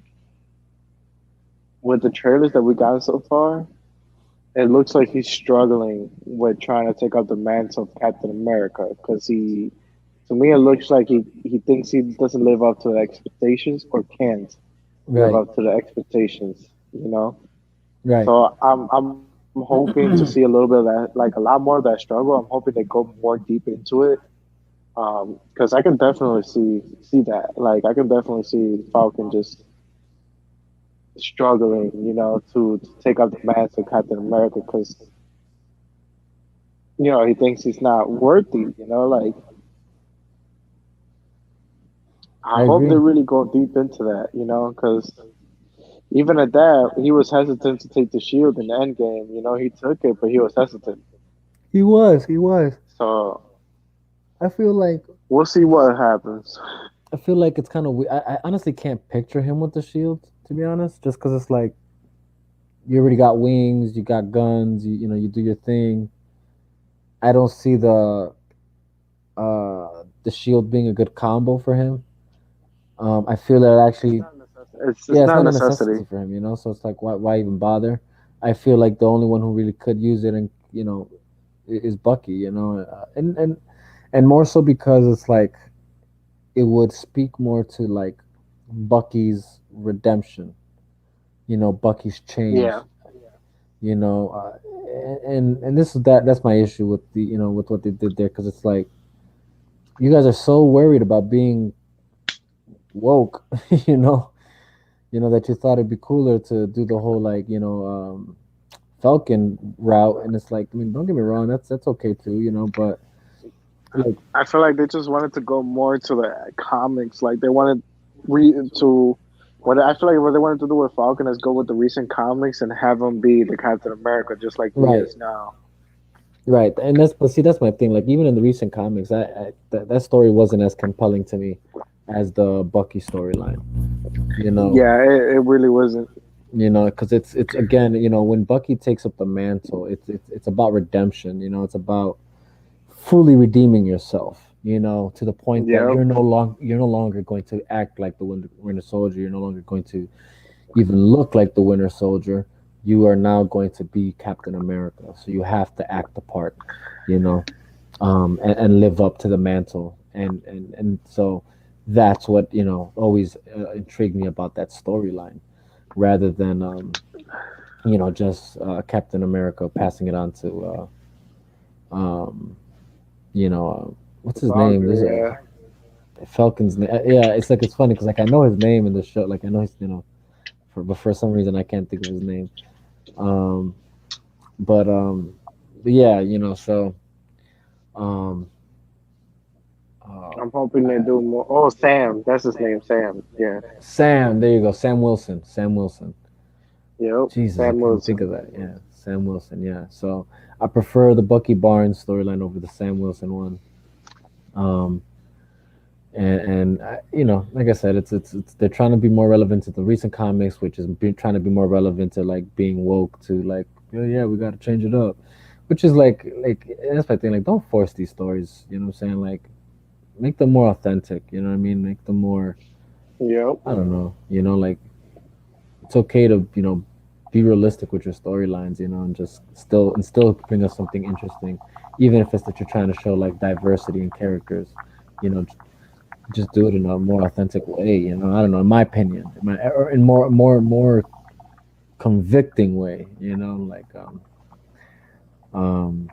with the trailers that we got so far. It looks like he's struggling with trying to take up the mantle of Captain America because to me, it looks like he thinks he doesn't live up to the expectations or can't live Right. up to the expectations, you know? Right. So I'm hoping to see a little bit of that, like a lot more of that struggle. I'm hoping they go more deep into it. Because I can definitely see that. Like I can definitely see Falcon just struggling, to take up the mantle of Captain America because he thinks he's not worthy. Like I I hope they agree. really go deep into that. Because even at that, he was hesitant to take the shield in the end game. He took it, but he was hesitant. He was. He was. So I feel like we'll see what happens. I feel like it's kind of. I honestly can't picture him with the shield. To be honest, just because it's like you already got wings, you got guns, you do your thing. I don't see the shield being a good combo for him. I feel that It's actually, not a necessity. It's yeah, it's not a not a necessity. necessity for him. So it's like, why even bother? I feel like the only one who really could use it, and is Bucky. And more so because it's like it would speak more to like Bucky's redemption. Bucky's change. Yeah. You know, and this is that's my issue with with what they did there because it's like you guys are so worried about being woke, you know, that you thought it'd be cooler to do the whole like Falcon route, and it's like, I mean, don't get me wrong, that's okay too, but like, I feel like they just wanted to go more to the comics. Like they wanted to What I feel like what they wanted to do with Falcon is go with the recent comics and have him be the Captain America, just like he Right, is now. right, and that's but see that's my thing. Like even in the recent comics, that story wasn't as compelling to me as the Bucky storyline. You know, Yeah, it really wasn't. because it's again, when Bucky takes up the mantle, it's about redemption. It's about fully redeeming yourself. To the point that Yep. you're no longer going to act like the Winter Soldier. You're no longer going to even look like the Winter Soldier. You are now going to be Captain America. So you have to act the part. You know, and live up to the mantle. And so that's what always intrigued me about that storyline, rather than just Captain America passing it on to um, what's his name? There's Falcon, a yeah. Falcon's name. Yeah, it's like it's funny because like I know his name in the show. Like I know his but for some reason I can't think of his name. Um, but yeah, so um, uh, I'm hoping they do more. Oh, Sam, that's his name, Sam. Yeah. Sam. There you go, Sam Wilson. Sam Wilson. Yep. Jesus, I Sam couldn't think Wilson. of that. Yeah, Sam Wilson. Yeah, so I prefer the Bucky Barnes storyline over the Sam Wilson one. Um, and like I said, it's they're trying to be more relevant to the recent comics, which is trying to be more relevant to like being woke to like, oh, yeah, we got to change it up, which is like that's my thing. Like, don't force these stories. You know what I'm saying? Like, make them more authentic. You know what I mean? Make them more. Yep. I don't know. Like it's okay to be realistic with your storylines, and just still bring us something interesting, even if it's that you're trying to show like diversity in characters. Just do it in a more authentic way. I don't know. In my opinion, or in more convicting way. Like um,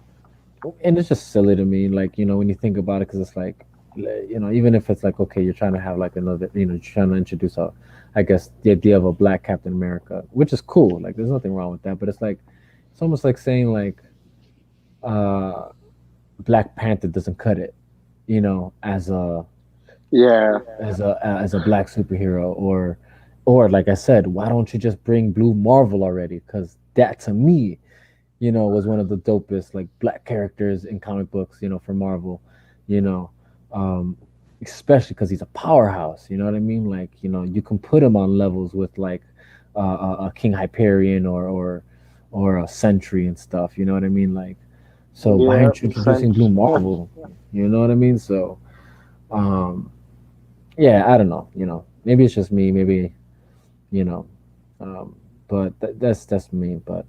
and it's just silly to me. Like when you think about it, because it's like even if it's like okay, you're trying to have like another, you're trying to introduce I guess the idea of a black Captain America, which is cool. Like there's nothing wrong with that, but it's like it's almost like saying like uh Black Panther doesn't cut it, as Yeah. a black superhero, or like I said, why don't you just bring Blue Marvel already? Because that to me, was one of the dopest like black characters in comic books, for Marvel, you know, um, especially because he's a powerhouse. You know what I mean? Like you can put him on levels with like a King Hyperion or a Sentry and stuff. You know what I mean? Like, so why Yeah. aren't you introducing Blue Marvel? You know what I mean? So um, yeah, I don't know. Maybe it's just me. Maybe you know, um, but that's me. But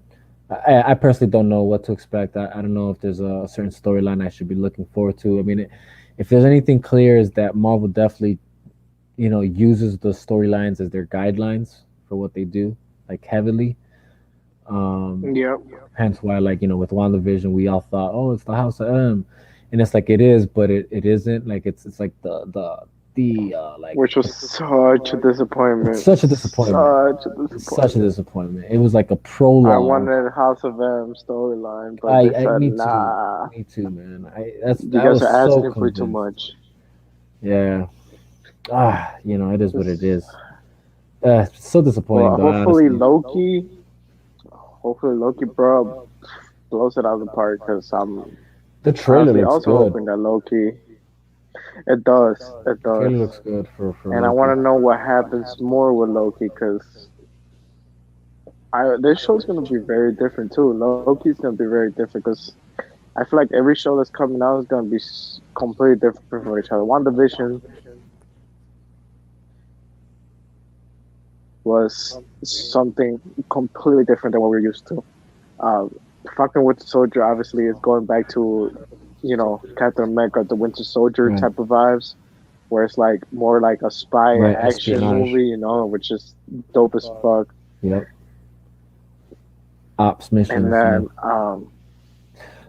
I personally don't know what to expect. I don't know if there's a certain storyline I should be looking forward to. I mean, if there's anything clear, is that Marvel definitely uses the storylines as their guidelines for what they do, like heavily. Um, Yep. Hence why, like with WandaVision, we all thought, oh, it's the House of M, and it's like it is, but it isn't. Like it's like the like Which was such a it's disappointment. such a disappointment. Such a It's such a disappointment. disappointment. It was like a I prologue. wanted House of M storyline, but they I said, me too. nah, Me too, man. you I guys was are so asking for too convinced. much. Yeah. It is what it This, is. It's so disappointing well, though, honestly. Hopefully Loki, bro, blows it out of the park because I'm The trailer honestly looks also good. hoping that Loki, it does, it The trailer does. looks good for And I Loki. want to know what happens more with Loki because this show's gonna be very different too. Loki's gonna be very different because I feel like every show that's coming out is gonna be completely different from each other. WandaVision was something completely different than what we're used to. Uh, Falcon Winter Soldier obviously is going back to, Captain America, the Winter Soldier Right. type of vibes, where it's like more like a spy Right. action Espionage. movie, which is dope as fuck. Yep. Ops And missions. Yeah. then,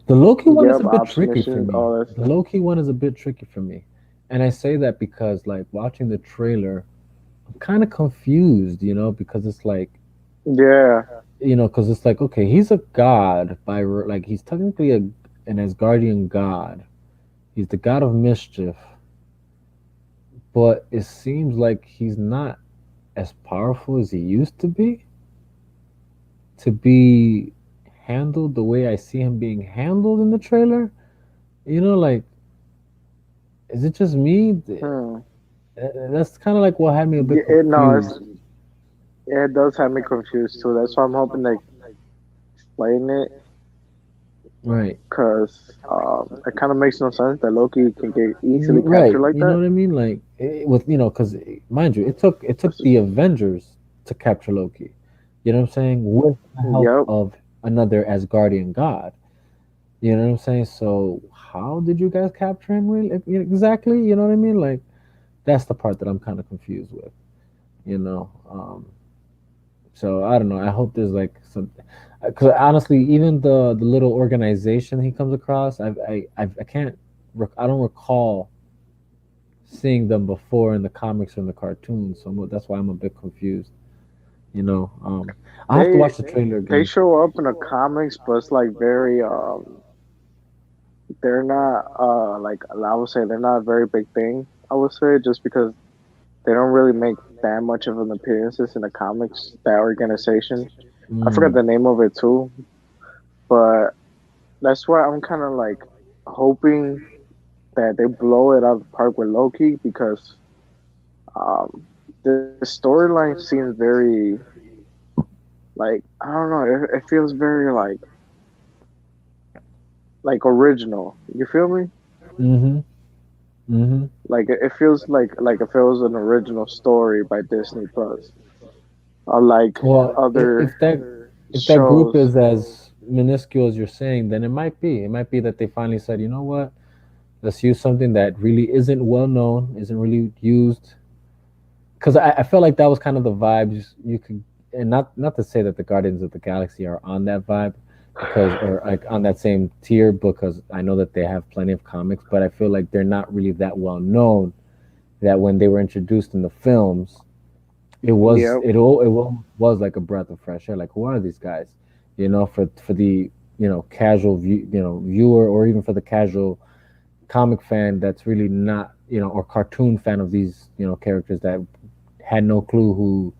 The Loki one is yep, a bit ops tricky for missions, me. all that The stuff. Loki one is a bit tricky for me, and I say that because like watching the trailer, I'm kind of confused. Because it's like Yeah, because it's like okay, he's a god like he's technically an Asgardian god. He's the god of mischief, but it seems like he's not as powerful as he used to be handled the way I see him being handled in the trailer. You know, like, is it just me? That's kind of like what had me a bit Yeah, no, confused. it does have me confused too. That's why I'm hoping they explain it, Right. because it kind of makes no sense that Loki can get easily captured Right. like You know that. what I mean? Like, with, because mind you, it took the Avengers to capture Loki. You know what I'm saying? With the help Yep. of another Asgardian god. You know what I'm saying? So how did you guys capture him really exactly? You know what I mean? Like, that's the part that I'm kind of confused with. You know. So I don't know. I hope there's like some, because honestly, even the little organization he comes across, I can't, I don't recall seeing them before in the comics or in the cartoons. So that's why I'm a bit confused. You know, I have to They watch the trailer they again. show up in the comics, but it's like very they're not like I would say they're not a very big thing. I would say just because they don't really make that much of an appearances in the comics. That organization, I forgot Mm, the name of it too, but that's why I'm kind of like hoping that they blow it out of the park with Loki, because um the storyline seems very like I don't know. It feels very like original. You feel me? mm-hmm. Mm-hmm. Like it feels like if it was an original story by Disney Plus, like Well, other if that group shows. is as minuscule as you're saying, then it might be. It might be that they finally said, you know what? Let's use something that really isn't well known, isn't really used. Because I felt like that was kind of the vibes you could, and not to say that the Guardians of the Galaxy are on that vibe, because or like on that same tier, because I know that they have plenty of comics, but I feel like they're not really that well known. That when they were introduced in the films, Yep. was like a breath of fresh air. Like, who are these guys? For the casual viewer, or even for the casual comic fan that's really not, or cartoon fan of these characters that had no clue who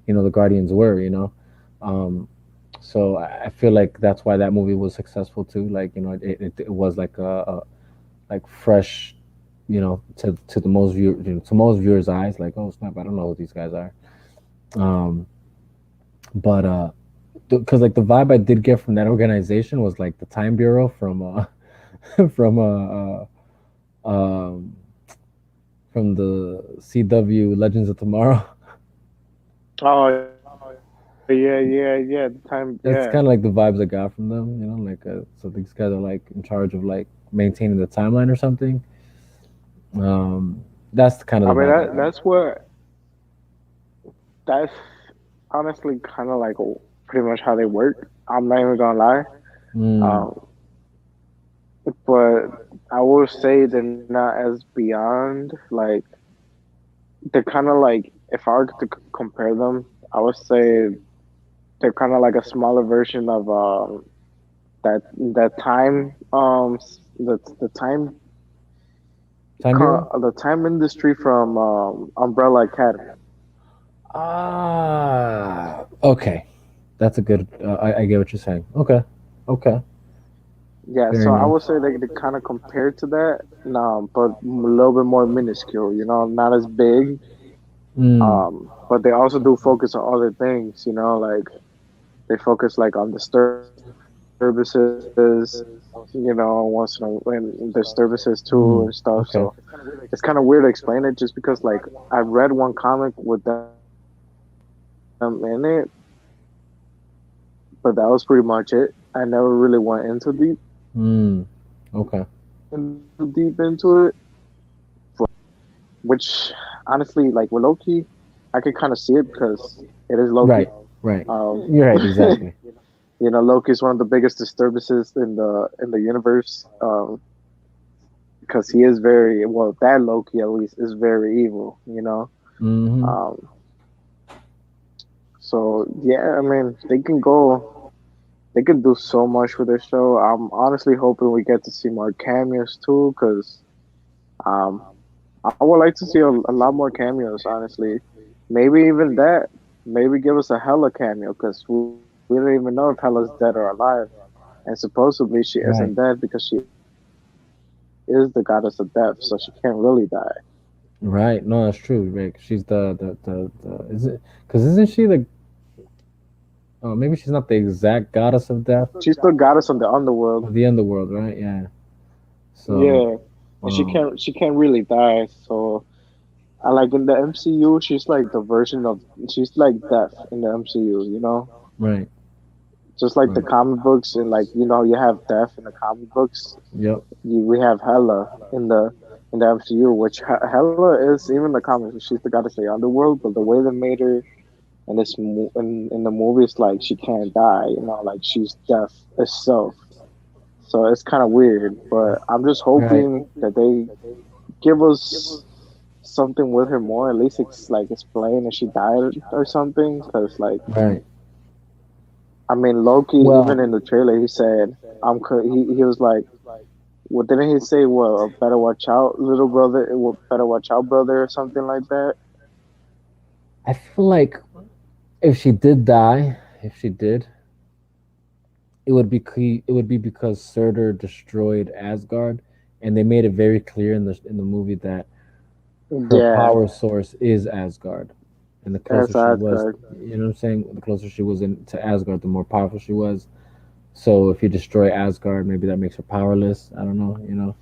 the Guardians were. So I feel like that's why that movie was successful too. Like, it was like a like fresh, to the most to most viewers' eyes. Like, oh snap, I don't know who these guys are. Um, but because like the vibe I did get from that organization was like the Time Bureau from from um from the CW Legends of Tomorrow. Oh yeah, yeah, yeah. The time, That's yeah. kind of like the vibes I got from them. So these guys are like in charge of like maintaining the timeline or something. That's kind I of the mean vibe I that got. that's honestly kind of like pretty much how they work. I'm not even gonna lie. Mm, Um, but I will say they're not as beyond. Like they're kind of like if I were to compare them, I would say they're kind of like a smaller version of that time the time Time Bureau. the time industry from Umbrella Academy. Okay, that's a good. I get what you're saying. Okay, okay, Yeah, fair so I enough. would say they kind of compare to that, no, but a little bit more minuscule. Not as big. Mm, But they also do focus on other things. Like they focus like on disturbances. Once in a when disturbances too and stuff. So okay. it's kind of weird to explain it just because like I read one comic with them in it, but that was pretty much it. I never really went into Mm, okay. deep into it, which honestly, like with Loki, I could kind of see it because it is Loki. Right. Right. You're right. Um, Exactly. Loki is one of the biggest disturbances in the universe. Because he is very well. That Loki at least is very evil. Mm-hmm. Um, so yeah, I mean, they can go. They can do so much with this show. I'm honestly hoping we get to see more cameos too, because um, I would like to see a lot more cameos. Honestly, Maybe even that. Maybe give us a Hella cameo because we don't even know if Hella's dead or alive. And supposedly she isn't dead Right. because she is the goddess of death, so she can't really die. Right. No, that's true. Right. She's the is it because isn't she the maybe she's not the exact goddess of death She's the goddess of the underworld. of the underworld, right? Yeah. So, Yeah, and she um, can't really die. So I like in the MCU, she's like the version of she's like Death in the MCU. You know, right. just like the Right. comic books and like you have Death in the comic books. Yep. We have Hela in the MCU, which Hela is even the comics. She's the goddess of the underworld, but the way they made her in in the movie is like she can't die. You know, like she's death itself. So it's kind of weird, but I'm just Right. hoping that they give us something with her more. At least like explain if she died or something. Cause like Right. I mean Loki, even Well, in the trailer, he said he was like, well, didn't he say, well, better watch out, little brother, better watch out, brother, or something like that? I feel like if she did die, if she did, it would be because Surtur destroyed Asgard, and they made it very clear in the movie that her Yeah, power source is Asgard, and the closer as she was, Asgard. you know what I'm saying, the closer she was to Asgard, the more powerful she was. So if you destroy Asgard, maybe that makes her powerless. I don't know, you know.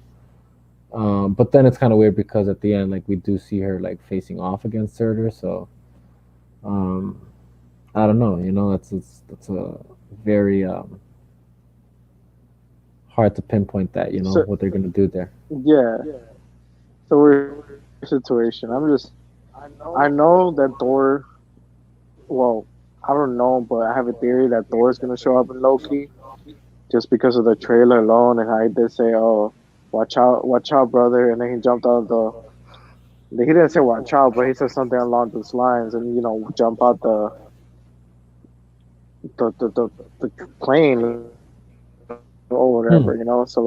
But then it's kind of weird because at the end, like we do see her like facing off against Surtur. So um, I don't know, you know. That's a very hard to pinpoint that, you know, So what they're gonna do there. yeah, it's a weird situation. I know that Thor. Well, I don't know, but I have a theory that Thor is gonna show up in Loki just because of the trailer alone, and I did say, "Oh, watch out, brother," and then he jumped out of the. He didn't say "watch out," but he said something along those lines, and jump out the the the, the plane or whatever. So like, Hmm.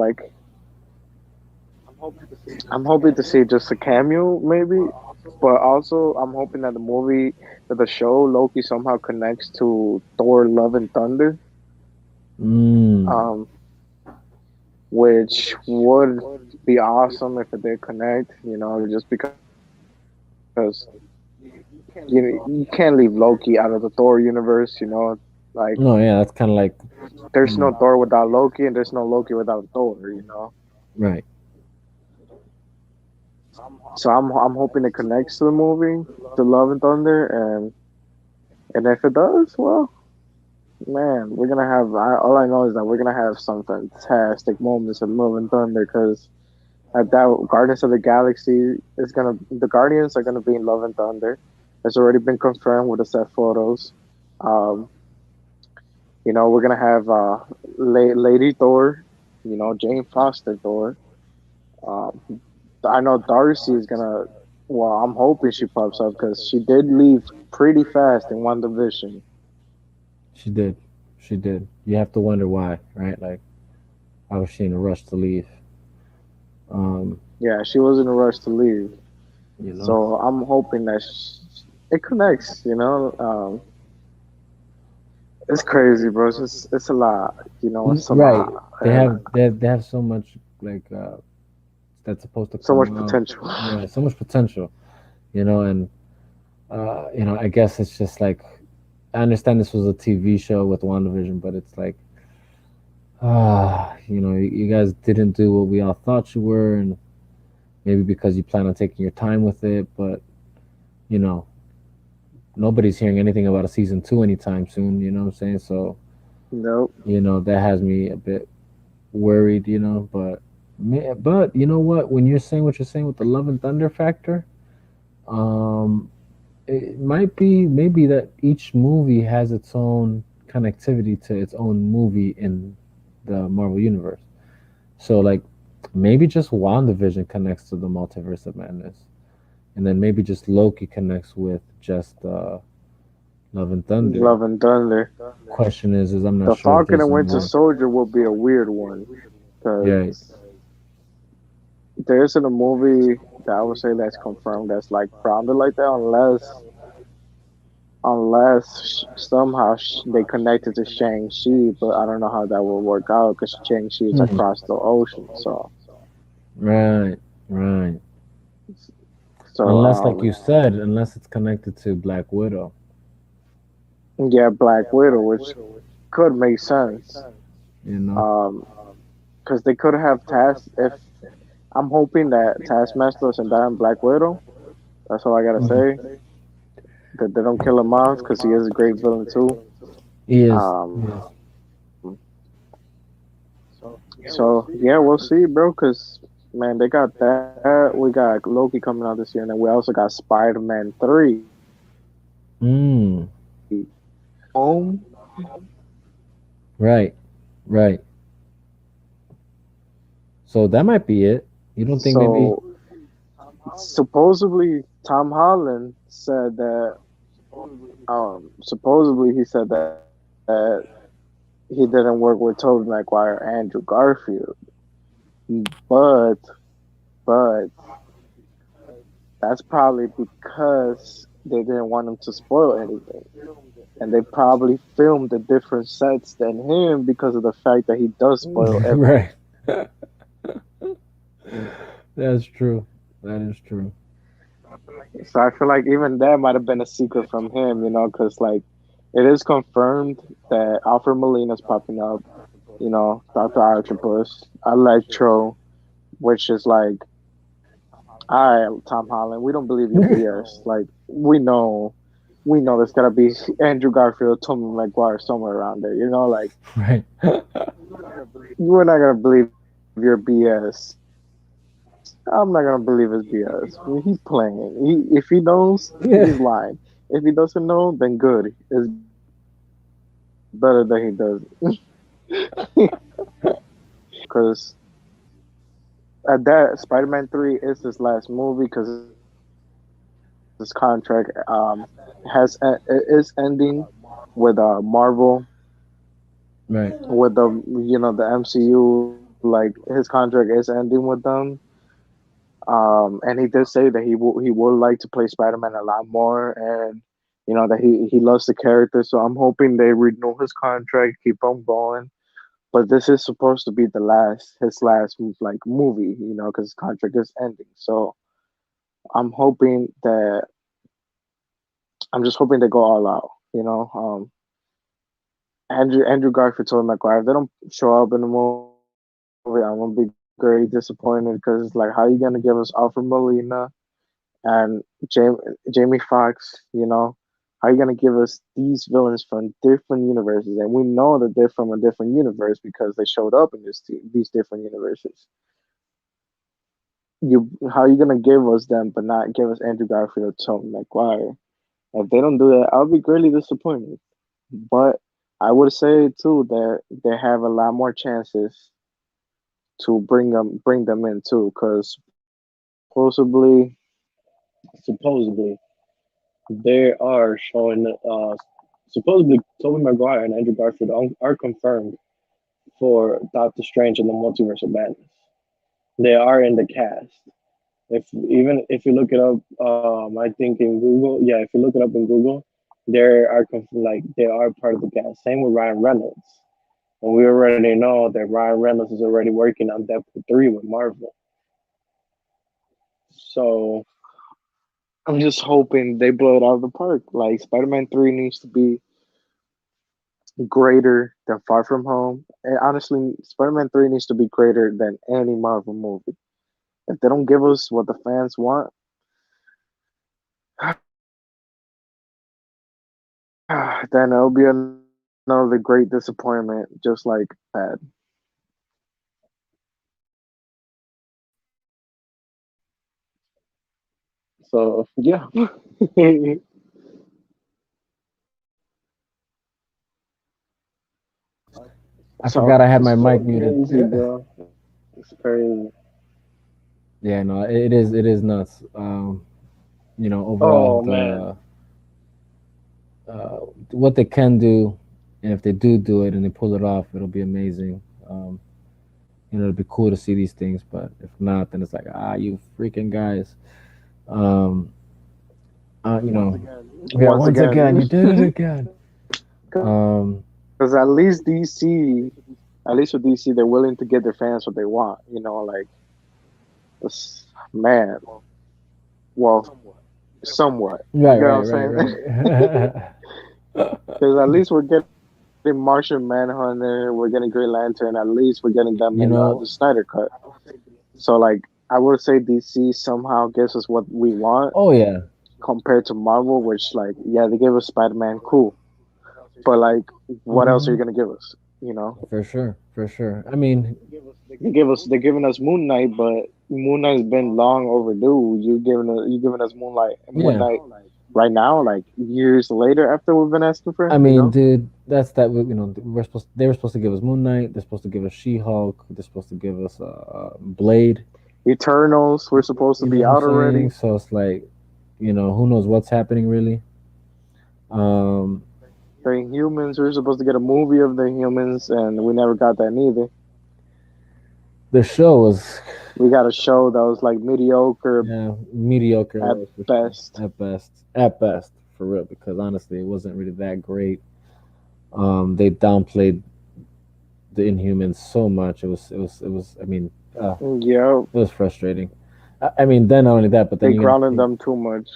I'm hoping to see just a cameo, maybe, but also I'm hoping that the show Loki somehow connects to Thor: Love and Thunder, Mm. um, which would be awesome if it did connect. Just because you can't leave Loki out of the Thor universe. Like No, yeah, that's kind of like there's no mm, Thor without Loki, and there's no Loki without Thor. right. So I'm hoping it connects to the movie, to Love and Thunder, and if it does, well, man, we're gonna have. All I know is that we're gonna have some fantastic moments of Love and Thunder because at that Guardians of the Galaxy is gonna the Guardians are gonna be in Love and Thunder. It's already been confirmed with the set photos. Um, we're gonna have Lady Thor, Jane Foster Thor. Um, I know Darcy is gonna. Well, I'm hoping she pops up because she did leave pretty fast in One Division. She did. She did. You have to wonder why, right? Like, how was she in a rush to leave? Um, Yeah, she was in a rush to leave. you know. So I'm hoping that it connects. It's crazy, bro. It's a lot. It's a Right. lot, and They have so much like that's supposed to so come much out. potential. Yeah, so much potential, you know, and I guess it's just like I understand this was a TV show with WandaVision, but it's like you guys didn't do what we all thought you were, and maybe because you plan on taking your time with it, but you know, nobody's hearing anything about a season 2 anytime soon, you know what I'm saying? So, Nope. that has me a bit worried, but you know what? When you're saying what you're saying with the Love and Thunder factor, um, it might be maybe that each movie has its own connectivity to its own movie in the Marvel universe. So like maybe just WandaVision connects to the Multiverse of Madness, and then maybe just Loki connects with just Love and Thunder. Love and Thunder. Question is I'm not The sure if Falcon there's and Winter more. Soldier will be a weird one Yeah, because there isn't a movie that I would say that's confirmed that's like grounded like that unless unless somehow they connected to Shang-Chi, but I don't know how that will work out because Shang-Chi is Mhm. across the ocean. So, Right, right. so Unless, like you said, unless it's connected to Black Widow, yeah, Black Widow, which could make sense. you know. Um, because they could have Task. If I'm hoping that Taskmaster isn't that in Black Widow. That's all I gotta Mhm. say. That they don't kill him off because he is a great villain too. He is. He Um, is. so yeah, we'll see, bro. Cause man, they got that. We got Loki coming out this year, and then we also got Spider-Man 3 Mm. home. Right, right. So that might be it. You don't think maybe? So supposedly Tom Holland said that. Supposedly he said that he didn't work with Tobey Maguire, Andrew Garfield, but but that's probably because they didn't want him to spoil anything. And they probably filmed a different sets than him because of the fact that he does spoil everything. Right. That's true. That is true. So I feel like even that might have been a secret from him, because like it is confirmed that Alfred Molina's popping up, Dr. Octopus, Electro, which is like, all right, Tom Holland, we don't believe your BS. Like we know there's gotta be Andrew Garfield, Tommy Maguire somewhere around there. Like Right. we're not gonna believe your BS. I'm not gonna believe his BS. He's playing. If he knows, he's lying. Yeah. If he doesn't know, then good. It's better that he doesn't. Because at that, Spider-Man 3 is his last movie because his contract is ending with Marvel, Right. with the MCU. Like his contract is ending with them. And he did say that he would like to play Spider-Man a lot more, and that he loves the character. So I'm hoping they renew his contract, keep him going. But this is supposed to be his last like movie, because his contract is ending. So I'm hoping that I'm just hoping they go all out. Andrew Garfield, Tobey Maguire, if they don't show up in the movie, I'm gonna be very disappointed because it's like, how are you gonna give us Alfred Molina and Jamie Foxx? How are you gonna give us these villains from different universes? And we know that they're from a different universe because they showed up in these different universes. How are you gonna give us them but not give us Andrew Garfield or Tobey Maguire? If they don't do that, I'll be greatly disappointed. But I would say too that they have a lot more chances to bring them in too, because supposedly they are showing supposedly Tobey Maguire and Andrew Garfield are confirmed for Doctor Strange and the Multiverse of Madness. They are in the cast. If you look it up, I think in Google, yeah, if you look it up in Google, they are part of the cast. Same with Ryan Reynolds, and we already know that Ryan Reynolds is already working on Deadpool 3 with Marvel. So I'm just hoping they blow it out of the park. Like Spider-Man 3 needs to be greater than Far From Home, and honestly, Spider-Man 3 needs to be greater than any Marvel movie. If they don't give us what the fans want, then it'll be another great disappointment, just like that. So yeah. I So forgot I had it's my so mic muted. crazy, bro. It's crazy. Yeah, no, it is nuts. Overall, Oh man. the what they can do, and if they do it and they pull it off, it'll be amazing. It'll be cool to see these things. But if not, then it's like, you freaking guys. Um, you know. Yeah, once once again, again. you did it again. Because Um, at least with DC, they're willing to give their fans what they want. You know, like man, well, somewhat. You right, get what right, I'm right, saying? right. Because at least we're getting Martian Manhunter, we're getting Green Lantern, at least we're getting them in You the know, Snyder Cut. So like, I would say DC somehow gives us what we want oh yeah, compared to Marvel, which like, yeah, they gave us Spider Man, cool, but like, what else are you hmm gonna give us? You know, for sure, for sure. I mean, they're giving us Moon Knight, but Moon Knight's been long overdue. You giving us Moon yeah. Knight right now, like years later after we've been asking for, I you mean, know. dude, that's that. They were supposed to give us Moon Knight. They're supposed to give us She Hulk. They're supposed to give us Blade. Eternals were supposed to You know be what I'm out saying? already. So it's like, who knows what's happening really. Um, The Inhumans, we were supposed to get a movie of the Inhumans, and we never got that neither. the show was, We got a show that was like mediocre yeah, mediocre at at worst for sure. best. At best, for real. Because honestly, it wasn't really that great. They downplayed the Inhumans so much. It was. I mean, uh, Yeah, it was frustrating. I mean, then not only that, but then they you're gonna grounded take. them too much.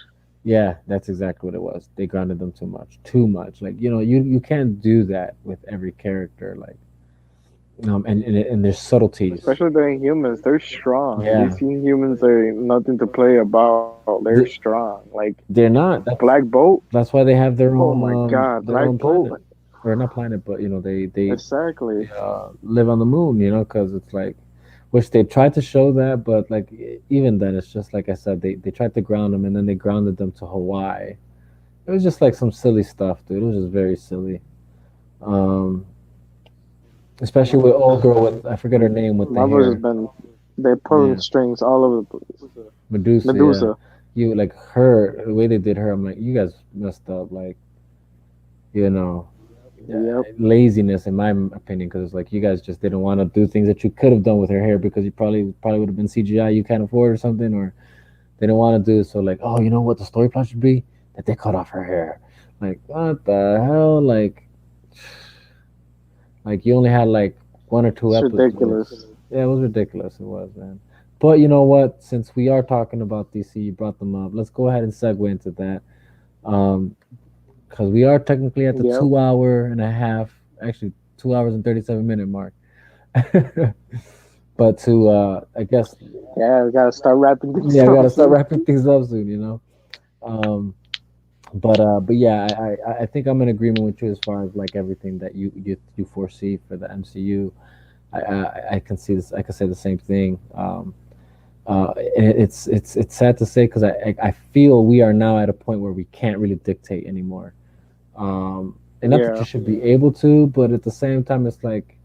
Yeah, that's exactly what it was. They grounded them too much, too much. Like you can't do that with every character. Like, and there's subtleties. Especially the Inhumans, they're strong. Yeah, These Inhumans are nothing to play about. They're Th- strong. Like they're not. Black Bolt. That's why they have their Oh own my God, their Black own Bolt. planet, or not planet, but they Exactly. live on the moon. Because it's like, which they tried to show that, but like even then, it's just like I said, they tried to ground them, and then they grounded them to Hawaii. It was just like some silly stuff, dude. It was just very silly. Um, Especially with old girl with I forget her name with the Marvel's just hair. been they're pulling Yeah, strings all over the place. Medusa. Yeah, Medusa. you like her the way they did her. I'm like, you guys messed up. Like, you know, Yep. laziness in my opinion, because it's like you guys just didn't want to do things that you could have done with her hair because you probably would have been CGI you can't afford or something, or they didn't want to do it. So like, oh, you know what the story plot should be? That they cut off her hair. Like, what the hell? Like you only had like one or two It's episodes. ridiculous. Yeah, it was ridiculous. It was, man. But you know what? Since we are talking about DC, you brought them up. Let's go ahead and segue into that. Um, because we are technically at the Yep. 2 hour and a half, actually 2 hours and 37 minute mark. But to I guess, Yeah, we gotta start wrapping things yeah, we up gotta start soon. wrapping things up soon. Um, but yeah, I think I'm in agreement with you as far as like everything that you foresee for the MCU. I can see this. I can say the same thing. And it's sad to say because I feel we are now at a point where we can't really dictate anymore. And not that you Yeah. should be able to, but at the same time, it's like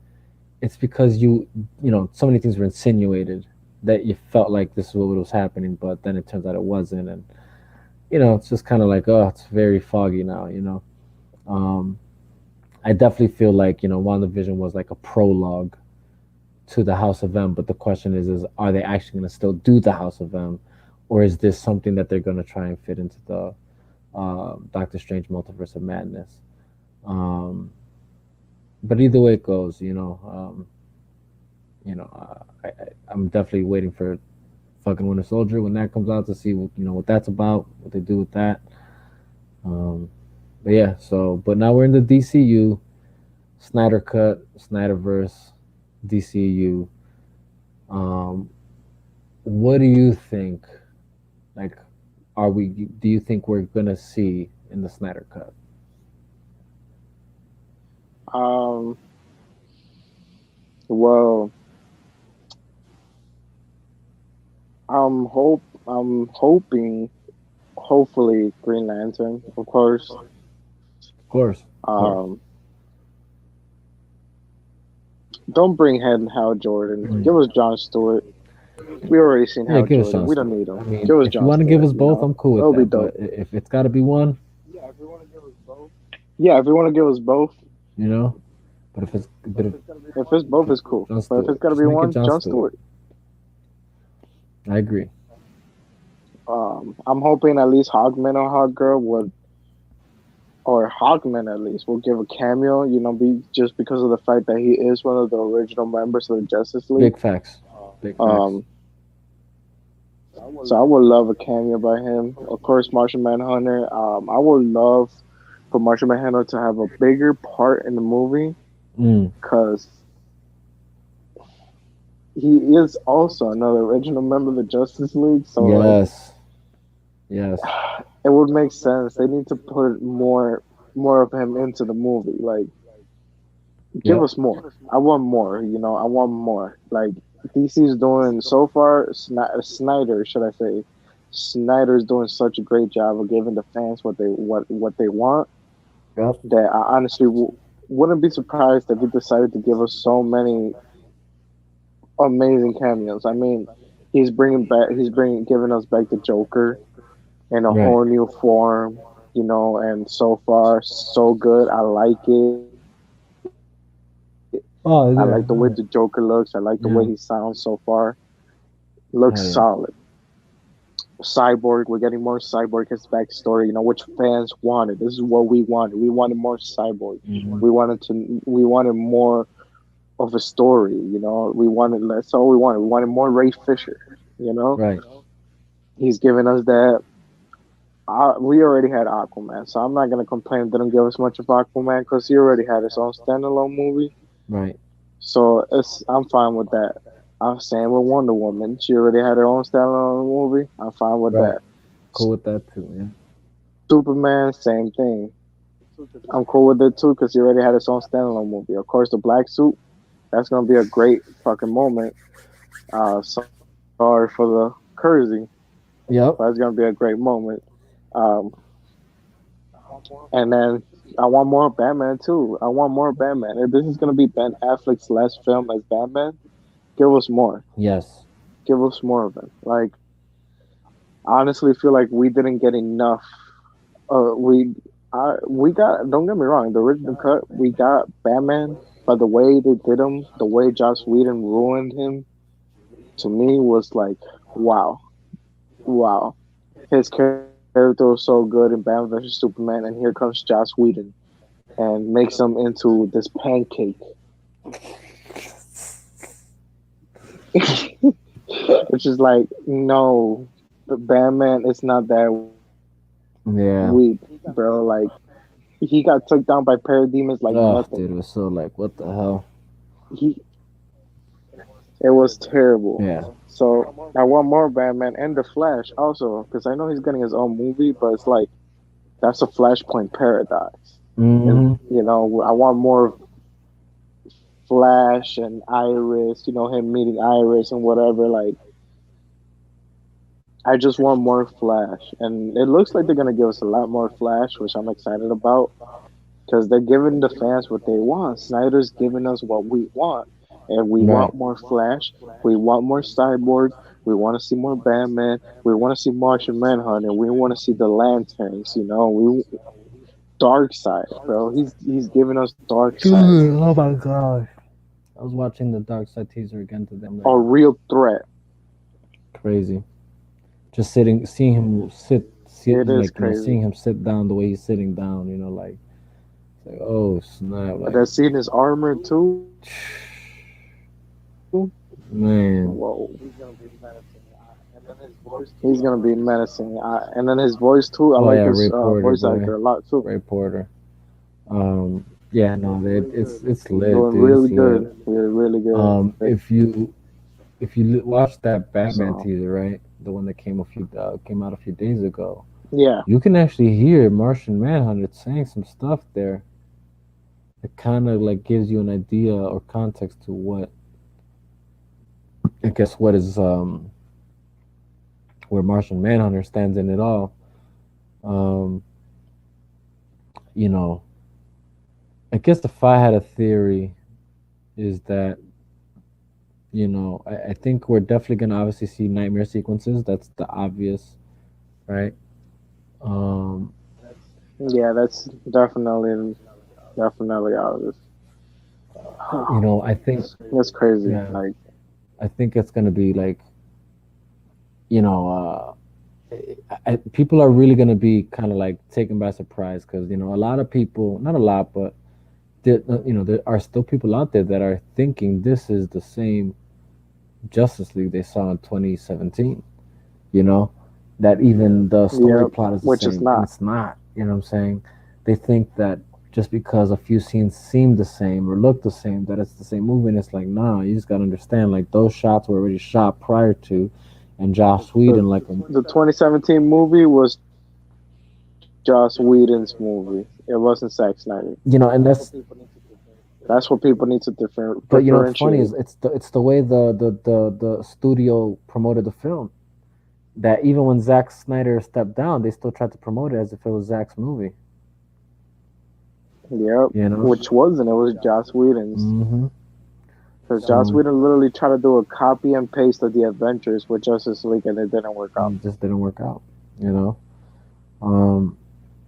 it's because so many things were insinuated that you felt like this is what was happening, but then it turns out it wasn't, and it's just kind of like, oh, it's very foggy now. Um, I definitely feel like WandaVision was like a prologue to the House of M. But the question is are they actually going to still do the House of M, or is this something that they're going to try and fit into the Doctor Strange Multiverse of Madness? Um, but either way it goes, I'm definitely waiting for fucking Winter Soldier when that comes out to see what that's about, what they do with that. Um, but yeah, but now we're in the DCU, Snyder Cut, Snyderverse, DCU. Um, what do you think? Like, are we? Do you think we're gonna see in the Snyder Cut? Um. Well, I'm hoping. Hopefully, Green Lantern, of course. Of course, of course. Um. Don't bring Hal Jordan. Give Mm. us John Stewart. We already seen Yeah, Hal give us Jordan. John We don't Stewart. need I him. mean, Give us if you John want to give Stewart. us both, I'm cool with That'll be that. But dope. if it's got to be one, Yeah, if you want to give us both, you know. But if if it's both, it's cool. John But if it's Stewart, gotta just be make it one, John John Stewart. Stewart. I agree. I'm hoping at least Hawkman or Hawkgirl would or Hawkman at least will give a cameo. You know, be just because of the fact that he is one of the original members of the Justice League. Big facts. Big facts. Um, so I would love a cameo by him. Of course, Martian Manhunter. I would love for Martian Manhunter to have a bigger part in the movie Mm. because he is also another original member of the Justice League. So like, Yes. Yes. it would make sense. They need to put more of him into the movie. Like, give Yep. us more. I want more. You know, I want more. Like DC's doing so far. Snyder, should I say? Snyder's doing such a great job of giving the fans what they want. Yep. That I honestly wouldn't be surprised if he decided to give us so many amazing cameos. I mean, he's bringing giving us back the Joker in a Right. whole new form. You know, and so far so good. I like it. I like the way the Joker looks. I Oh like the yeah. way he Yeah. sounds so far. Looks solid. Hell yeah. Cyborg, we're getting more Cyborg, his backstory, you know, which fans wanted. This is what we wanted. We wanted more Cyborg. Hmm. We wanted more of a story, you know. That's all we wanted. We wanted more Ray Fisher, you know. Right. He's giving us that. We already had Aquaman, so I'm not gonna complain. Didn't give us much of Aquaman because he already had his own standalone movie. Right. So I'm fine with that. I'm saying with Wonder Woman, she already had her own standalone movie. I'm fine with Right. that. Cool with that too. Yeah. Superman, same thing. I'm cool with it too because he already had his own standalone movie. Of course, the black suit, that's gonna be a great fucking moment. Sorry for the cursing, but it's gonna Yep. be a great moment. Um, and then I want more Batman too. I want more Batman. If this is gonna be Ben Affleck's last film as Batman, give us more. Yes. Give us more of it. Like, I honestly feel like we didn't get enough. We got. Don't get me wrong. The original cut, we got Batman, but the way they did him, the way Joss Whedon ruined him, to me was like, wow, wow. His character was so good in Batman vs Superman, and here comes Joss Whedon and makes him into this pancake. Which is like, no, Batman is not that weak, bro. Like, Yeah. he got took down by parademons like nothing. Oh, dude, it was so like, what the hell? He It was terrible. Yeah. So I want more Batman and the Flash also because I know he's getting his own movie, but it's like that's a Flashpoint paradox. And Hmm. you know, I want more Flash and Iris. You know, him meeting Iris and whatever. Like, I just want more Flash, and it looks like they're gonna give us a lot more Flash, which I'm excited about because they're giving the fans what they want. Snyder's giving us what we want, and we Right. want more Flash. We want more Cyborg. We want to see more Batman. We want to see Martian Manhunter. We want to see the Lanterns. You know, we Dark Side, bro. He's giving us Dark Side, Dude, oh my god. I was watching the Dark Side teaser again today. I'm like, a real threat. crazy. Just sitting, seeing him sit, It is like, crazy. seeing him sit down the way he's sitting down. Like, it's like, oh snap, like, That scene is armor too. Whoa. man. He's gonna be menacing. And then his voice too. I Oh like yeah, his Ray Porter, voice boy, actor a lot too. Ray Porter. Yeah, no, it's lit, Doing dude. It's really lit. good. Really good. If you watch that Batman So teaser, right, the one that came out a few days ago, yeah, you can actually hear Martian Manhunter saying some stuff there. It kind of like gives you an idea or context to what I guess what is where Martian Manhunter stands in it all. Um, you know, I guess if I had a theory is that I think we're definitely gonna obviously see nightmare sequences. That's the obvious, right? Um, yeah, that's definitely out of this. I think That's crazy. yeah, Like, I think it's gonna be like you know, uh, people are really gonna be kind of like taken by surprise because a lot of people, not a lot, but there are still people out there that are thinking this is the same Justice League they saw in 2017. You know, that even the story Yep. plot is the Which is same, and not. it's not. You know what I'm saying? They think that just because a few scenes seem the same or look the same, that it's the same movie. And it's like, nah, you just gotta understand, like those shots were already shot prior to, and Josh Whedon, The like, the 2017 movie was Joss Whedon's movie. It wasn't Zack Snyder. and that's. That's what people need to But differentiate. what's funny is it's the way the studio promoted the film. That even when Zack Snyder stepped down, they still tried to promote it as if it was Zack's movie. Yep. You know. Which wasn't. It was Joss Whedon's. Mm-hmm. Because Joss So Whedon literally tried to do a copy and paste of the Adventures with Justice League, and it didn't work out. it just didn't work out. You know. Um,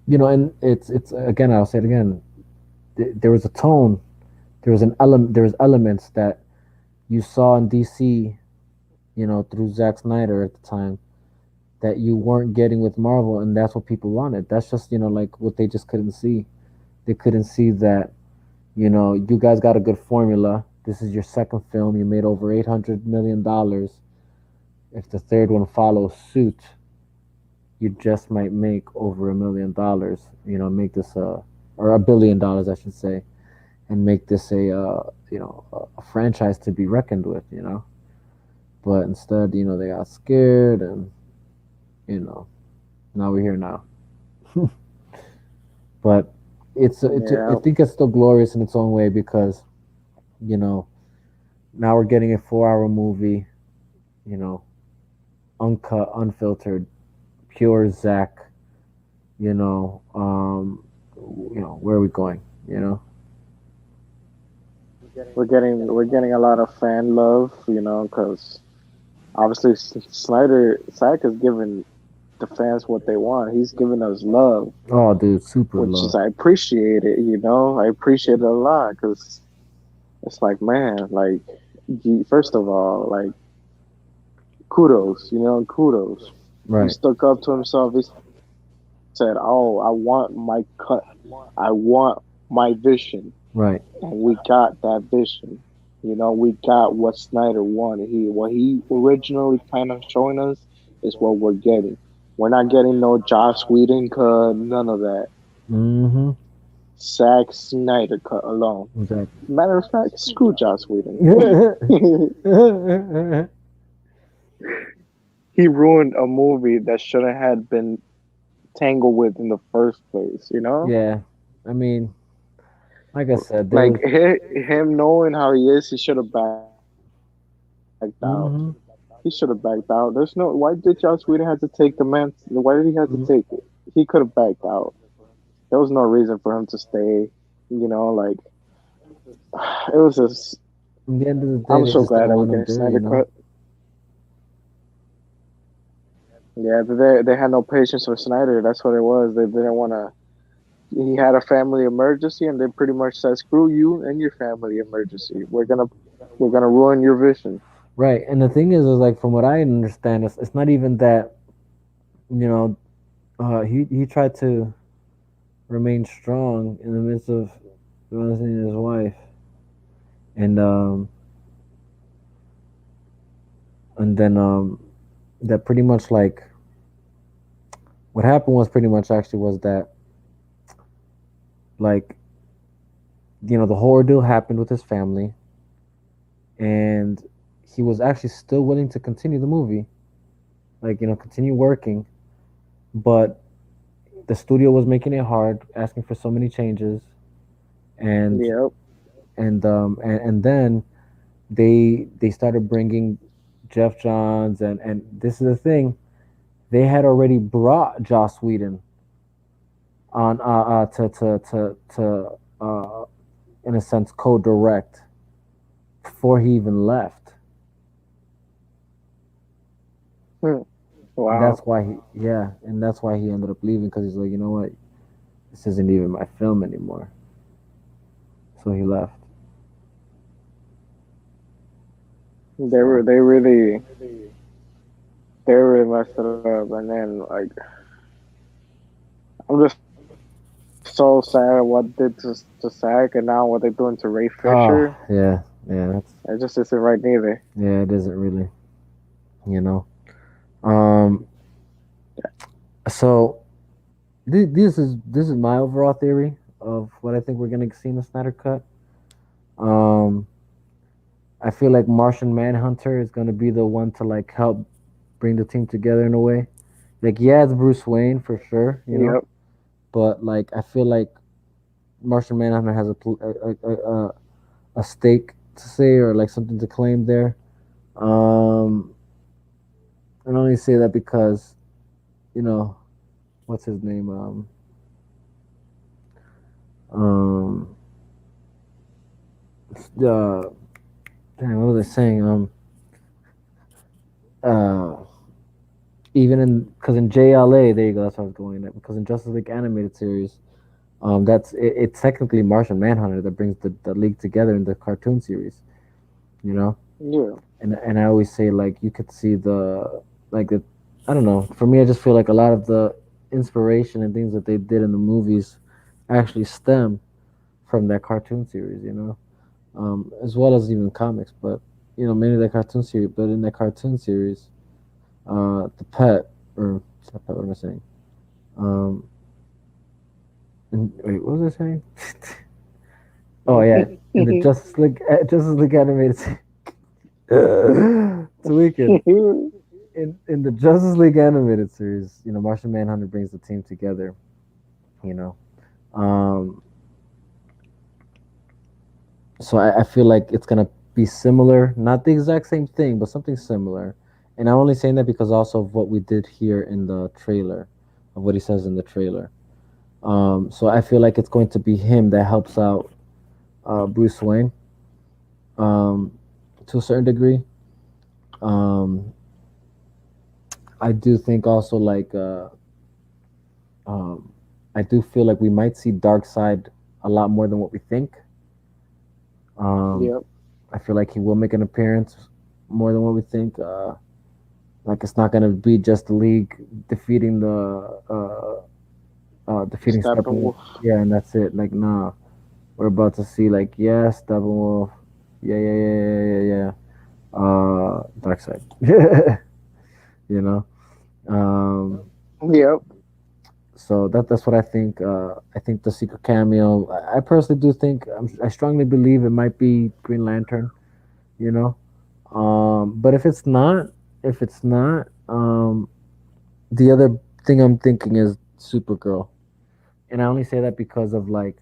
and it's again. I'll say it again. There was a tone. There was an element. There was elements that you saw in DC. Through Zack Snyder at the time that you weren't getting with Marvel, and that's what people wanted. That's just like what they just couldn't see. They couldn't see that you guys got a good formula. This is your second film. You made over $800 million. If the third one follows suit, you just might make over $1 million. Make this or $1 billion, I should say, and make this a franchise to be reckoned with. But instead, they got scared, and you know now we're here now. But I Yeah. think it's still glorious in its own way because you know now we're getting a 4 hour movie. You know, uncut, unfiltered, pure Zach. You know, where are we going? We're getting a lot of fan love, because obviously Snyder has given the fans what they want. He's given us love, Oh, dude, super which is love. I appreciate it. I appreciate it a lot because it's like, man, like, first of all, like, kudos, kudos. He Right, stuck up to himself. He said, "Oh, I want my cut. I want my vision," right. and we got that vision. We got what Snyder wanted. What he originally planned on showing us is what we're getting. We're not getting no Joss Whedon cut, none of that. Mm-hmm. Zack Snyder cut alone. Exactly. Matter of fact, screw Joss Whedon. He ruined a movie that shouldn't have been tangled with in the first place. Yeah, I mean, like I said, Like dude. him knowing how he is, he should have backed out. He should have Mm-hmm. backed out. There's no. Why did Joss Whedon have to take the man? Why did he have to take it? He could have backed out. There was no reason for him to stay. Like it was just. In the end of the I'm day, they so just glad didn't that we're want him getting there. Snyder cut. Yeah, they had no patience for Snyder. That's what it was. They didn't want to. He had a family emergency, and they pretty much said, "Screw you and your family emergency. We're gonna ruin your vision." Right, and the thing is like from what I understand, it's not even that you know he tried to remain strong in the midst of losing his wife, and then that pretty much like what happened was pretty much actually was that like the whole ordeal happened with his family, and he was actually still willing to continue the movie, like continue working, but the studio was making it hard, asking for so many changes, and Yep. and then they started bringing Jeff Johns, and this is the thing, they had already brought Joss Whedon on to in a sense co-direct before he even left. Hmm. And Wow. that's why and that's why he ended up leaving because he's like, you know what, this isn't even my film anymore. So he left. They So were they really they really messed it up, and then like I'm just so sad at what they did to Zach, and now what they're doing to Ray Fisher. Oh yeah, yeah, It that's just isn't right neither. yeah. It isn't really, you know. Um. So this is my overall theory of what I think we're gonna see in the Snyder Cut. Um. I feel like Martian Manhunter is gonna be the one to like help bring the team together in a way. Like yeah, it's Bruce Wayne for sure, you Yep. know. But like I feel like Martian Manhunter has a stake to say or like something to claim there. Um, I only say that because you know what's his name. Um, uh, Damn, what was I saying? Uh, Even in because in JLA, there you go. That's what I was going at. Because in Justice League animated series, it's technically Martian Manhunter that brings the league together in the cartoon series. You know, Yeah. and I always say like you could see the like the I don't know. For me, I just feel like a lot of the inspiration and things that they did in the movies actually stem from that cartoon series. You know, as well as even comics, but mainly the cartoon series. But in that cartoon series, the pet or not pet, what am I saying? Um, Wait, what was I saying? Oh yeah, in the Justice League animated it's weekend. In the Justice League animated series, Martian Manhunter brings the team together. You know, um, so I feel like it's gonna be similar, not the exact same thing, but something similar. And I'm only saying that because also of what we did here in the trailer, of what he says in the trailer. So I feel like it's going to be him that helps out Bruce Wayne um, to a certain degree. Um, I do think also like um, I do feel like we might see Darkseid a lot more than what we think. Um, Yep. I feel like he will make an appearance more than what we think. Like it's not gonna be just the league defeating defeating Steppenwolf. Steppenwolf. Yeah, and that's it. Like nah, we're about to see like yeah Steppenwolf. Yeah, yeah, yeah, yeah, yeah, yeah. Darkseid. you know. Um, Yep. So that's what I think. I think the secret cameo. I personally do think. I strongly believe it might be Green Lantern. You know. But if it's not, the other thing I'm thinking is Supergirl, and I only say that because of like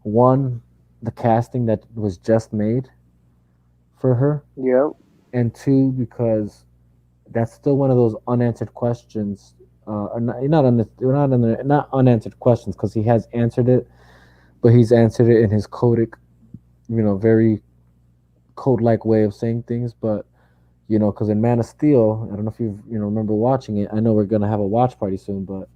one, the casting that was just made for her, Yep. and two because that's still one of those unanswered questions. Or not unanswered questions because he has answered it, but he's answered it in his codic, very code-like way of saying things. But because in Man of Steel, I don't know if you remember watching it. I know we're gonna have a watch party soon, but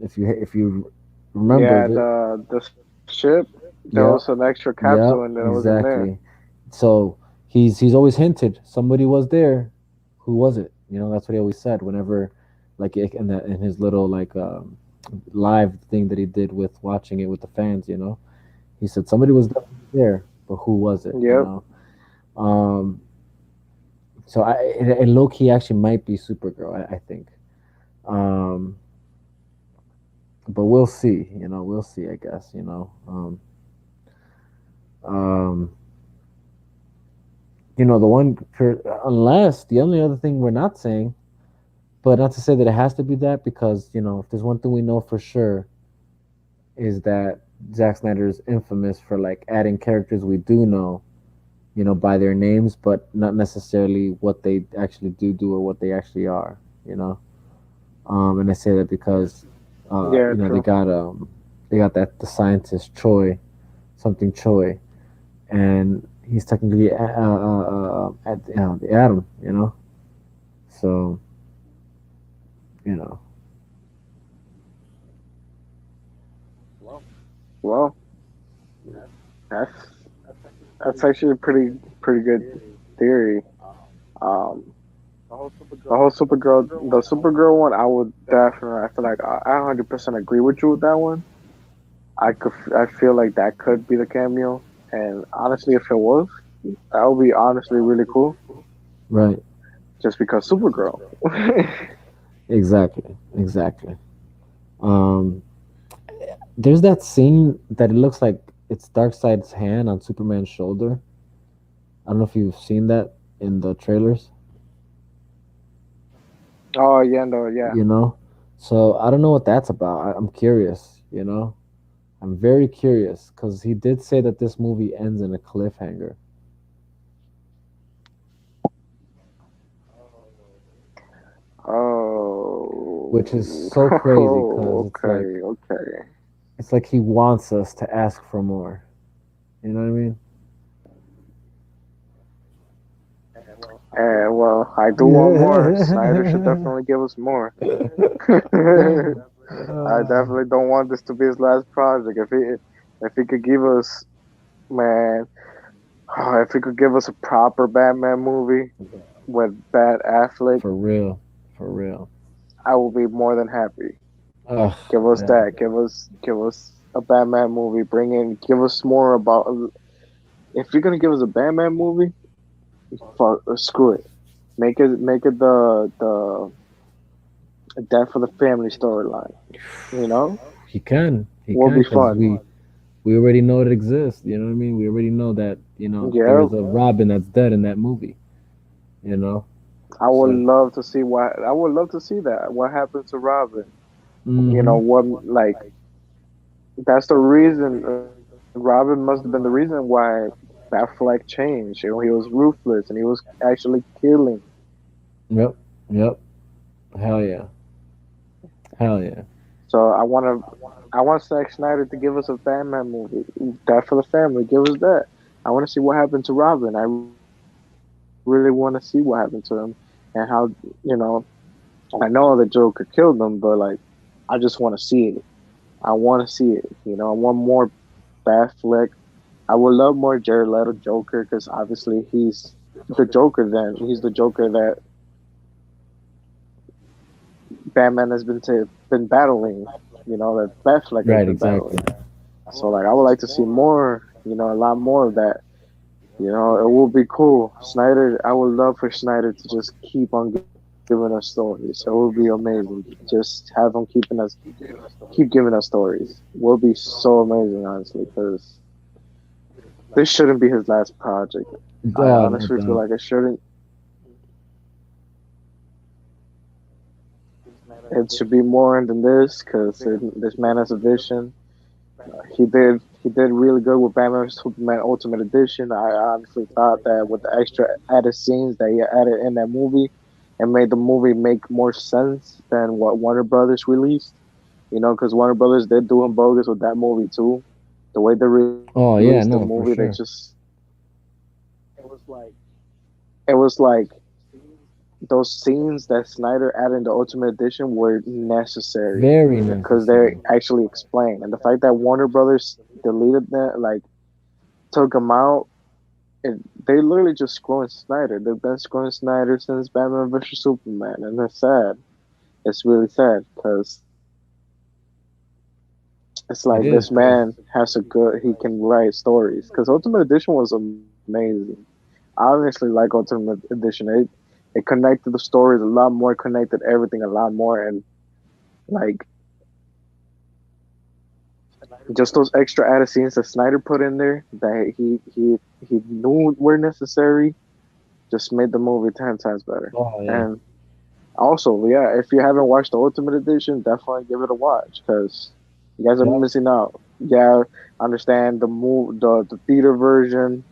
if you remember Yeah. that, The ship. There was an yeah, extra capsule and yep, then it wasn't there. exactly. So he's always hinted somebody was there. Who was it? That's what he always said whenever, like in his little like live thing that he did with watching it with the fans. He said somebody was definitely there, but who was it? Yep. Um, so and low key actually might be Supergirl. I think. Um, but we'll see. We'll see. I guess. Um, the one unless the only other thing we're not saying, but not to say that it has to be that because if there's one thing we know for sure is that Zack Snyder is infamous for like adding characters we do know, by their names, but not necessarily what they actually do or what they actually are. You know, and I say that because, Yeah. True. they got that the scientist Choi, something Choi, and he's technically at the Atom. So you know, Well, that's that's actually a pretty good theory. Um, The Supergirl one, I would definitely. I feel like I 100% agree with you with that one. I feel like that could be the cameo, and honestly, if it was, that would be honestly really cool. Right. Just because Supergirl. Exactly. Exactly. Um, there's that scene that it looks like it's Darkseid's hand on Superman's shoulder. I don't know if you've seen that in the trailers. Oh yeah, no, yeah. You know, so I don't know what that's about. I'm curious. You know, I'm very curious because he did say that this movie ends in a cliffhanger, which is Oh, so crazy because okay, okay. it's like he wants us to ask for more. You know what I mean? And well, I do want more. Snyder should Yeah. definitely give us more. I definitely don't want this to be his last project. If he could give us, man, if he could give us a proper Batman movie with Bat Affleck, For real, for real. I will be more than happy. Ugh, Give us man. that. Give us a Batman movie. Bring in. Give us more about. If you're gonna give us a Batman movie, fuck, screw it. Make it the death of the family storyline. You know, He will can, be because fun. we already know it exists. You know what I mean? We already know that Yeah, there's a Robin that's dead in that movie. You know, so I would love to see that. What happened to Robin? You know hmm what? Like that's the reason. Robin must have been the reason why Batfleck changed. You know, he was ruthless and he was actually killing. yep, yep, hell yeah, hell yeah, So I want Zack Snyder to give us a Batman movie. That for the family. Give us that. I want to see what happened to Robin. I really want to see what happened to him and how I know the Joker killed him, but like I just want to see it. I want to see it. I want more Batfleck. I would love more Jared Leto Joker because obviously he's the Joker. Then he's the Joker that Batman has been battling. You know that Batfleck has right, been exactly. battling. So like I would like to see more. You know, a lot more of that. You know, it would be cool. Snyder, I would love for Snyder to just keep on giving us stories. It would be amazing. Just have him keep giving us stories. Will be so amazing, honestly, because this shouldn't be his last project. I Oh, no honestly feel doubt. like it shouldn't. It should be more than this because this man has a vision. He did really good with Batman vs Superman Ultimate Edition. I honestly thought that with the extra added scenes that he added in that movie, it made the movie make more sense than what Warner Brothers released. You know, because Warner Brothers did do him bogus with that movie too. The way they released the Oh movie, yeah, they no, for just sure. it was like those scenes that Snyder added in the Ultimate Edition were necessary Very because they necessary. actually explain. And the fact that Warner Brothers deleted that, like took them out, it, they literally just screwing Snyder. They've been screwing Snyder since Batman vs Superman, and it's sad. It's really sad because it's It like is. this It is. man has a good. He can write stories. Because Ultimate Edition was amazing. I honestly like Ultimate Edition. It connected the stories a lot more, connected everything a lot more, and like just those extra added scenes that Snyder put in there that he knew were necessary just made the movie 10 times better. Oh yeah. And also, yeah, if you haven't watched the Ultimate Edition, definitely give it a watch because you guys are Yep. missing out. Yeah, I understand the theater version.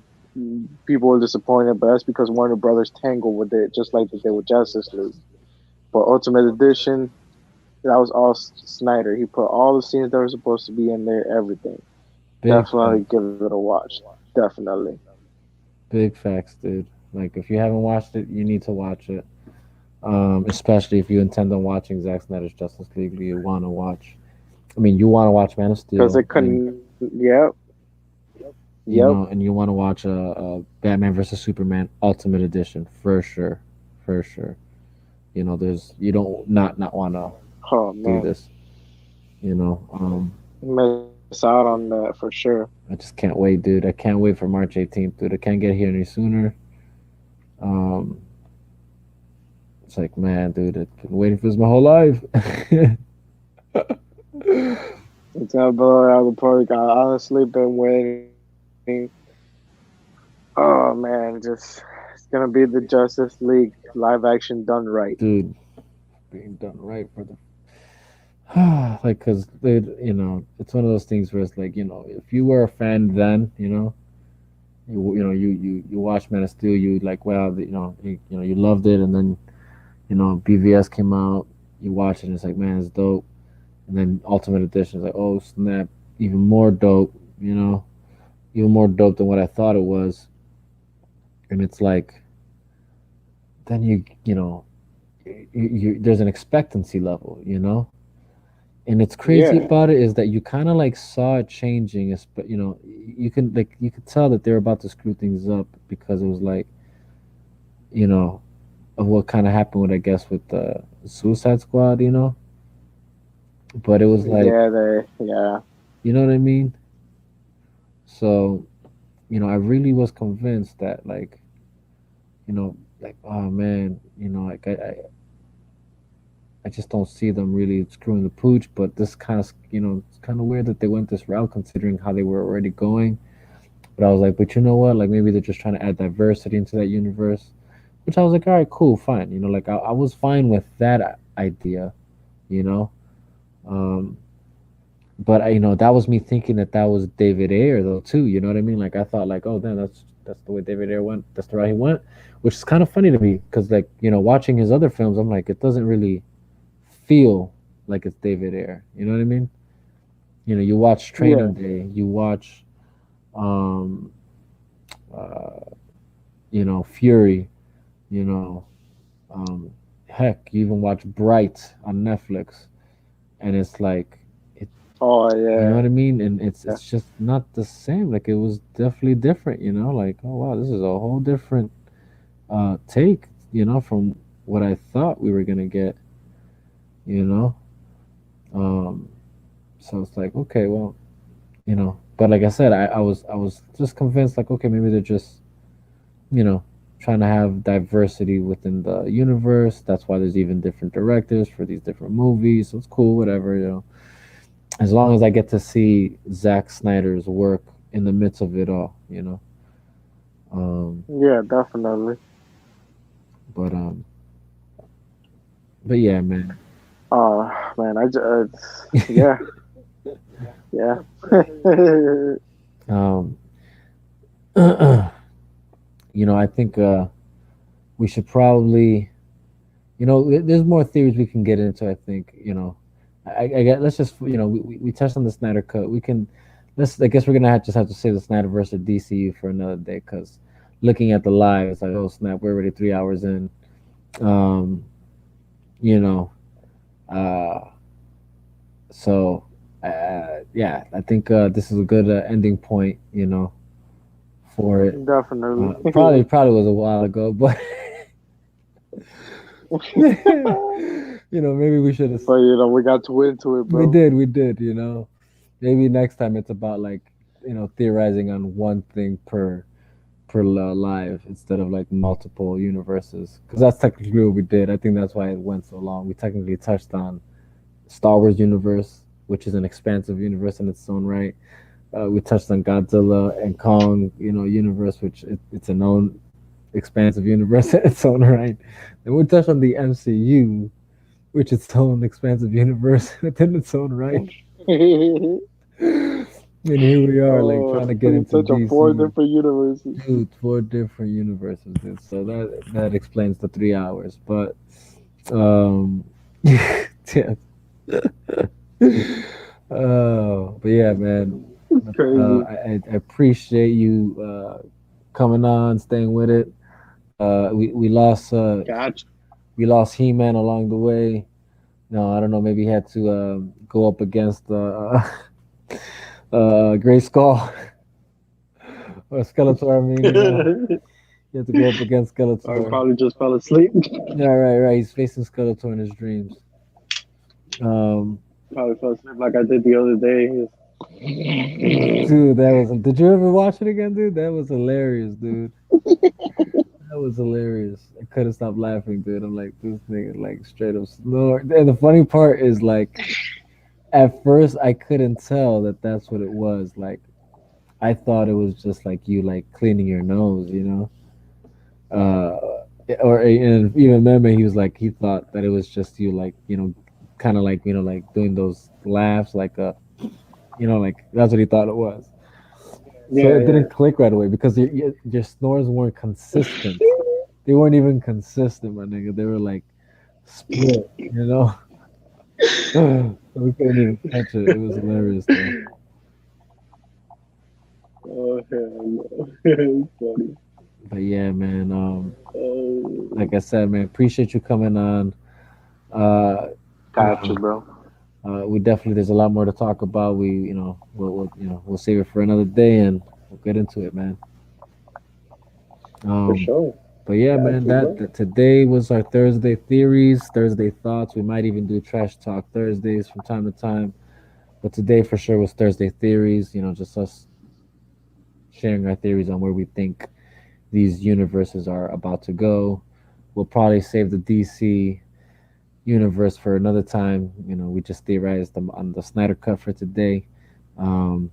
People were disappointed, but that's because Warner Brothers tangled with it, just like they did with Justice League. But Ultimate Edition, that was all Snyder. He put all the scenes that were supposed to be in there, everything. Big Definitely facts. give it a watch. Definitely. Big facts, dude. Like if you haven't watched it, you need to watch it. Especially if you intend on watching Zack Snyder's Justice League, you want to watch. I mean, you want to watch Man of Because Steel, and yep, yep. and you want to watch a Batman versus Superman Ultimate Edition for sure, for sure. there's you don't not want to Oh do man, this. You know, miss out on that for sure. I just can't wait, dude. I can't wait for March 18th, dude. I can't get here any sooner. Um, it's like, man, dude, I've been waiting for this my whole life. It's gonna blow it out of the park. I honestly been waiting. Oh man, just it's gonna be the Justice League live action done right. Dude, being done right for the like, cause dude, it's one of those things where it's like, if you were a fan then, you watch Man of Steel, you like, wow, you loved it, and then BVS came out, you watch it, and it's like, man, it's dope, and then Ultimate Edition is like, oh snap, even more dope, even more dope than what I thought it was, and it's like, then there's an expectancy level, and it's crazy Yeah, about it is that you kind of like saw it changing, but you could tell that they're about to screw things up because it was like, you know of what kind of happened with, I guess, with the Suicide Squad, but it was like, yeah, you know what I mean. So I really was convinced that, like, oh man, like I just don't see them really screwing the pooch. But this kind of, it's kind of weird that they went this route considering how they were already going. But I was like, but you know what? Like, maybe they're just trying to add diversity into that universe, which I was like, all right, cool, fine. Like, I was fine with that idea, you know. Um, but that was me thinking that was David Ayer though too. You know what I mean? Like, I thought like, oh damn, that's the way David Ayer went. That's the route he went, which is kind of funny to me because, like, watching his other films, I'm like, it doesn't really feel like it's David Ayer. You know what I mean? You watch Training yeah. Day, you watch um uh Fury, you know um heck, you even watch Bright on Netflix, and it's like, it Oh you know yeah, what I mean? And it's just not the same. Like, it was definitely different, like, oh wow, this is a whole different take, from what I thought we were gonna get, you know um so it's like, okay, well, but like I said, I was just convinced, like, okay, maybe they're just, you know trying to have diversity within the universe. That's why there's even different directors for these different movies. So it's cool, whatever, as long as I get to see Zack Snyder's work in the midst of it all, um yeah, definitely. but um but yeah, man. Oh man, yeah, yeah. um I think we should probably, there's more theories we can get into. I think, I get, let's just, we touched on the Snyder cut. We can, let's, I guess we're gonna just have to say the Snyder versus DCU for another day, because looking at the live, it's like, oh snap, we're already 3 hours in. um you know uh so yeah, I think this is a good ending point, for it. Definitely. Probably was a while ago, but maybe we should have. But we got too into it, We bro. did, we did. Maybe next time it's about, like, theorizing on one thing per live, instead of like multiple universes, because that's technically what we did. I think that's why it went so long. We technically touched on Star Wars universe, which is an expansive universe in its own right. We touched on Godzilla and Kong, universe, which it's a known expansive universe in its own right. And we touched on the MCU, which is its own expansive universe within its own right. And here we are, like, trying to get We into touch on four DC. different universes. Dude, four different universes, dude. So that explains the 3 hours. But um yeah. But yeah, man. It's crazy. I appreciate you coming on, staying with it. Gotcha. We lost He-Man along the way. No, I don't know. Maybe he had to go up against Gray Skull or Skeletor. I mean, You have to go up against Or Skeletor. probably just fell asleep. Yeah, right, right. He's facing Skeletor in his dreams. Um, Probably fell asleep like I did the other day. dude, that was. Did you ever watch it again, dude? That was hilarious, dude. That was hilarious. I couldn't stop laughing, dude. I'm like, this nigga, like, straight up snore. And the funny part is, like, at first I couldn't tell that that's what it was. Like, I thought it was just like you, like, cleaning your nose, you know? Or and even remember he was like he thought that it was just you, like, kind of like, like doing those laughs, like like that's what he thought it was. So Yeah, it yeah. didn't click right away because your snores weren't consistent. They weren't even consistent, my nigga. They were like split, you know. So we couldn't even catch it. It was hilarious though. Oh hell no. It's funny. But yeah, man. Oh, Like I said, man, appreciate you coming on. Uh, you got you, know, bro. we definitely, there's a lot more to talk about. We'll save it for another day and we'll get into it, man. For Um, sure. but yeah, Got man, you, bro. that today was our Thursday theories, Thursday thoughts. We might even do trash talk Thursdays from time to time, but today for sure was Thursday theories. Just us sharing our theories on where we think these universes are about to go. We'll probably save the DC universe for another time. We just theorized on the Snyder Cut for today. Um,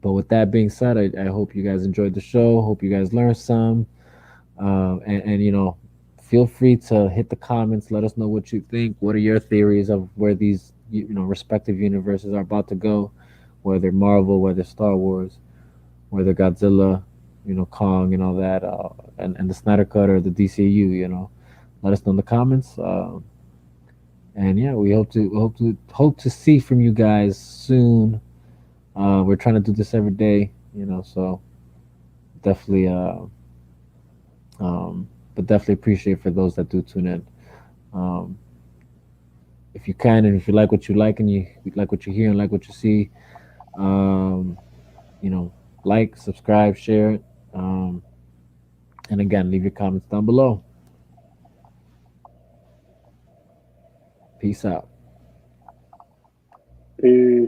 but with that being said, I hope you guys enjoyed the show. Hope you guys learned some. And feel free to hit the comments. Let us know what you think. What are your theories of where these respective universes are about to go? Whether Marvel, whether Star Wars, whether Godzilla, Kong, and all that, and the Snyder Cut or the DCU. Let us know in the comments. And yeah, we hope to see from you guys soon. We're trying to do this every day, so definitely, but definitely appreciate for those that do tune in. Um, if you can, and if you like what you like, and you like what you hear and like what you see, um, you know, like, subscribe, share it, and again, leave your comments down below. Peace out. Peace.